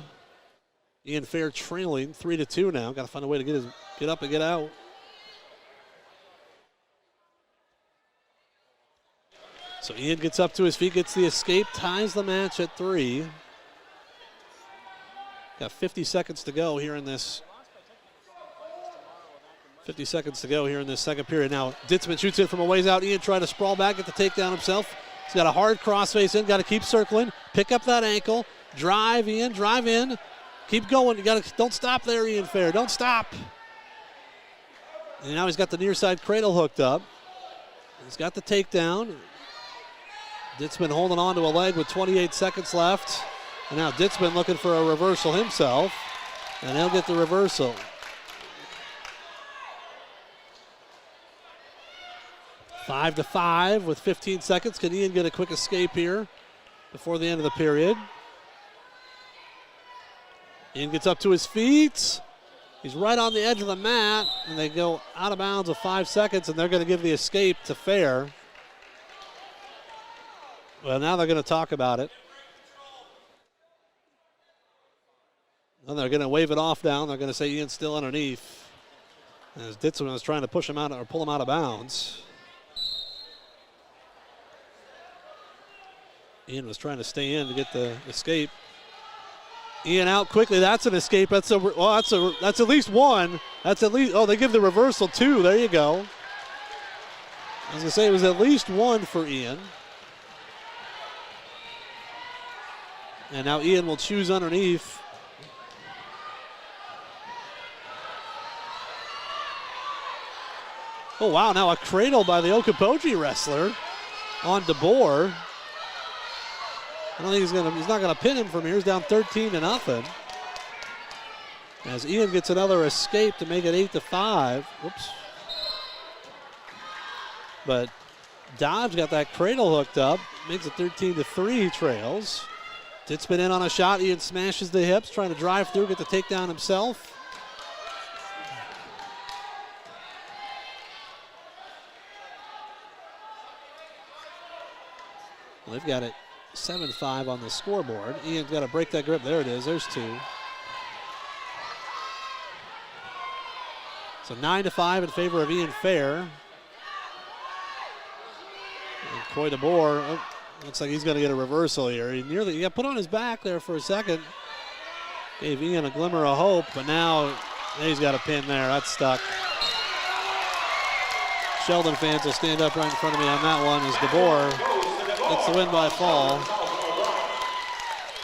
Ian Fair trailing 3-2 now. Got to find a way to get up and get out. So Ian gets up to his feet, gets the escape, ties the match at 3. Got 50 seconds to go here in this. 50 seconds to go here in this second period. Now Ditzman shoots in from a ways out. Ian trying to sprawl back, get the takedown himself. He's got a hard crossface in, got to keep circling, pick up that ankle, drive Ian, drive in, keep going. You got to don't stop there, Ian Fair. Don't stop. And now he's got the near side cradle hooked up. He's got the takedown. Ditzman holding on to a leg with 28 seconds left. And now Ditzman looking for a reversal himself. And he'll get the reversal. 5-5 with 15 seconds. Can Ian get a quick escape here before the end of the period? Ian gets up to his feet. He's right on the edge of the mat. And they go out of bounds with 5 seconds. And they're going to give the escape to Fair. Well, now they're going to talk about it. And they're going to wave it off down. They're going to say Ian's still underneath. As Ditzman was trying to push him out or pull him out of bounds. Ian was trying to stay in to get the escape. Ian out quickly. That's an escape. That's at least one. That's at least. Oh, they give the reversal 2. There you go. I was going to say it was at least 1 for Ian. And now Ian will choose underneath. Oh, wow. Now a cradle by the Okoboji wrestler on DeBoer. I don't think he's not going to pin him from here. He's down 13-0. As Ian gets another escape to make it 8-5. Whoops. But Dodge got that cradle hooked up. Makes it 13-3 trails. Ditzman in on a shot. Ian smashes the hips, trying to drive through, get the takedown himself. They've got it 7-5 on the scoreboard. Ian's got to break that grip. There it is. There's 2. So 9-5 in favor of Ian Fair. And Coy DeBoer, looks like he's going to get a reversal here. He got put on his back there for a second. Gave Ian a glimmer of hope, but now he's got a pin there. That's stuck. Sheldon fans will stand up right in front of me on that one as DeBoer gets the win by fall.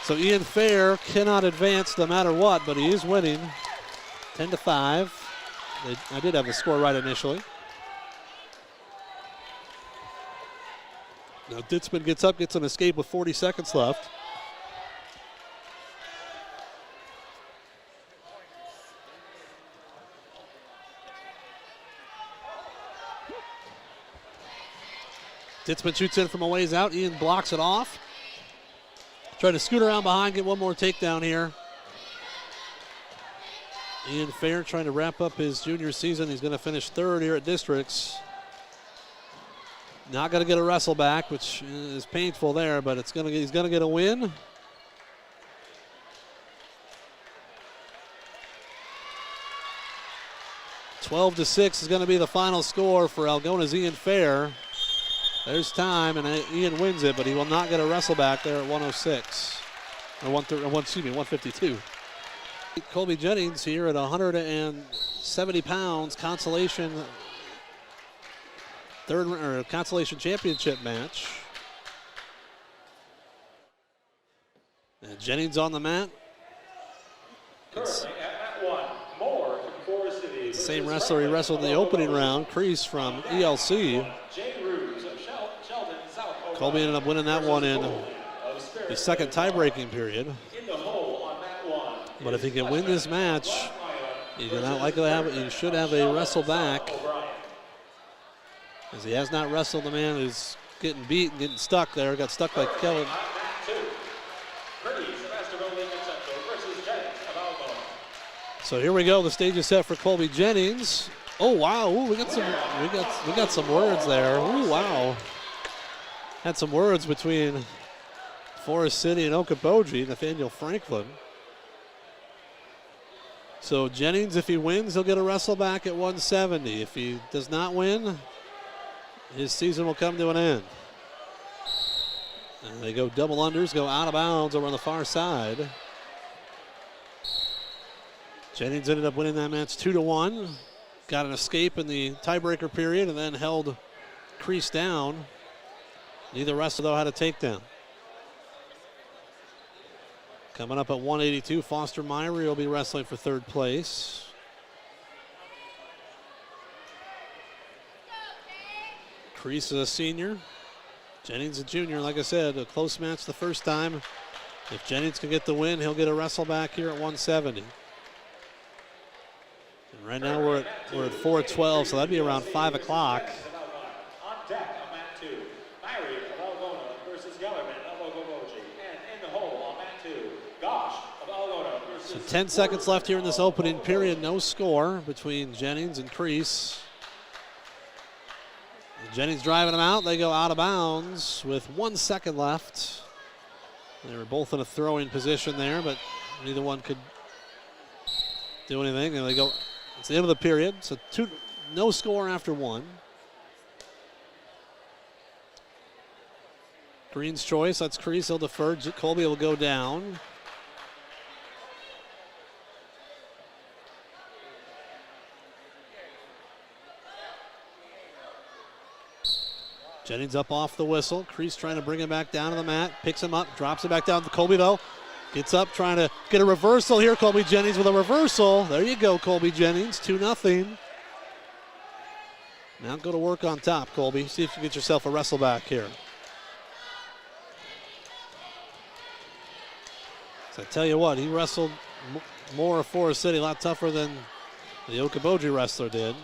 So Ian Fair cannot advance no matter what, but he is winning 10-5. I did have the score right initially. Now Ditzman gets up, gets an escape with 40 seconds left. Ditzman shoots in from a ways out. Ian blocks it off. Trying to scoot around behind, get one more takedown here. Ian Fair trying to wrap up his junior season. He's going to finish 3rd here at districts. Not going to get a wrestle back, which is painful there, but he's going to get a win. (12-6) is going to be the final score for Algona's Ian Fair. There's time, and Ian wins it, but he will not get a wrestle back there at 106. Or 152. Colby Jennings here at 170 pounds, consolation consolation championship match. And Jennings on the mat. Currently at mat 1, Moore from Forest City. Same wrestler he wrestled in the opening round, Crease from ELC. Colby ended up winning that one in the second tie-breaking period. But if he can win this match, he should have a wrestle back. As he has not wrestled the man who's getting beat and getting stuck there. Got stuck by Kellen. So here we go. The stage is set for Colby Jennings. Oh wow! Ooh, we got some words there. Ooh wow! Had some words between Forest City and Okoboji. Nathaniel Franklin. So Jennings, if he wins, he'll get a wrestle back at 170. If he does not win, his season will come to an end. And they go double unders, go out of bounds over on the far side. Jennings ended up winning that match 2-1. Got an escape in the tiebreaker period and then held Crease down. Neither wrestler, though, had a takedown. Coming up at 182, Foster Myrie will be wrestling for 3rd place. Crease is a senior. Jennings a junior. Like I said, a close match the first time. If Jennings can get the win, he'll get a wrestle back here at 170. And right now we're at 4:12, so that'd be around 5 o'clock. On deck on mat 2, Myrie of Algona versus Gellerman of Okoboji. And in the hole on mat 2, Gosh of Algona versus... So 10 seconds left here in this opening period. No score between Jennings and Crease. Jennings driving them out. They go out of bounds with 1 second left. They were both in a throwing position there, but neither one could do anything. And they go, it's the end of the period, so no score after 1. Green's choice, that's Crease, he'll defer. Colby will go down. Jennings up off the whistle. Crease trying to bring him back down to the mat. Picks him up, drops it back down to Colby though. Gets up, trying to get a reversal here. Colby Jennings with a reversal. There you go, Colby Jennings, 2-0. Now go to work on top, Colby. See if you get yourself a wrestle back here. So I tell you what, he wrestled more of Forest City, a lot tougher than the Okoboji wrestler did.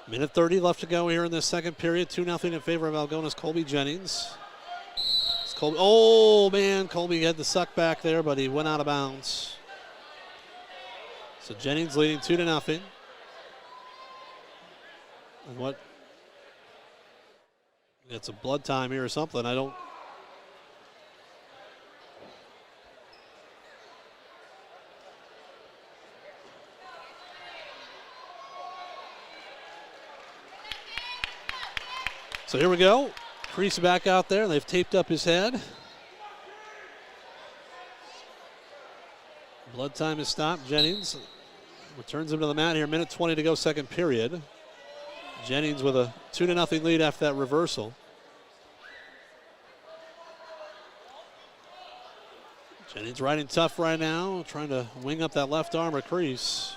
Minute 30 left to go here in this second period. 2-0 in favor of Algona's Colby Jennings. Oh, man, Colby had the suck back there, but he went out of bounds. So Jennings leading 2-0. And what It's a blood time here or something. I don't. So here we go. Crease back out there. They've taped up his head. Blood time is stopped. Jennings returns him to the mat here. Minute 20 to go, second period. Jennings with a 2-0 lead after that reversal. Jennings riding tough right now, trying to wing up that left arm of Crease.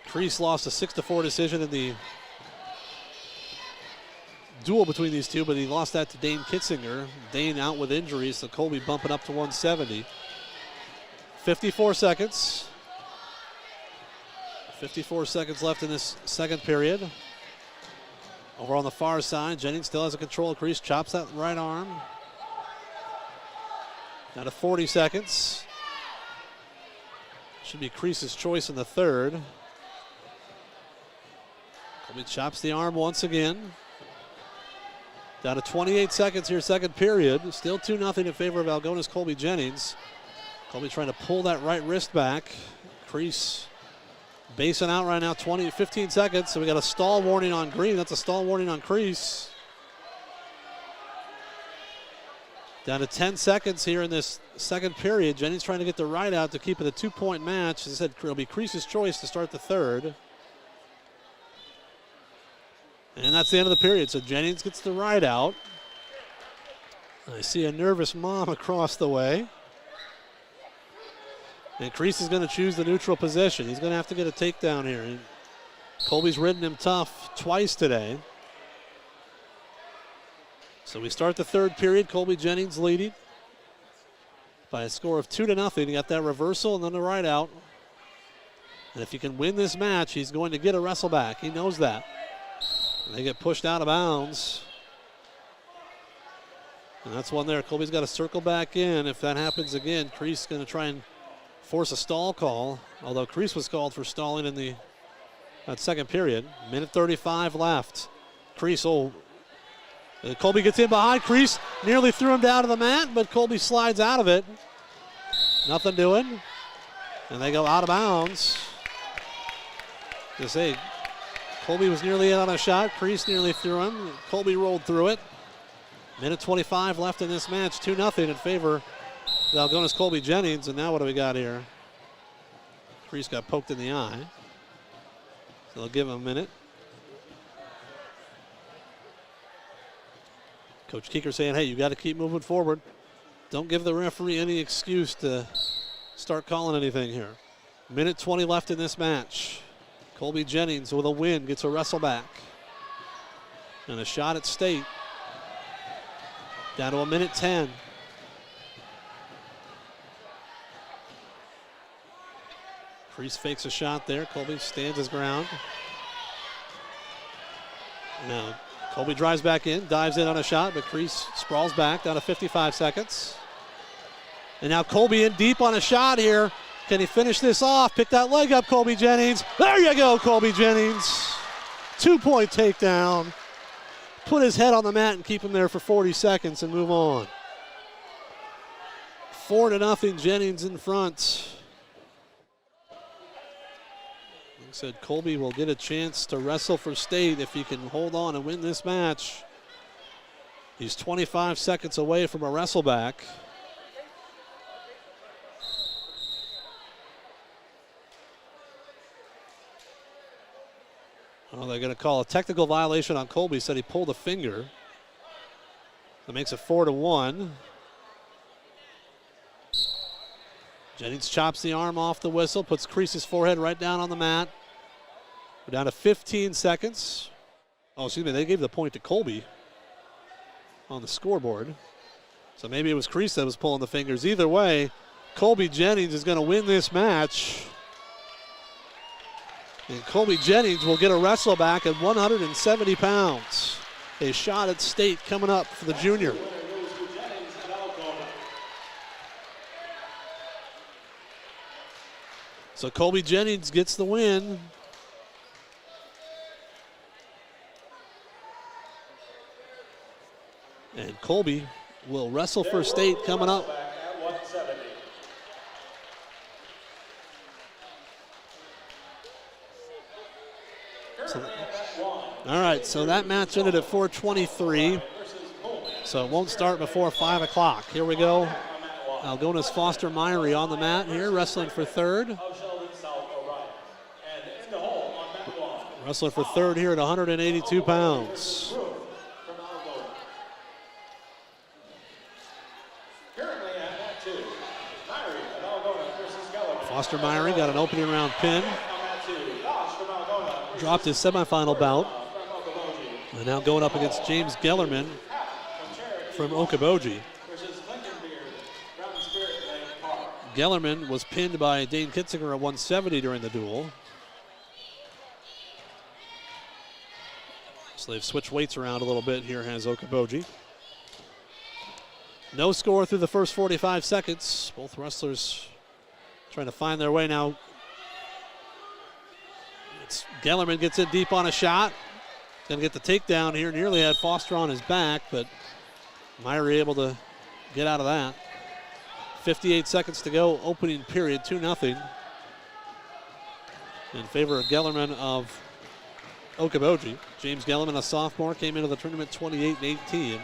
Crease lost a 6-4 decision in the duel between these two, but he lost that to Dane Kitzinger. Dane out with injuries, so Colby bumping up to 170. 54 seconds. 54 seconds left in this second period. Over on the far side, Jennings still has a control of Crease, chops that right arm. Down to 40 seconds. Should be Crease's choice in the third. Colby chops the arm once again. Down to 28 seconds here, second period. Still 2-0 in favor of Algona's Colby Jennings. Colby trying to pull that right wrist back. Crease basing out right now, 15 seconds. So we got a stall warning on green. That's a stall warning on Crease. Down to 10 seconds here in this second period. Jennings trying to get the right out to keep it a 2-point match. As I said, it'll be Crease's choice to start the third. And that's the end of the period. So Jennings gets the right out. I see a nervous mom across the way. And Crease is going to choose the neutral position. He's going to have to get a takedown here. And Colby's ridden him tough twice today. So we start the third period. Colby Jennings leading by a score of 2-0. He got that reversal and then the right out. And if he can win this match, he's going to get a wrestle back. He knows that. And they get pushed out of bounds. And that's one there. Colby's got to circle back in. If that happens again, Crease is going to try and force a stall call, although Crease was called for stalling in that second period. Minute 35 left. Crease, Colby gets in behind. Crease nearly threw him down to the mat, but Colby slides out of it. Nothing doing. And they go out of bounds. Just say, Colby was nearly in on a shot. Crease nearly threw him. Colby rolled through it. Minute 25 left in this match. 2-0 in favor of Algona's Colby Jennings. And now what do we got here? Crease got poked in the eye. So they'll give him a minute. Coach Keeker saying, hey, you got to keep moving forward. Don't give the referee any excuse to start calling anything here. Minute 20 left in this match. Colby Jennings with a win gets a wrestle back. And a shot at state. Down to a minute 10. Crease fakes a shot there. Colby stands his ground. Now Colby drives back in, dives in on a shot, but Crease sprawls back down to 55 seconds. And now Colby in deep on a shot here. Can he finish this off? Pick that leg up, Colby Jennings. There you go, Colby Jennings. 2-point takedown. Put his head on the mat and keep him there for 40 seconds and move on. 4-0, Jennings in front. Like I said, Colby will get a chance to wrestle for state if he can hold on and win this match. He's 25 seconds away from a wrestle back. Well, they're going to call a technical violation on Colby. Said he pulled a finger. That makes it 4-1. Jennings chops the arm off the whistle, puts Crease's forehead right down on the mat. We're down to 15 seconds. Oh, excuse me, they gave the point to Colby on the scoreboard. So maybe it was Crease that was pulling the fingers. Either way, Colby Jennings is going to win this match. And Colby Jennings will get a wrestle back at 170 pounds. A shot at state coming up for the junior. So Colby Jennings gets the win. And Colby will wrestle for state coming up. All right, so that match ended at 4:23. So it won't start before 5 o'clock. Here we go. Algona's Foster Myrie on the mat here, wrestling for third. Wrestling for third here at 182 pounds. Foster Myrie got an opening round pin. Dropped his semifinal bout. And now going up against James Gellerman from Okoboji. Gellerman was pinned by Dane Kitzinger at 170 during the duel. So they've switched weights around a little bit here, has Okoboji. No score through the first 45 seconds. Both wrestlers trying to find their way now. Gellerman gets in deep on a shot. Gonna get the takedown here. Nearly had Foster on his back, but Myrie able to get out of that. 58 seconds to go, opening period, 2-0. In favor of Gellerman of Okoboji. James Gellerman, a sophomore, came into the tournament 28-18.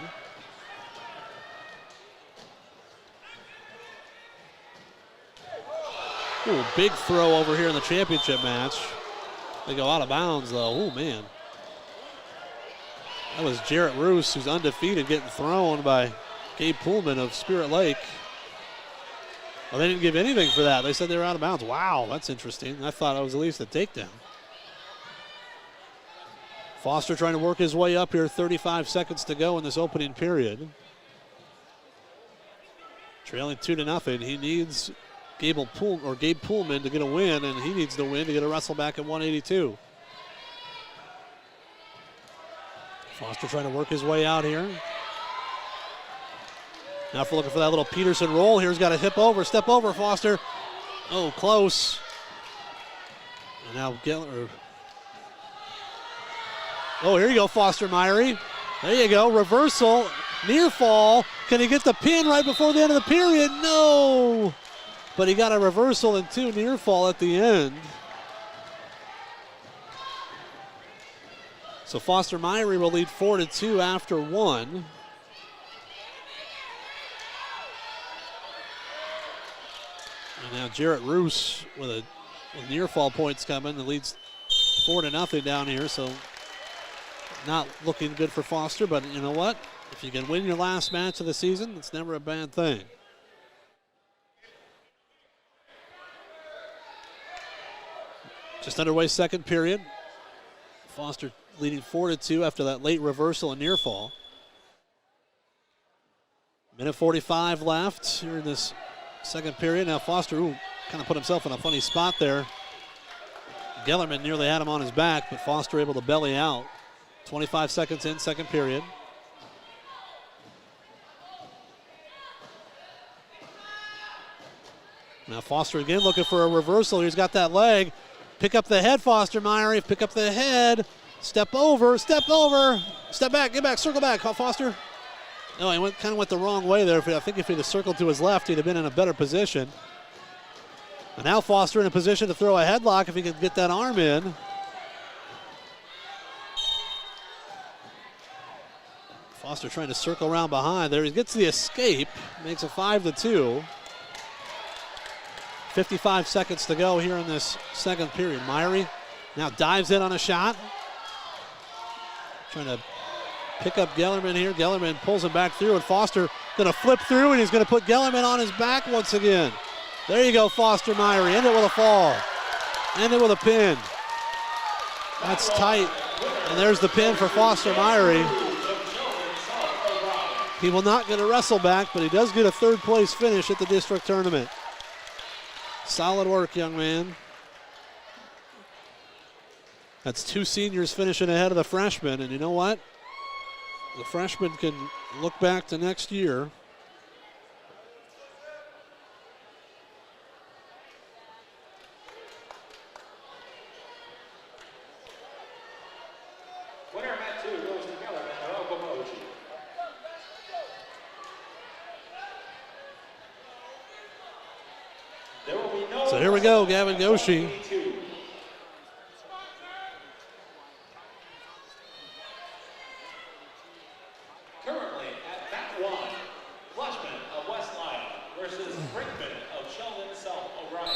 Ooh, big throw over here in the championship match. They go out of bounds, though. Oh, man. That was Jarrett Roos, who's undefeated, getting thrown by Gabe Pullman of Spirit Lake. Well, they didn't give anything for that. They said they were out of bounds. Wow, that's interesting. I thought it was at least a takedown. Foster trying to work his way up here. 35 seconds to go in this opening period. Trailing 2-0. He needs Gabe Pullman to get a win, and he needs to win to get a wrestle back at 182. Foster trying to work his way out here. Now if we're looking for that little Peterson roll, here's got a hip over, step over, Foster. Oh, close. And now Geller. Oh, here you go, Foster Myrie. There you go, reversal, near fall. Can he get the pin right before the end of the period? No. But he got a reversal and 2 near fall at the end. So Foster Myrie will lead 4-2 after 1. And now Jarrett Roos with near fall points coming. The lead's 4-0 down here, so not looking good for Foster, but you know what? If you can win your last match of the season, it's never a bad thing. Just underway second period. Foster leading 4-2 after that late reversal and near fall. Minute 45 left here in this second period. Now Foster kind of put himself in a funny spot there. Gellerman nearly had him on his back, but Foster able to belly out. 25 seconds in, second period. Now Foster again looking for a reversal. He's got that leg. Pick up the head, Foster Myrie. Pick up the head. Step over, step back, get back, circle back, Foster. No, he kind of went the wrong way there. I think if he'd have circled to his left, he'd have been in a better position. And now Foster in a position to throw a headlock if he could get that arm in. Foster trying to circle around behind there. He gets the escape, makes it 5-2. 55 seconds to go here in this second period. Myrie now dives in on a shot. Trying to pick up Gellerman here. Gellerman pulls him back through, and Foster gonna flip through, and he's gonna put Gellerman on his back once again. There you go, Foster Myrie. End it with a fall. End it with a pin. That's tight. And there's the pin for Foster Myrie. He will not get a wrestle back, but he does get a third place finish at the district tournament. Solid work, young man. That's 2 seniors finishing ahead of the freshmen, and you know what? The freshmen can look back to next year. Winner mat 2 goes to Gellerman of Okoboji. So here we go, Gavin Goshi. Currently at bat one, Fleshman of West Lyon versus Brinkman of Sheldon South O'Brien.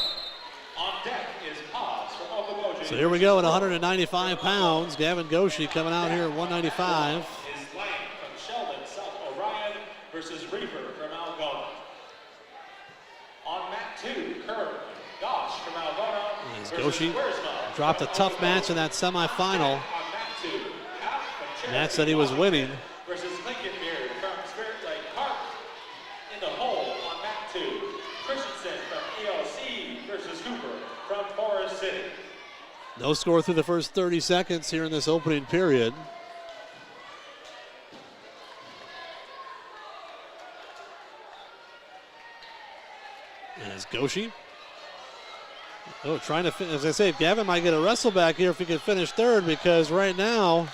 On deck is Paz from Okoboji. So here we go at 195 pounds. Gavin Goshi coming out here at 195. Is Lang from Sheldon South O'Brien versus Reaper from Algona. On mat two, currently, Gosh from Algona versus Goshi Wiersma dropped a tough match in that semifinal. Matt said he was winning. Versus Lincoln Beard from Spirit Lake Park. In the hole on mat two, Christensen from EOC versus Cooper from Forest City. No score through the first 30 seconds here in this opening period. As Goshi. Oh, trying to as I say, Gavin might get a wrestle back here if he can finish third, because right now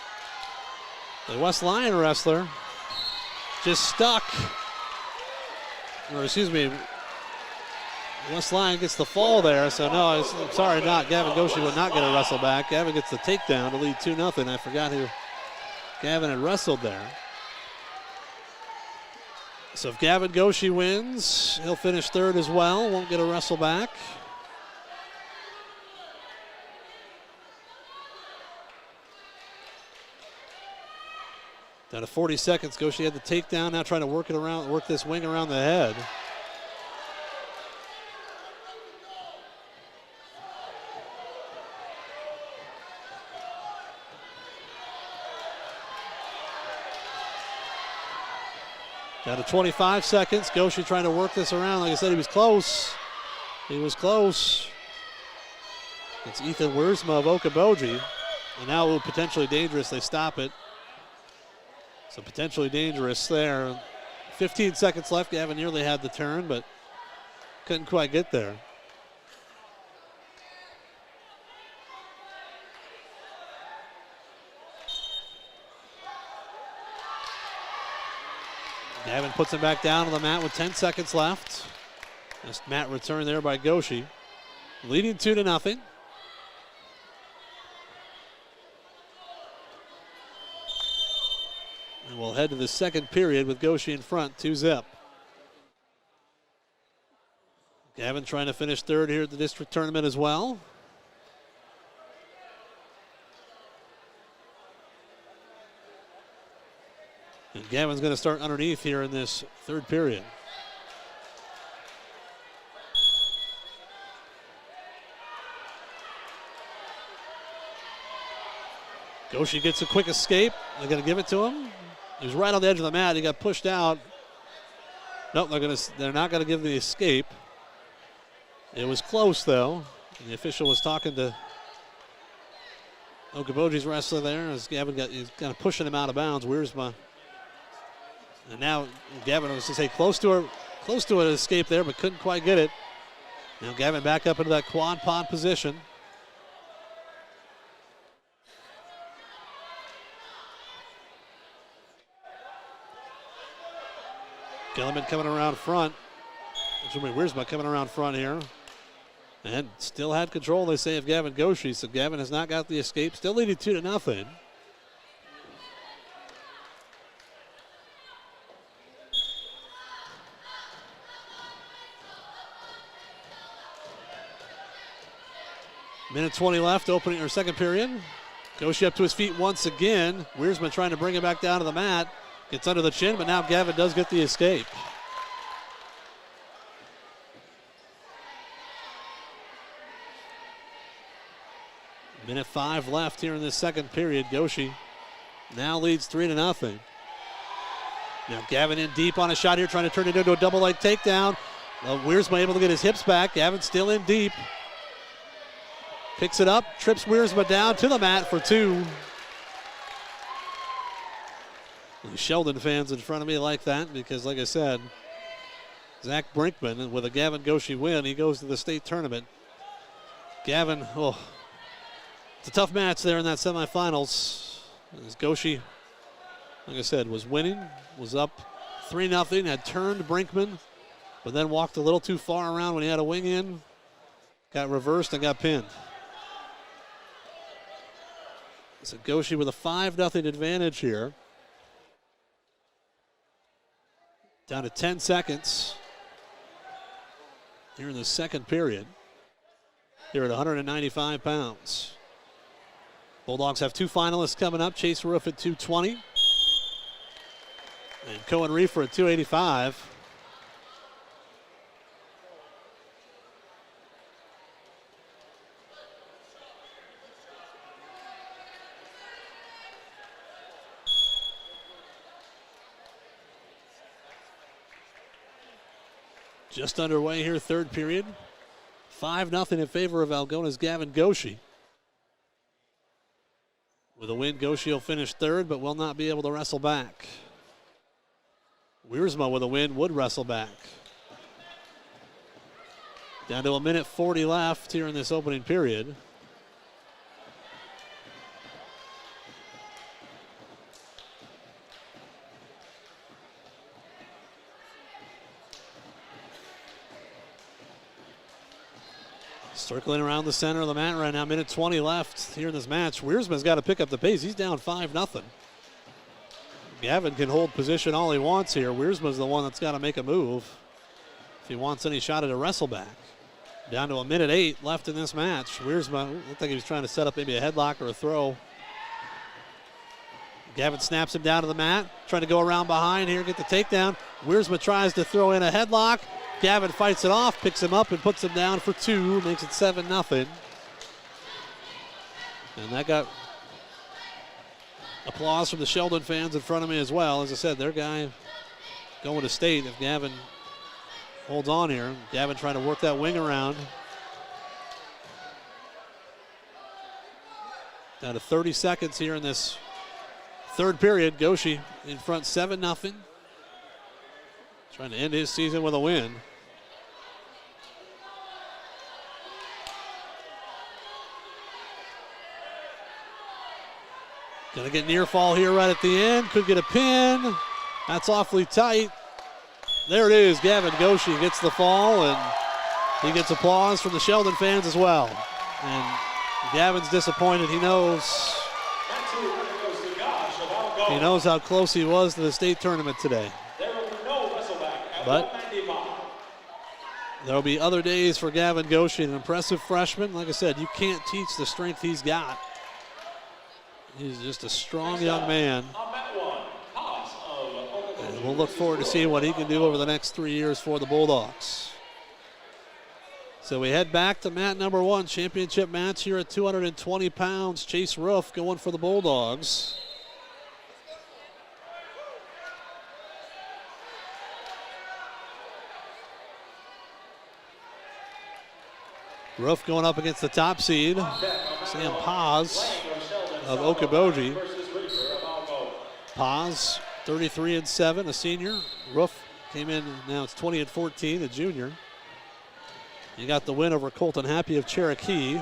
the West Lyon wrestler just stuck. Or excuse me, West Lyon gets the fall there, so no, I'm sorry, Gavin Goshi would not get a wrestle back. Gavin gets the takedown to lead 2-0. I forgot who Gavin had wrestled there. So if Gavin Goshi wins, he'll finish third as well, won't get a wrestle back. Down to 40 seconds, Goshi had the takedown, now trying to work this wing around the head. Down to 25 seconds. Goshi trying to work this around. Like I said, he was close. He was close. It's Ethan Wiersma of Okoboji. And now it will potentially dangerous. They stop it. So potentially dangerous there. 15 seconds left. Gavin nearly had the turn, but couldn't quite get there. Gavin puts him back down on the mat with 10 seconds left. This mat return there by Goshi. Leading 2-0. And we'll head to the second period with Goshi in front, 2-0. Gavin trying to finish third here at the district tournament as well. And Gavin's going to start underneath here in this third period. Goshi gets a quick escape. They're going to give it to him. He was right on the edge of the mat. He got pushed out. Nope, they're not going to give the escape. It was close, though. And the official was talking to Okoboji's wrestler there as he's kind of pushing him out of bounds. Wiersma. And now Gavin was to say close to an escape there, but couldn't quite get it. Now Gavin back up into that quad pod position. Gilliman coming around front. Wiersma coming around front here. And still had control, they say, of Gavin Goshi. So Gavin has not got the escape. Still leading 2-0. Minute 20 left, opening or second period. Goshi up to his feet once again. Wiersma trying to bring him back down to the mat. Gets under the chin, but now Gavin does get the escape. Minute 5 left here in this second period. Goshi now leads 3-0. Now Gavin in deep on a shot here, trying to turn it into a double leg takedown. Wiersma able to get his hips back. Gavin still in deep. Picks it up, trips Wiersma down to the mat for 2. Sheldon fans in front of me like that because, like I said, Zach Brinkman, with a Gavin Goshi win, he goes to the state tournament. Gavin, it's a tough match there in that semifinals. As Goshi, like I said, was winning, was up 3-0, had turned Brinkman, but then walked a little too far around when he had a wing in. got reversed and got pinned. So Goshi with a 5-0 advantage here. Down to 10 seconds here in the second period. Here at 195 pounds. Bulldogs have 2 finalists coming up. Chase Roof at 220. And Cohen Reefer at 285. Just underway here, third period. 5-0 in favor of Algona's Gavin Goshi. With a win, Goshi will finish third, but will not be able to wrestle back. Wiersma with a win would wrestle back. Down to 1:40 left here in this opening period. Circling around the center of the mat right now, 1:20 left here in this match. Wiersma's got to pick up the pace. He's down 5-0. Gavin can hold position all he wants here. Wiersma's the one that's got to make a move if he wants any shot at a wrestle back. Down to 1:08 left in this match. Wiersma looked like he was trying to set up maybe a headlock or a throw. Gavin snaps him down to the mat, trying to go around behind here, get the takedown. Wiersma tries to throw in a headlock. Gavin fights it off, picks him up, and puts him down for 2, makes it 7-0. And that got applause from the Sheldon fans in front of me as well. As I said, their guy going to state if Gavin holds on here. Gavin trying to work that wing around. Down to 30 seconds here in this third period. Goshi in front 7-0. Trying to end his season with a win. Gonna get near fall here right at the end. Could get a pin. That's awfully tight. There it is. Gavin Goshi gets the fall, and he gets applause from the Sheldon fans as well. And Gavin's disappointed. He knows how close he was to the state tournament today. But there'll be other days for Gavin Goshi, an impressive freshman. Like I said, you can't teach the strength he's got. He's just a strong young man. And we'll look forward to seeing what he can do over the next 3 years for the Bulldogs. So we head back to mat number 1, championship match here at 220 pounds. Chase Roof going for the Bulldogs. Roof going up against the top seed, Sam Paz of Okoboji. Paz, 33-7, a senior. Roof came in, now it's 20-14, a junior. You got the win over Colton Happy of Cherokee.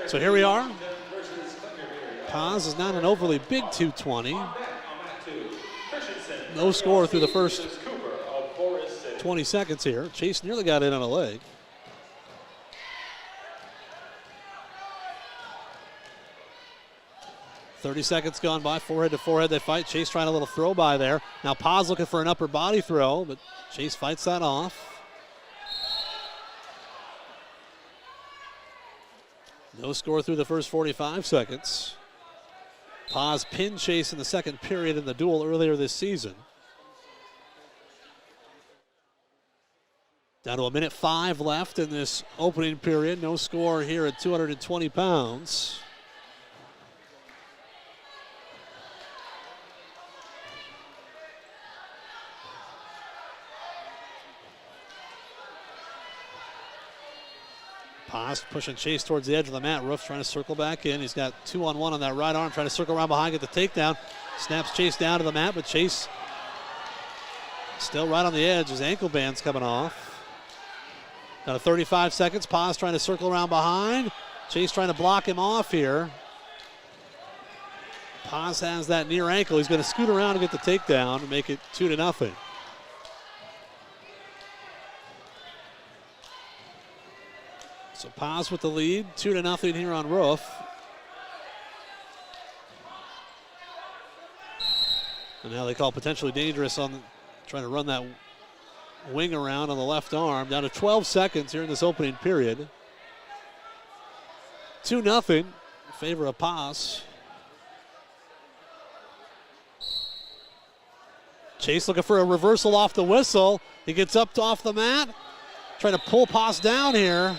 So here we are. Paz is not an overly big 220. No score through the first 20 seconds here. Chase nearly got in on a leg. .30 seconds gone by, forehead to forehead they fight. Chase trying a little throw by there. Now Paz looking for an upper body throw, but Chase fights that off. No score through the first 45 seconds. Paz pinned Chase in the second period in the duel earlier this season. Down to 1:05 left in this opening period. No score here at 220 pounds. Paz pushing Chase towards the edge of the mat. Roof trying to circle back in. He's got 2-on-1 on that right arm, trying to circle around behind, get the takedown. Snaps Chase down to the mat, but Chase still right on the edge. His ankle band's coming off. Down to 35 seconds. Paz trying to circle around behind. Chase trying to block him off here. Paz has that near ankle. He's going to scoot around and get the takedown and make it 2-0. So Paz with the lead, 2-0 here on Roof. And now they call potentially dangerous on trying to run that wing around on the left arm. Down to 12 seconds here in this opening period. 2-0 in favor of Paz. Chase looking for a reversal off the whistle. He gets up off the mat. Trying to pull Paz down here.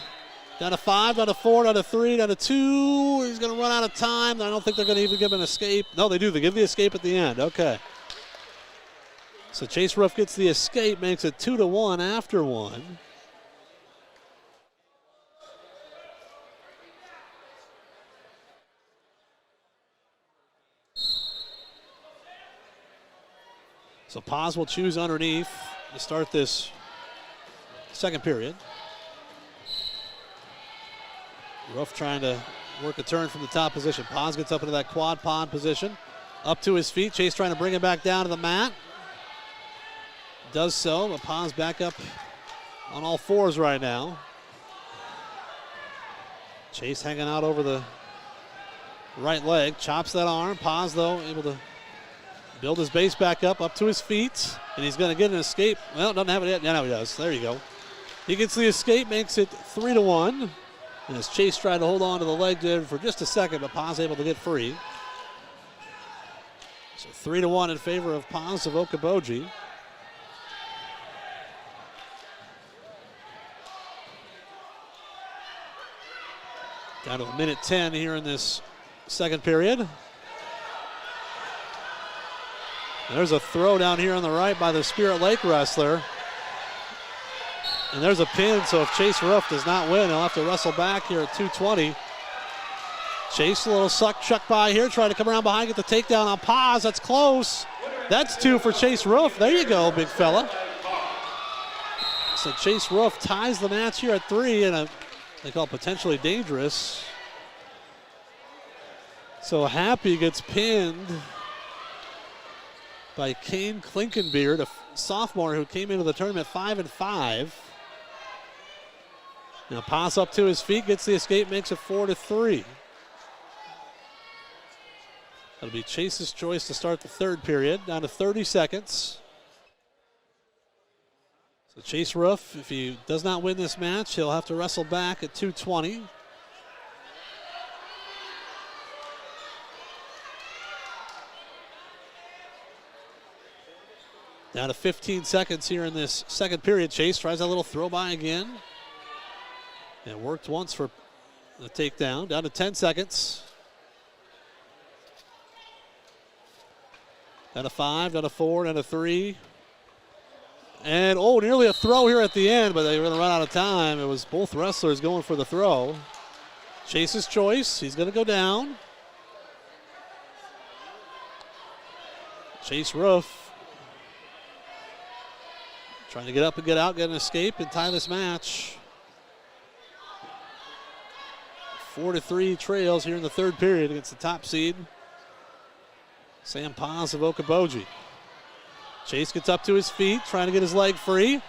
Down to 5, down to 4, down to 3, down to 2. He's going to run out of time. I don't think they're going to even give him an escape. No, they do. They give the escape at the end. Okay. So Chase Roof gets the escape, makes it 2-1 after one. So Paz will choose underneath to start this second period. Roof trying to work a turn from the top position. Paz gets up into that quad pond position. Up to his feet. Chase trying to bring him back down to the mat. Does so, but Paz back up on all fours right now. Chase hanging out over the right leg. Chops that arm. Paz, though, able to build his base back up to his feet. And he's going to get an escape. Well, doesn't have it yet. Yeah, no, he does. There you go. He gets the escape, makes it 3-1. And as Chase tried to hold on to the leg there for just a second, but Paz able to get free. So 3-1 in favor of Paz of Okoboji. Down to a minute 10 here in this second period. And there's a throw down here on the right by the Spirit Lake wrestler. And there's a pin, so if Chase Roof does not win, he'll have to wrestle back here at 2:20. Chase, a little chuck by here, trying to come around behind, get the takedown on Paz. That's close. That's 2 for Chase Roof. There you go, big fella. So Chase Roof ties the match here at 3, and they call potentially dangerous. So Happy gets pinned by Kane Klinkenbeard, a sophomore who came into the tournament 5-5. Now Paz up to his feet, gets the escape, makes it 4-3. That'll be Chase's choice to start the third period, down to 30 seconds. So Chase Roof, if he does not win this match, he'll have to wrestle back at 2:20. Down to 15 seconds here in this second period. Chase tries that little throw by again. It worked once for the takedown. Down to 10 seconds. Down to 5, down to 4, down to 3. And, nearly a throw here at the end, but they were going to run out of time. It was both wrestlers going for the throw. Chase's choice. He's going to go down. Chase Roof trying to get up and get out, get an escape, and tie this match. 4-3 trails here in the third period against the top seed, Sam Paz of Okoboji. Chase gets up to his feet, trying to get his leg free,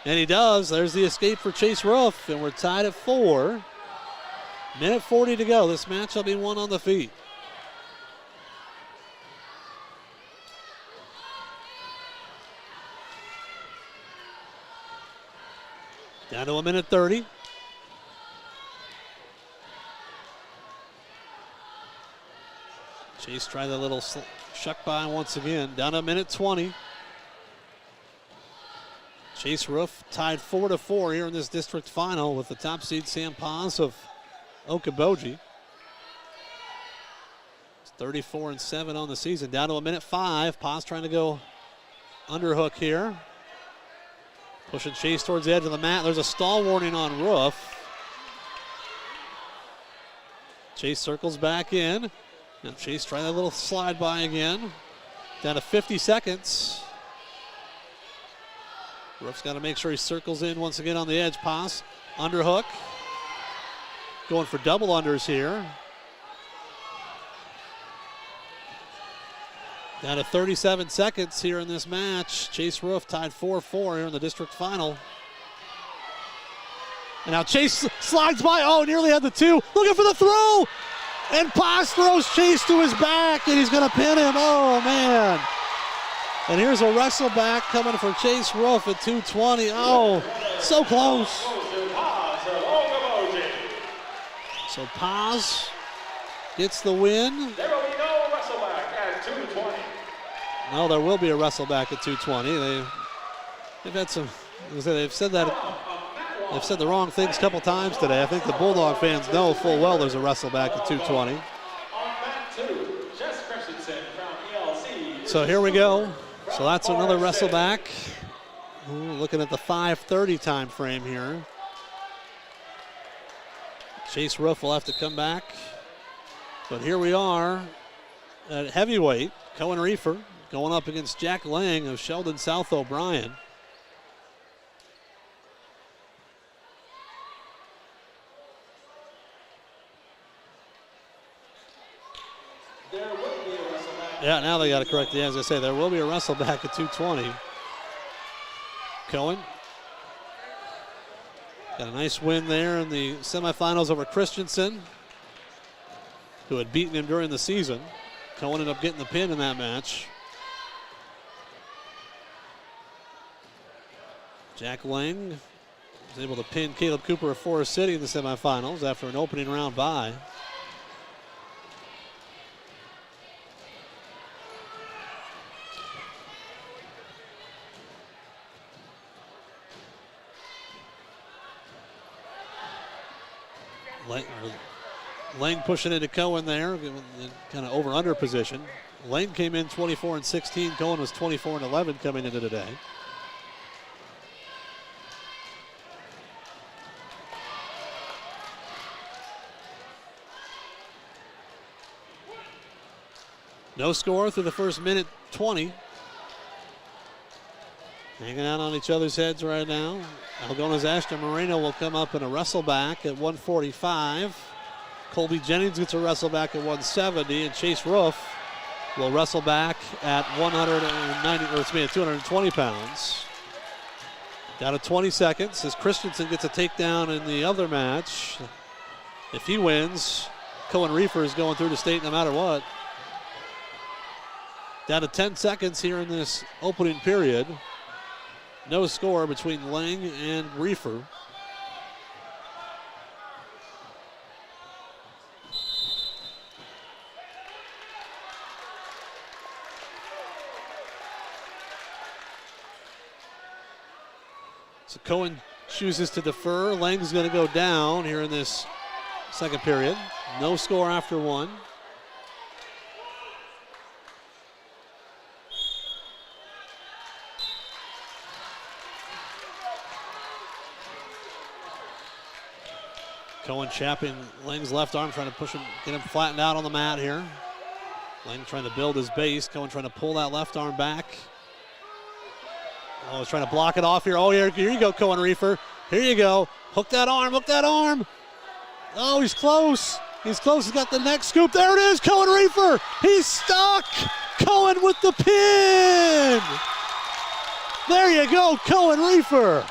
and he does. There's the escape for Chase Roof, and we're tied at 4. Minute 40 to go. This match will be won on the feet. Down to a minute 30. Chase tried a little shuck by once again. Down to a minute 20. Chase Roof tied 4-4 here in this district final with the top seed Sam Paz of Okoboji. It's 34-7 on the season. Down to a minute 5. Paz trying to go underhook here. Pushing Chase towards the edge of the mat. There's a stall warning on Roof. Chase circles back in. Now Chase trying a little slide by again. Down to 50 seconds. Roof's got to make sure he circles in once again on the edge. Paz, underhook. Going for double unders here. Down to 37 seconds here in this match. Chase Roof tied 4-4 here in the district final. And now Chase slides by. Oh, nearly had the two. Looking for the throw. And Paz throws Chase to his back, and he's going to pin him. Oh, man. And here's a wrestle back coming for Chase Roof at 220. Oh, so close. So Paz gets the win. There will be no wrestle back at 220. No, there will be a wrestle back at 220. They've had some, they've said the wrong things a couple times today. I think the Bulldog fans know full well there's a wrestle back at 220. So here we go. So that's another wrestle back. Ooh, looking at the 5:30 time frame here. Chase Roof will have to come back. But here we are at heavyweight. Cohen Reefer going up against Jack Lang of Sheldon South O'Brien. Yeah, now they got to correct it. As I say, there will be a wrestle back at 220. Cohen got a nice win there in the semifinals over Christensen, who had beaten him during the season. Cohen ended up getting the pin in that match. Jack Lang was able to pin Caleb Cooper of Forest City in the semifinals after an opening round bye. Lang pushing into Cohen there, kind of over-under position. Lang came in 24-16. Cohen was 24-11 coming into today. No score through the first minute 20. Hanging out on each other's heads right now. Algona's Ashton Moreno will come up in a wrestle back at 145. Colby Jennings gets a wrestle back at 170, and Chase Roof will wrestle back at 220 pounds. Down to 20 seconds as Christensen gets a takedown in the other match. If he wins, Cohen Reefer is going through the state no matter what. Down to 10 seconds here in this opening period. No score between Lang and Reefer. So Cohen chooses to defer. Lang's going to go down here in this second period. No score after one. Cohen chapping Lang's left arm, trying to push him, get him flattened out on the mat here. Lang trying to build his base. Cohen trying to pull that left arm back. Oh, he's trying to block it off here. Oh, here you go, Cohen Reefer. Here you go. Hook that arm, hook that arm. Oh, he's close. He's close. He's got the neck scoop. There it is, Cohen Reefer. He's stuck. Cohen with the pin. There you go, Cohen Reefer.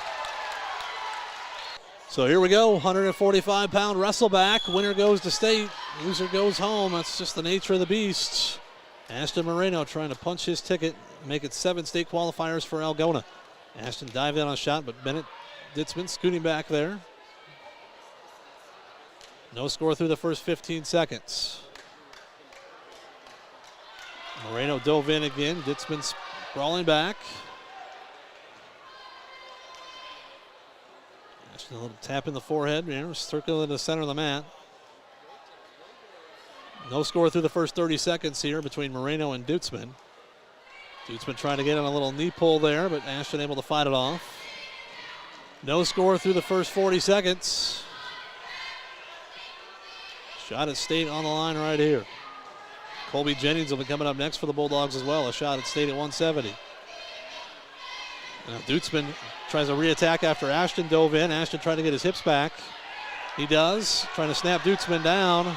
So here we go, 145-pound wrestle back. Winner goes to state, loser goes home. That's just the nature of the beast. Ashton Moreno trying to punch his ticket, make it 7 state qualifiers for Algona. Ashton dived in on a shot, but Bennett Ditzman scooting back there. No score through the first 15 seconds. Moreno dove in again. Ditzman sprawling back. Ashton a little tap in the forehead, circle in the center of the mat. No score through the first 30 seconds here between Moreno and Dutzman. Dutzman trying to get on a little knee pull there, but Ashton able to fight it off. No score through the first 40 seconds. Shot at state on the line right here. Colby Jennings will be coming up next for the Bulldogs as well. A shot at state at 170. Now Dutzman tries a re-attack after Ashton dove in. Ashton trying to get his hips back. He does. Trying to snap Dutzman down.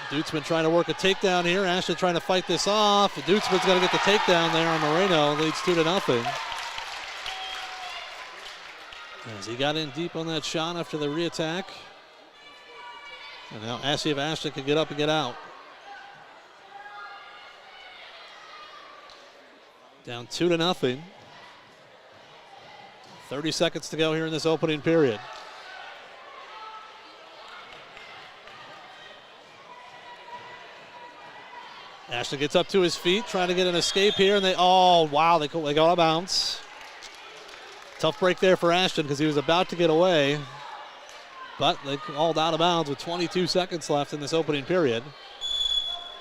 Dutzman trying to work a takedown here. Ashton trying to fight this off. Dutzman's got to get the takedown there on Moreno. Leads 2-0. As he got in deep on that shot after the re-attack. And now see if Ashton can get up and get out. Down 2-0. 30 seconds to go here in this opening period. Ashton gets up to his feet, trying to get an escape here, and they go out of bounds. Tough break there for Ashton because he was about to get away, but they called out of bounds with 22 seconds left in this opening period.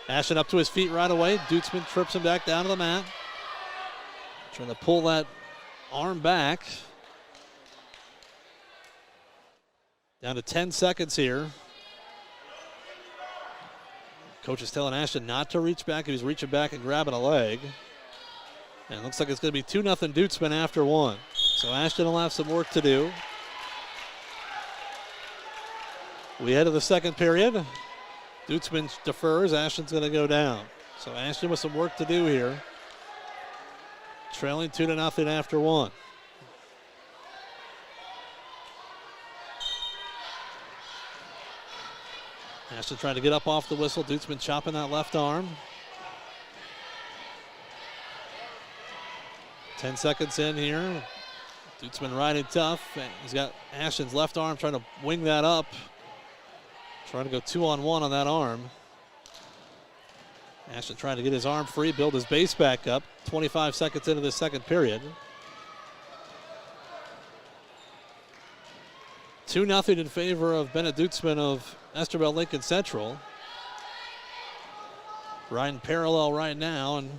Ashton up to his feet right away. Dutzman trips him back down to the mat. Trying to pull that arm back. Down to 10 seconds here. Coach is telling Ashton not to reach back. He was reaching back and grabbing a leg. And it looks like it's going to be 2-0 Dutzman after one. So Ashton will have some work to do. We head to the second period. Dutzman defers. Ashton's going to go down. So Ashton with some work to do here. Trailing 2-0 after one. Ashton trying to get up off the whistle. Dutzman chopping that left arm. 10 seconds in here. Dutzman riding tough. He's got Ashton's left arm trying to wing that up. Trying to go 2-on-1 on that arm. Ashton trying to get his arm free, build his base back up. 25 seconds into the second period. 2-0 in favor of Bennett Dutzman of Esterbell Lincoln Central. Riding parallel right now, and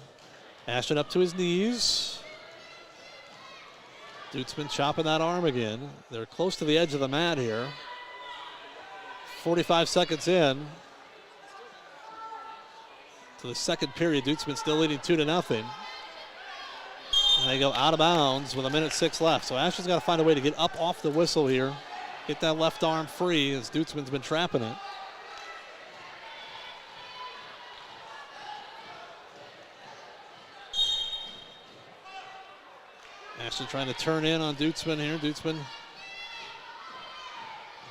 Ashton up to his knees. Dutzman chopping that arm again. They're close to the edge of the mat here. 45 seconds in to the second period. Dutzman still leading 2-0. And they go out of bounds with 1:06 left. So Ashton's got to find a way to get up off the whistle here. Get that left arm free as Dutzman's been trapping it. Ashton trying to turn in on Dutzman here. Dutzman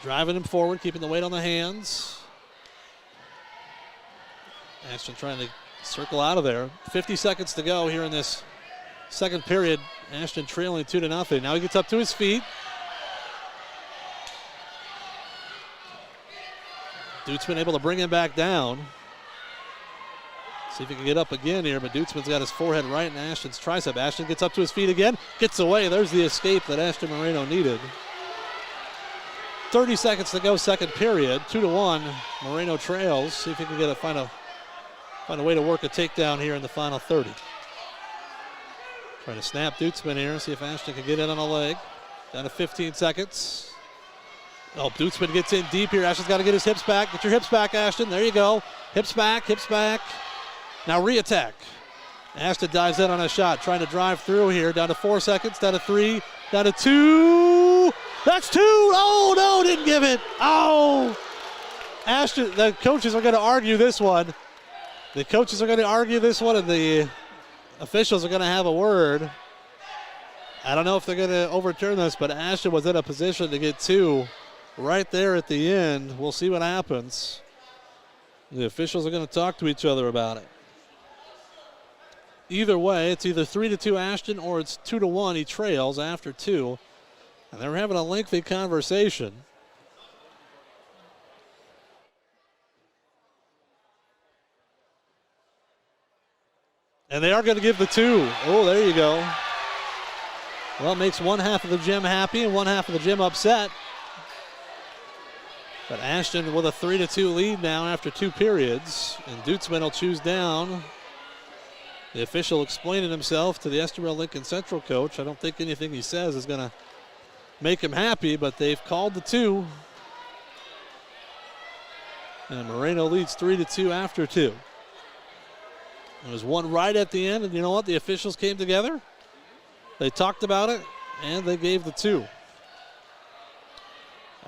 driving him forward, keeping the weight on the hands. Ashton trying to circle out of there. 50 seconds to go here in this second period. Ashton trailing 2-0. Now he gets up to his feet. Dutzman able to bring him back down. See if he can get up again here, but Dutzman's got his forehead right in Ashton's tricep. Ashton gets up to his feet again, gets away. There's the escape that Ashton Moreno needed. 30 seconds to go, second period. 2-1. Moreno trails. See if he can find a way to work a takedown here in the final 30. Trying to snap Dutzman here, see if Ashton can get in on a leg. Down to 15 seconds. Oh, Dutzman gets in deep here. Ashton's got to get his hips back. Get your hips back, Ashton. There you go. Hips back, hips back. Now re-attack. Ashton dives in on a shot, trying to drive through here. Down to 4 seconds, down to 3, down to 2. That's 2. Oh, no, didn't give it. Oh. Ashton, the coaches are going to argue this one. The coaches are going to argue this one, and the officials are going to have a word. I don't know if they're going to overturn this, but Ashton was in a position to get 2 right there at the end. We'll see what happens. The officials are going to talk to each other about it. Either way, it's either 3-2 Ashton or it's 2-1. He trails after 2. And they're having a lengthy conversation. And they are going to give the 2. Oh, there you go. Well, it makes one half of the gym happy and one half of the gym upset. But Ashton with a 3-2 lead now after 2 periods. And Dutzman will choose down. The official explaining himself to the Esterbell Lincoln Central coach. I don't think anything he says is going to make him happy, but they've called the 2. And Moreno leads 3-2 after 2. There was one right at the end, and you know what? The officials came together. They talked about it, and they gave the 2.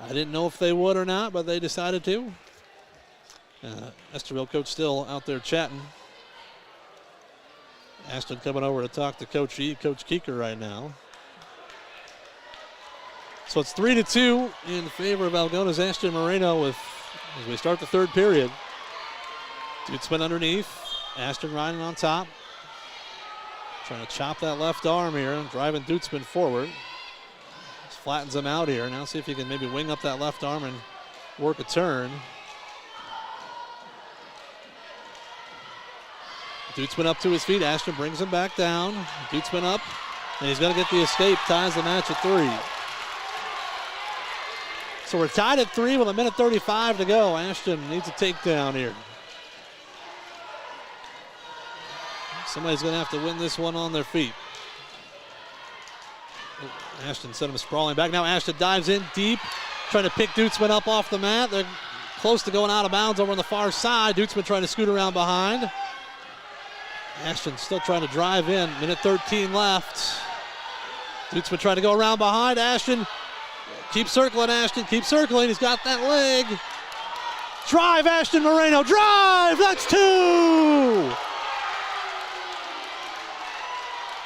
I didn't know if they would or not, but they decided to. Esterbell coach still out there chatting. Ashton coming over to talk to Coach E, Coach Keeker right now. So it's 3-2 in favor of Algona's Ashton Moreno as we start the third period. Dutzman underneath. Ashton riding on top. Trying to chop that left arm here. Driving Dutzman forward. Just flattens him out here. Now see if he can maybe wing up that left arm and work a turn. Dutzman up to his feet. Ashton brings him back down. Dutzman up. And he's going to get the escape. Ties the match at 3. So we're tied at 3 with 1:35 to go. Ashton needs a takedown here. Somebody's going to have to win this one on their feet. Ashton sent him sprawling back. Now Ashton dives in deep, trying to pick Dutzman up off the mat. They're close to going out of bounds over on the far side. Dutzman trying to scoot around behind. Ashton still trying to drive in. 1:13 left. Dutzman trying to go around behind. Ashton, keep circling, Ashton. Keep circling. He's got that leg. Drive, Ashton Moreno. Drive! That's 2!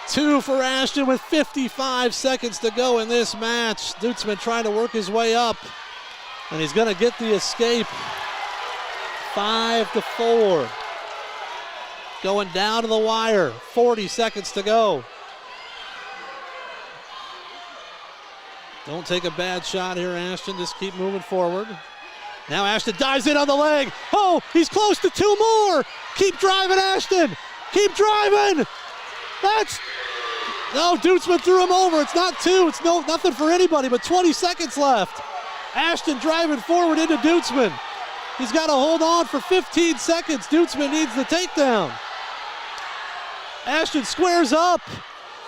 2 for Ashton with 55 seconds to go in this match. Dutzman trying to work his way up. And he's going to get the escape. 5-4. Going down to the wire. 40 seconds to go. Don't take a bad shot here, Ashton. Just keep moving forward. Now Ashton dives in on the leg. Oh, he's close to 2 more. Keep driving, Ashton. Keep driving. No, Dutzman threw him over. It's not 2. It's nothing for anybody, but 20 seconds left. Ashton driving forward into Dutzman. He's got to hold on for 15 seconds. Dutzman needs the takedown. Ashton squares up.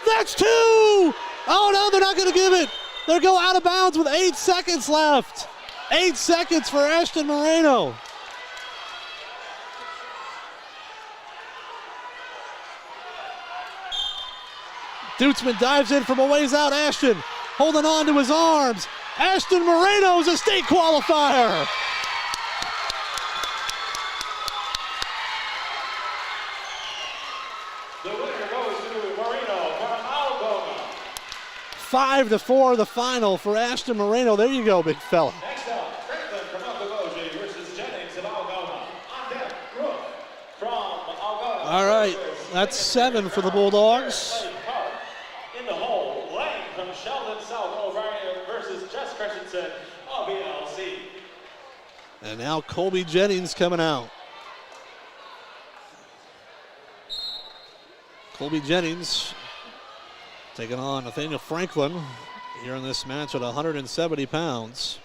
That's 2! Oh, no, they're not going to give it. They'll go out of bounds with 8 seconds left. 8 seconds for Ashton Moreno. Dutzman dives in from a ways out. Ashton holding on to his arms. Ashton Moreno's a state qualifier. The winner goes to Moreno from Algona. 5-4 the final for Ashton Moreno. There you go, big fella. Next up, Franklin from Algona versus Jennings of Algona. On deck, Brooke from Algona. All right, that's 7 for the Bulldogs. In the hole, Lang from Sheldon South O'Brien versus Jess Christensen of BLC. And now Colby Jennings coming out. Colby Jennings taking on Nathaniel Franklin here in this match at 170 pounds.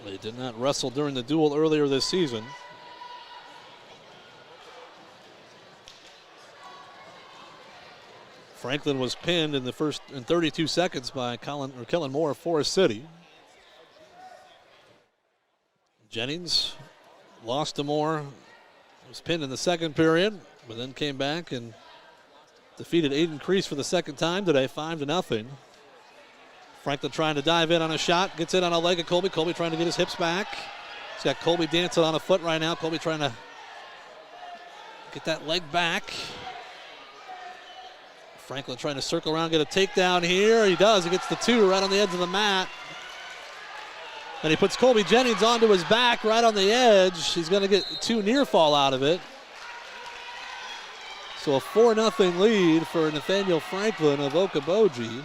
They did not wrestle during the duel earlier this season. Franklin was pinned in 32 seconds by Kellen Moore of Forest City. Jennings lost to Moore. Was pinned in the second period, but then came back and defeated Aiden Crease for the second time today, 5-0. Franklin trying to dive in on a shot, gets in on a leg of Colby. Colby trying to get his hips back. He's got Colby dancing on a foot right now. Colby trying to get that leg back. Franklin trying to circle around, get a takedown here. He does. He gets the 2 right on the edge of the mat. And he puts Colby Jennings onto his back right on the edge. He's going to get 2 near fall out of it. So a 4-0 lead for Nathaniel Franklin of Okoboji.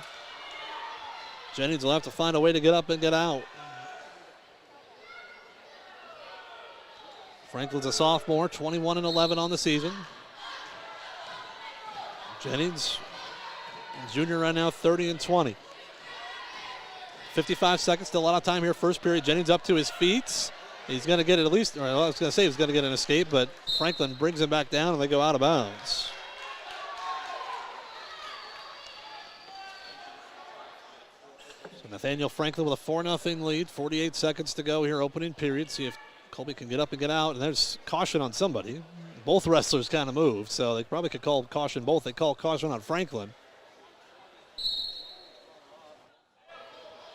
Jennings will have to find a way to get up and get out. Franklin's a sophomore, 21-11 on the season. Jennings, junior right now, 30-20. 55 seconds, still a lot of time here. First period, Jennings up to his feet. He's going to get it at least, or I was going to say he was going to get an escape, but Franklin brings him back down and they go out of bounds. So Nathaniel Franklin with a 4-0 lead, 48 seconds to go here, opening period. See if Colby can get up and get out, and there's caution on somebody. Both wrestlers kind of moved, so they probably could call caution both. They call caution on Franklin.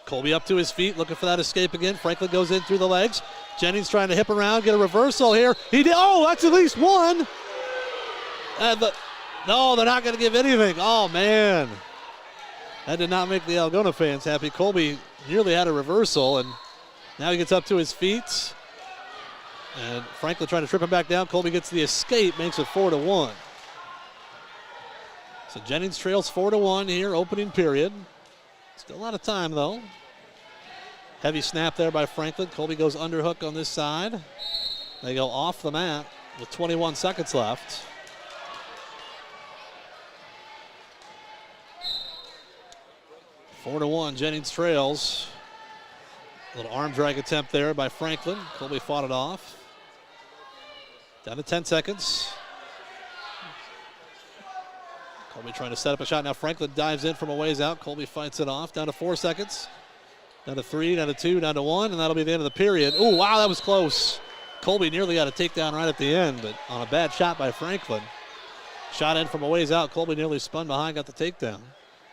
Colby up to his feet, looking for that escape again. Franklin goes in through the legs. Jennings trying to hip around, get a reversal here. He did. Oh, that's at least one. No, they're not going to give anything. Oh, man. That did not make the Algona fans happy. Colby nearly had a reversal, and now he gets up to his feet. And Franklin trying to trip him back down. Colby gets the escape, makes it 4-1. So Jennings trails 4-1 here, opening period. Still a lot of time, though. Heavy snap there by Franklin. Colby goes underhook on this side. They go off the mat with 21 seconds left. 4-1, Jennings trails. A little arm drag attempt there by Franklin. Colby fought it off. Down to 10 seconds. Colby trying to set up a shot. Now Franklin dives in from a ways out. Colby fights it off. Down to 4 seconds. Down to 3, down to 2, down to 1, and that'll be the end of the period. Oh, wow, that was close. Colby nearly got a takedown right at the end, but on a bad shot by Franklin. Shot in from a ways out. Colby nearly spun behind, got the takedown.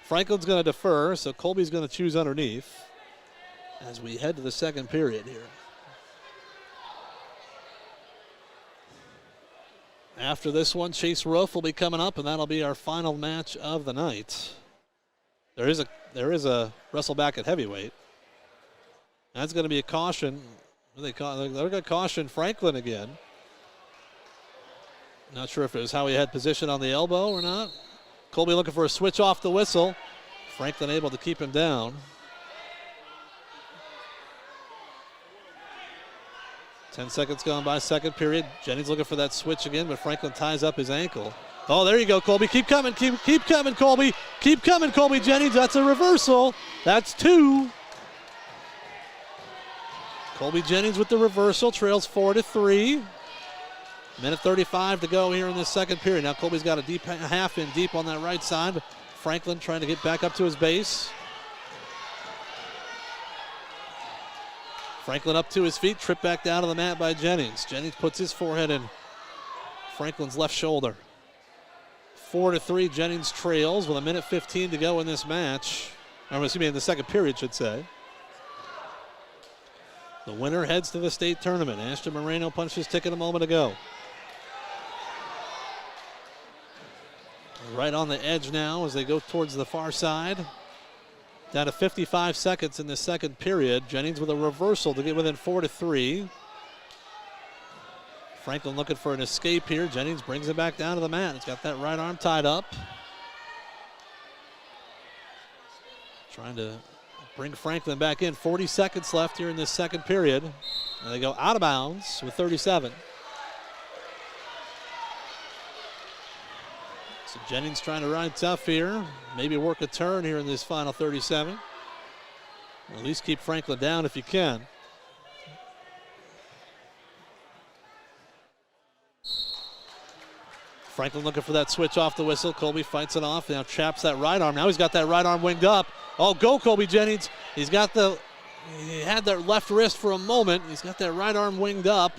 Franklin's going to defer, so Colby's going to choose underneath as we head to the second period here. After this one, Chase Roof will be coming up, and that'll be our final match of the night. There is a wrestle back at heavyweight. That's going to be a caution. They're going to caution Franklin again. Not sure if it was how he had position on the elbow or not. Colby looking for a switch off the whistle. Franklin able to keep him down. 10 seconds gone by, second period. Jennings looking for that switch again, but Franklin ties up his ankle. Oh, there you go, Colby. Keep coming, keep coming, Colby. Keep coming, Colby Jennings. That's a reversal. That's 2. Colby Jennings with the reversal, trails 4-3. Minute 35 to go here in this second period. Now Colby's got a deep half in deep on that right side. Franklin trying to get back up to his base. Franklin up to his feet, tripped back down to the mat by Jennings. Jennings puts his forehead in Franklin's left shoulder. 4-3, Jennings trails with a minute 15 to go in this match. Or excuse me, in the second period, should say. The winner heads to the state tournament. Ashton Moreno punched his ticket a moment ago. Right on the edge now as they go towards the far side. Down to 55 seconds in the second period. Jennings with a reversal to get within 4-3. Franklin looking for an escape here. Jennings brings it back down to the mat. He's got that right arm tied up. Trying to bring Franklin back in. 40 seconds left here in this second period. And they go out of bounds with 37. So Jennings trying to ride tough here. Maybe work a turn here in this final 37. Or at least keep Franklin down if you can. Franklin looking for that switch off the whistle. Colby fights it off. Now traps that right arm. Now he's got that right arm winged up. Oh, go Colby Jennings. He had that left wrist for a moment. He's got that right arm winged up.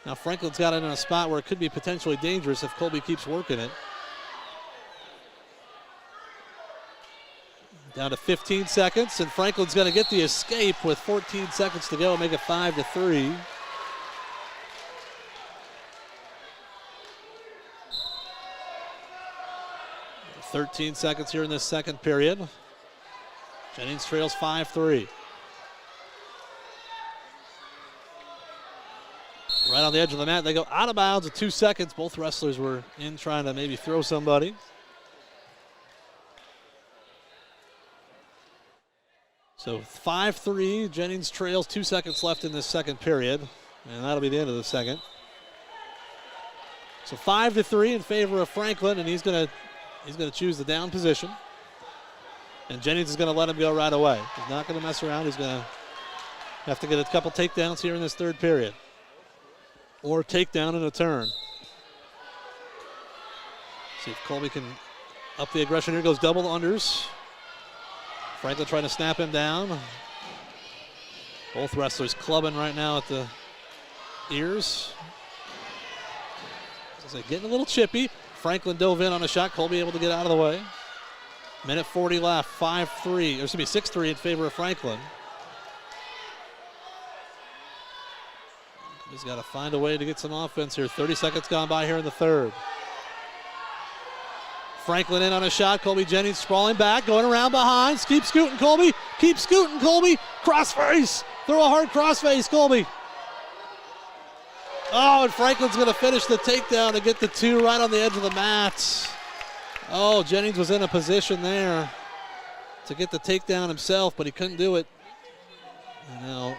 Now Franklin's got it in a spot where it could be potentially dangerous if Colby keeps working it. Down to 15 seconds, and Franklin's going to get the escape with 14 seconds to go and make it 5-3. "13 seconds here in this second period. Jennings trails 5-3. Right on the edge of the mat. They go out of bounds with 2 seconds. Both wrestlers were in trying to maybe throw somebody. So 5-3, Jennings trails, 2 seconds left in this second period, and that'll be the end of the second. So 5-3 in favor of Franklin, and he's gonna choose the down position. And Jennings is gonna let him go right away. He's not gonna mess around. He's gonna have to get a couple takedowns here in this third period. Or takedown and a turn. See if Colby can up the aggression here. Goes double unders. Franklin trying to snap him down. Both wrestlers clubbing right now at the ears. As they getting a little chippy. Franklin dove in on a shot. Colby able to get out of the way. Minute 40 left. 5-3. There's going to be 6-3 in favor of Franklin. He's got to find a way to get some offense here. 30 seconds gone by here in the third. Franklin in on a shot. Colby Jennings sprawling back, going around behind. Keep scooting, Colby. Keep scooting, Colby. Crossface. Throw a hard crossface, Colby. Oh, and Franklin's going to finish the takedown to get the 2 right on the edge of the mat. Oh, Jennings was in a position there to get the takedown himself, but he couldn't do it. And now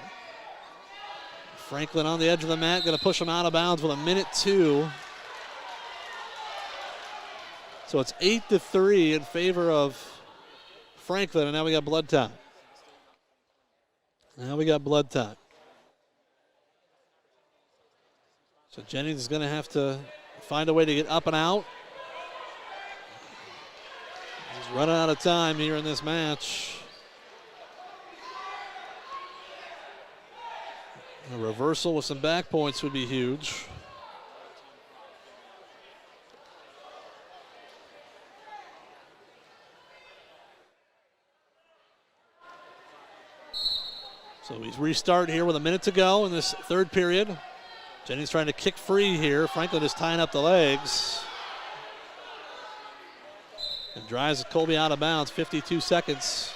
Franklin on the edge of the mat, going to push him out of bounds with 1:02. So it's 8-3 in favor of Franklin, and now we got blood time. So Jennings is going to have to find a way to get up and out. He's running out of time here in this match. A reversal with some back points would be huge. So we restart here with 1 minute to go in this third period. Jennings trying to kick free here. Franklin is tying up the legs. And drives Colby out of bounds, 52 seconds.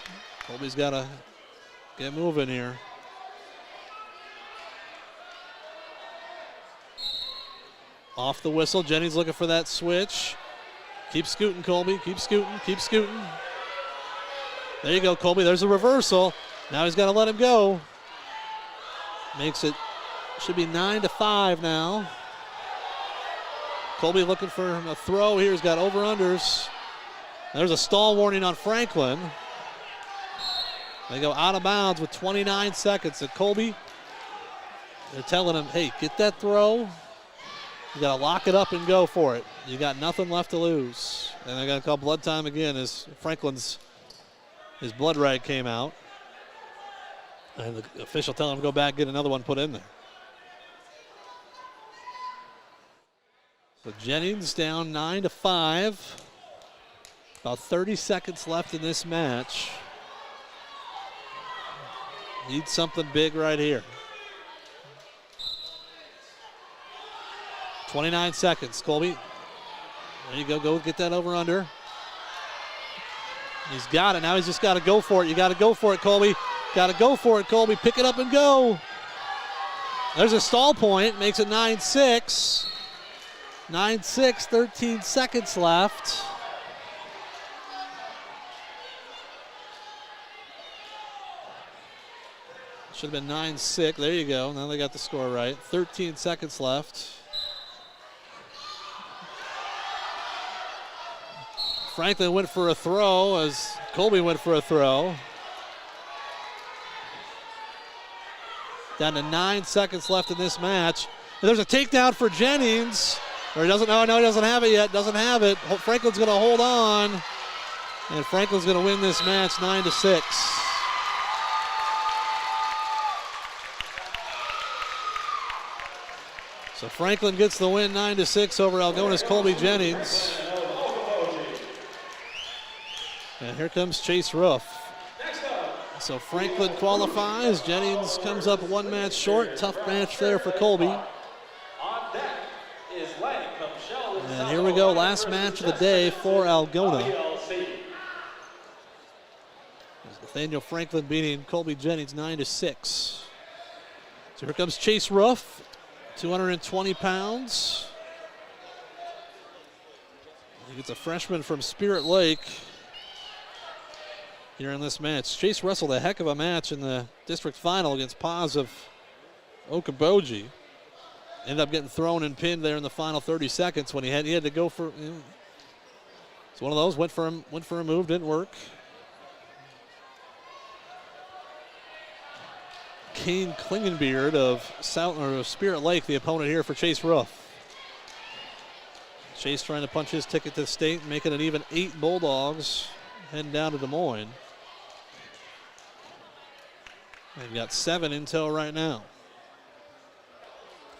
Colby's got to get moving here. Off the whistle, Jennings looking for that switch. Keep scooting, Colby, keep scooting, keep scooting. There you go, Colby, there's a reversal. Now he's got to let him go. Makes it, should be 9-5 now. Colby looking for a throw here. He's got over-unders. There's a stall warning on Franklin. They go out of bounds with 29 seconds. And Colby, they're telling him, hey, get that throw. You got to lock it up and go for it. You got nothing left to lose. And they got to call blood time again as his blood rag came out. And the official telling him to go back, get another one put in there. So Jennings down 9-5. About 30 seconds left in this match. Needs something big right here. 29 seconds, Colby. There you go, get that over under. He's got it, now he's just got to go for it. You got to go for it, Colby. Got to go for it, Colby. Pick it up and go. There's a stall point, makes it 9-6. 9-6, 13 seconds left. Should have been 9-6. There you go. Now they got the score right. 13 seconds left. Franklin went for a throw as Colby went for a throw. Down to 9 seconds left in this match. And there's a takedown for Jennings. Or he doesn't, no, he doesn't have it yet. Doesn't have it. Franklin's going to hold on. And Franklin's going to win this match 9-6. So Franklin gets the win 9-6 over Algona's Colby Jennings. And here comes Chase Roof. So Franklin qualifies. Jennings comes up one match short. Tough match there for Colby. And here we go, last match of the day for Algona. Nathaniel Franklin beating Colby Jennings 9-6. So here comes Chase Roof, 220 pounds. It's a freshman from Spirit Lake here in this match. Chase wrestled a heck of a match in the district final against Paz of Okoboji. Ended up getting thrown and pinned there in the final 30 seconds when he had to go for. It's one of those. Went for a move, didn't work. Kane Klingenbeard of Spirit Lake, the opponent here for Chase Roof. Chase trying to punch his ticket to state, making it even 8 Bulldogs heading down to Des Moines. They've got 7 intel right now.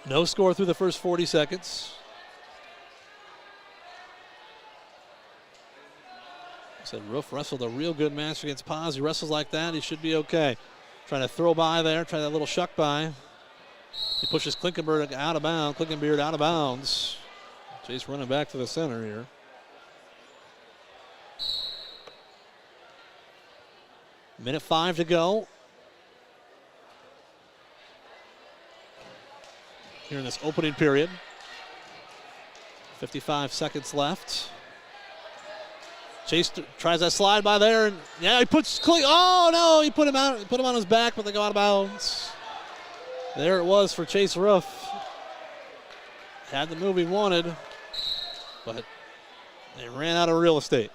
No score through the first 40 seconds. I said Roof wrestled a real good match against Paz. He wrestles like that, he should be okay. Trying to throw by there, try that little shuck by. He pushes Klinkenbeard out of bounds. Klinkenbeard out of bounds. Chase running back to the center here. Minute 5 to go. Here in this opening period. 55 seconds left. Chase tries that slide by there, and yeah, he puts oh no, he put him on his back, but they go out of bounds. There it was for Chase Roof. Had the move he wanted, but they ran out of real estate.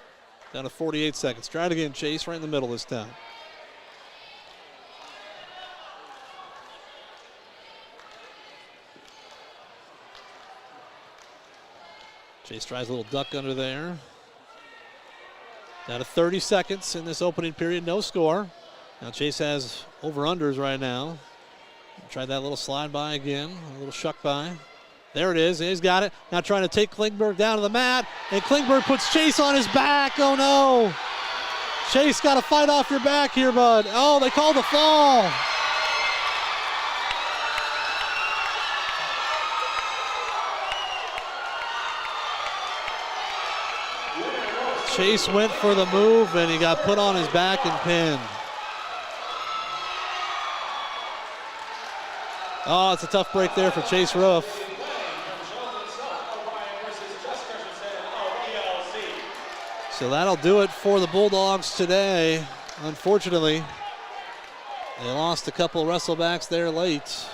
Down to 48 seconds. Try it again, Chase, right in the middle this time. Chase tries a little duck under there. Down to 30 seconds in this opening period, no score. Now Chase has over-unders right now. Tried that little slide by again, a little shuck by. There it is, he's got it. Now trying to take Klingberg down to the mat, and Klingberg puts Chase on his back, oh no. Chase got to fight off your back here, bud. Oh, they called the fall. Chase went for the move, and he got put on his back and pinned. Oh, it's a tough break there for Chase Roof. So that'll do it for the Bulldogs today. Unfortunately, they lost a couple wrestlebacks there late.